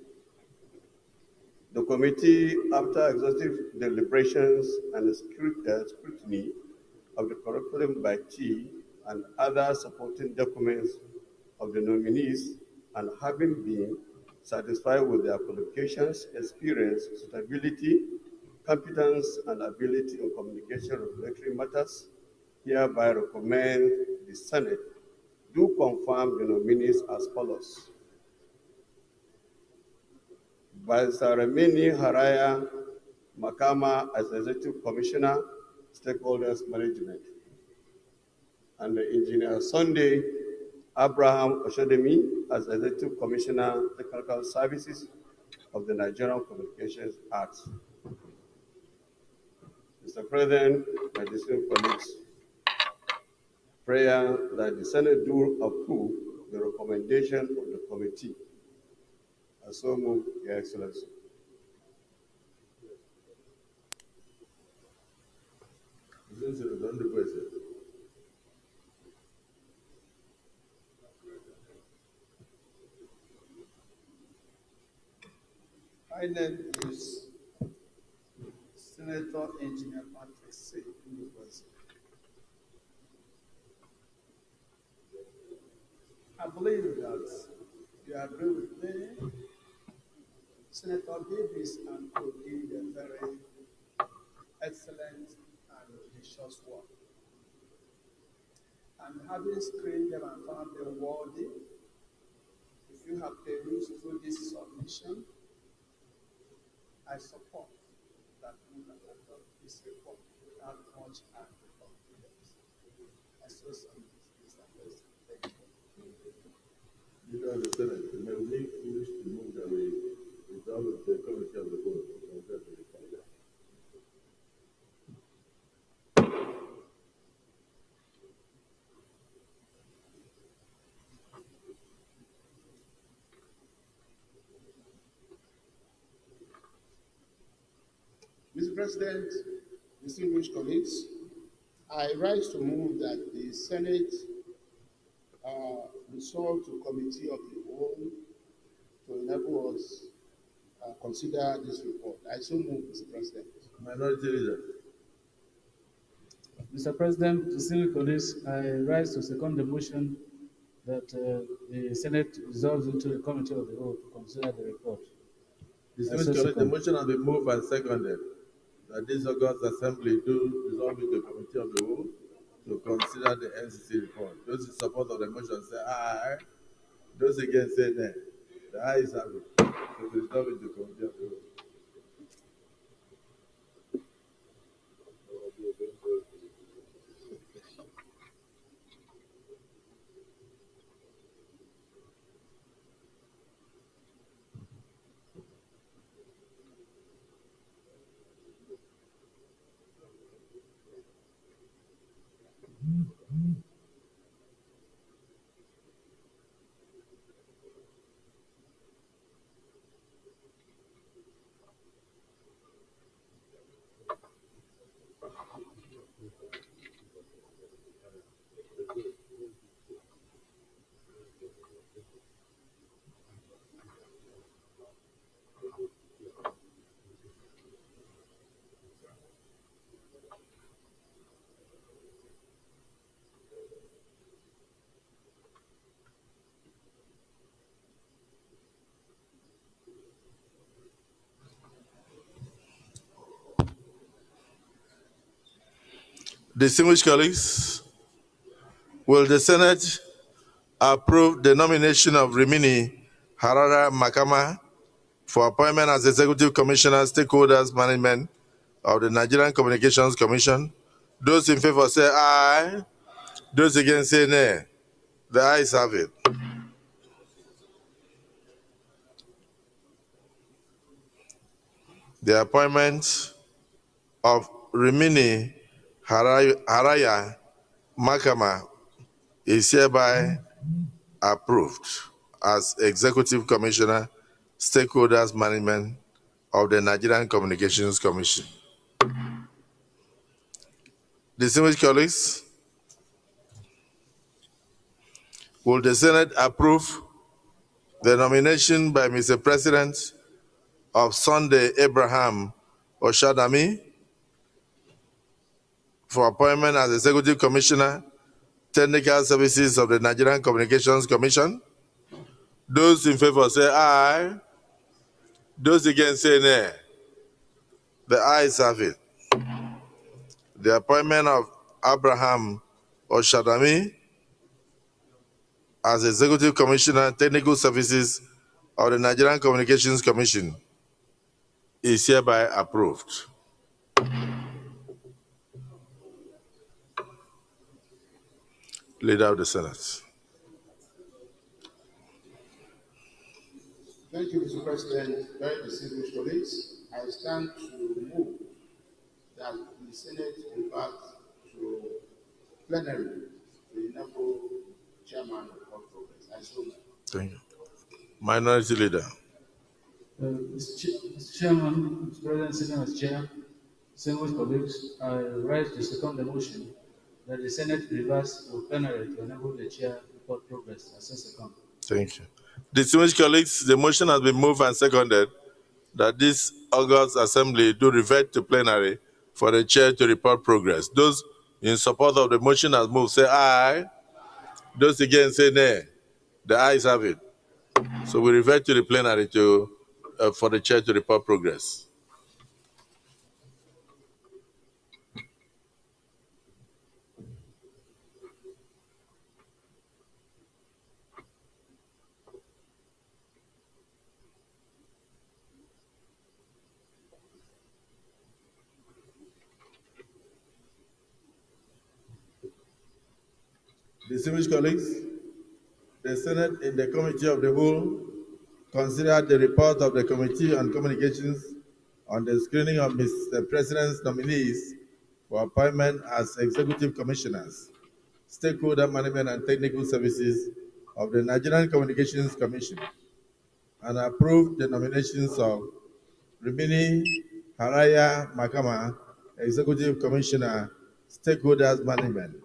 The committee, after exhaustive deliberations and scrutiny of the curriculum vitae and other supporting documents of the nominees, and having been satisfied with their qualifications, experience, suitability, competence, and ability in communication regulatory matters, hereby recommend the Senate do confirm the nominees as follows. Barrister Remini Haraya Makama as Executive Commissioner, Stakeholders Management, and Engineer Sunday Abraham Oshademi as Executive Commissioner, Technical Services of the Nigerian Communications Act. Mr. President, my distinguished colleagues, prayer that the Senate do approve the recommendation of the committee. I so move, Your Excellency. My name is Senator Engineer Patrick C. I believe that you agree with me. Senator Davis and Co did a very excellent and delicious work. And having screened them and found them worthy, if you have perused through this submission, I support that we can adopt this report without much confidence. I so submit, Mr. President. Thank you. Leader of the Senate, may we wish to move that we resolve the committee of the board. Mr. President, distinguished colleagues, I rise to move that the Senate resolve to committee of the whole to enable us consider this report. I so move, Mr. President. Minority Leader. Mr. President, distinguished colleagues, I rise to second the motion that the Senate resolves into the committee of the whole to consider the report. The motion has been moved and seconded that this August Assembly do resolve into the committee of the whole to consider the NCC report. Those in support of the motion say aye. Those against say nay. The ayes have it. So we resolve into the committee of the whole. Distinguished colleagues, will the Senate approve the nomination of Rimini Harara Makama for appointment as Executive Commissioner, Stakeholders Management of the Nigerian Communications Commission? Those in favor say aye. Those against say nay. The ayes have it. The appointment of Rimini Haraya Makama is hereby approved as Executive Commissioner, Stakeholders Management of the Nigerian Communications Commission. Distinguished colleagues, will the Senate approve the nomination by Mr. President of Sunday Abraham Oshadami for appointment as Executive Commissioner, Technical Services of the Nigerian Communications Commission? Those in favor say aye. Those against say nay. The ayes have it. The appointment of Abraham Oshadami as Executive Commissioner, Technical Services of the Nigerian Communications Commission is hereby approved. Leader of the Senate. Thank you, Mr. President. Very distinguished colleagues. I stand to move that the Senate revert to plenary to enable chairman of progress. I so move. Thank you. Minority Leader. Mr. Chairman, Mr. President, sitting as chair, distinguished colleagues, I rise to second the motion that the Senate reverse to plenary to enable the chair report progress. I so second. Thank you. Distinguished colleagues, the motion has been moved and seconded that this August Assembly do revert to plenary for the chair to report progress. Those in support of the motion as moved say aye. Those against say nay. The ayes have it. So we revert to the plenary for the chair to report progress. Distinguished colleagues, the Senate in the Committee of the Whole considered the report of the Committee on Communications on the screening of Mr. President's nominees for appointment as Executive Commissioners, Stakeholder Management and Technical Services of the Nigerian Communications Commission, and approved the nominations of Rimini Haraya Makama, Executive Commissioner, Stakeholders Management.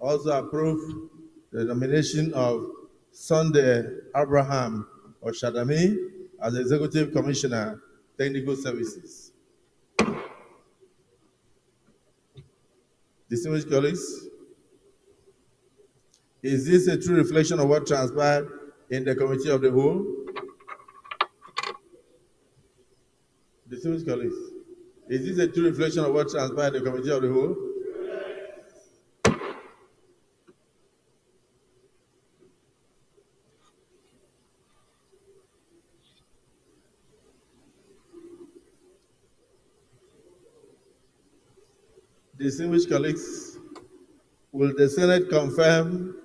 Also approved the nomination of Sunday Abraham Oshadami as Executive Commissioner, Technical Services. Distinguished colleagues, is this a true reflection of what transpired in the Committee of the Whole? Distinguished colleagues, is this a true reflection of what transpired in the Committee of the Whole? Distinguished colleagues, will the Senate confirm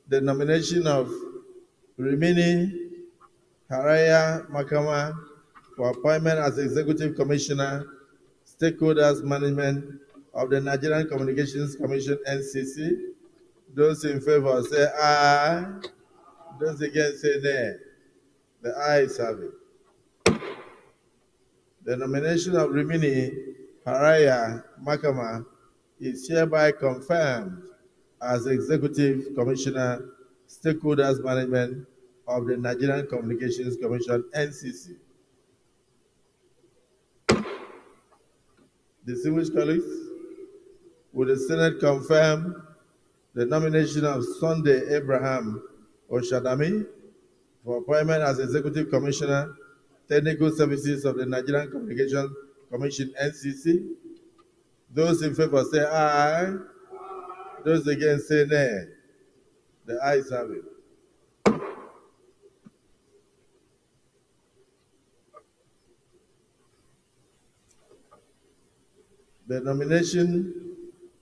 the nomination of Rimini Haraya Makama for appointment as Executive Commissioner, Stakeholders Management of the Nigerian Communications Commission, NCC? Those in favor say aye. Those against say nay. The ayes have it. The nomination of Rimini Haraya Makama is hereby confirmed as Executive Commissioner, Stakeholders Management of the Nigerian Communications Commission, NCC. Distinguished colleagues, will the Senate confirm the nomination of Sunday Abraham Oshadami for appointment as Executive Commissioner, Technical Services of the Nigerian Communications Commission, NCC? Those in favor say aye. Those against say nay. The ayes have it. The nomination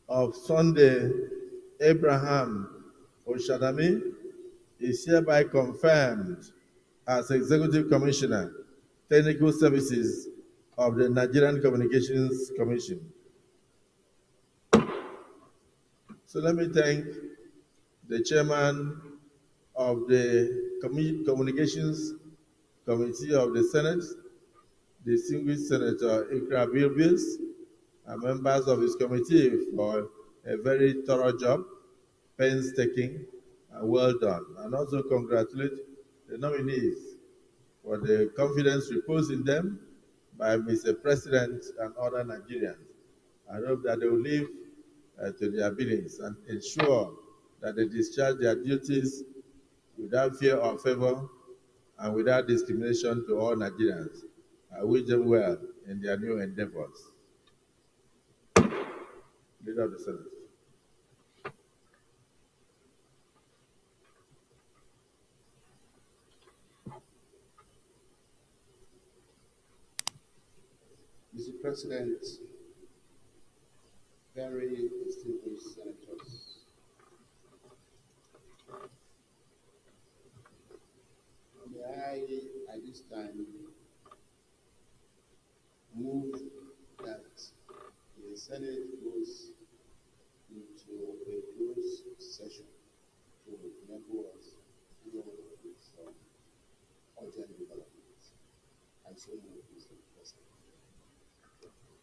of Sunday Abraham Oshadami is hereby confirmed as Executive Commissioner, Technical Services of the Nigerian Communications Commission. So let me thank the chairman of the Communications Committee of the Senate, distinguished Senator Ikra Bilbils, and members of his committee for a very thorough job, painstaking, and well done. And also congratulate the nominees for the confidence reposed in them by Mr. President and other Nigerians. I hope that they will live to their billings and ensure that they discharge their duties without fear or favor and without discrimination to all Nigerians. I wish them well in their new endeavors. Leader of the Senate. Mr. President, very distinguished senators, may I, at this time, move that the Senate goes into a closed session to enable us to deal with some urgent developments. I so move, Mr. President.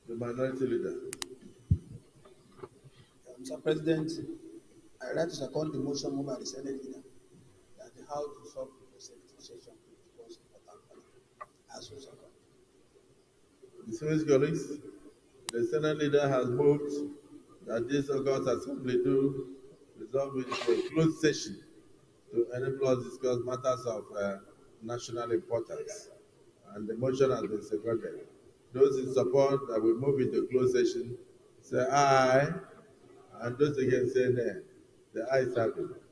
The minority leader. Mr. President, I like to second the motion moved by the Senate leader that the House to solve the executive session because important. I so second. Distinguished colleagues, the Senate leader has moved that this August Assembly do resolve into a closed session to enable us discuss matters of national importance. And the motion has been seconded. Those in support that we move into closed session say aye, and those against say nay. The ayes have it.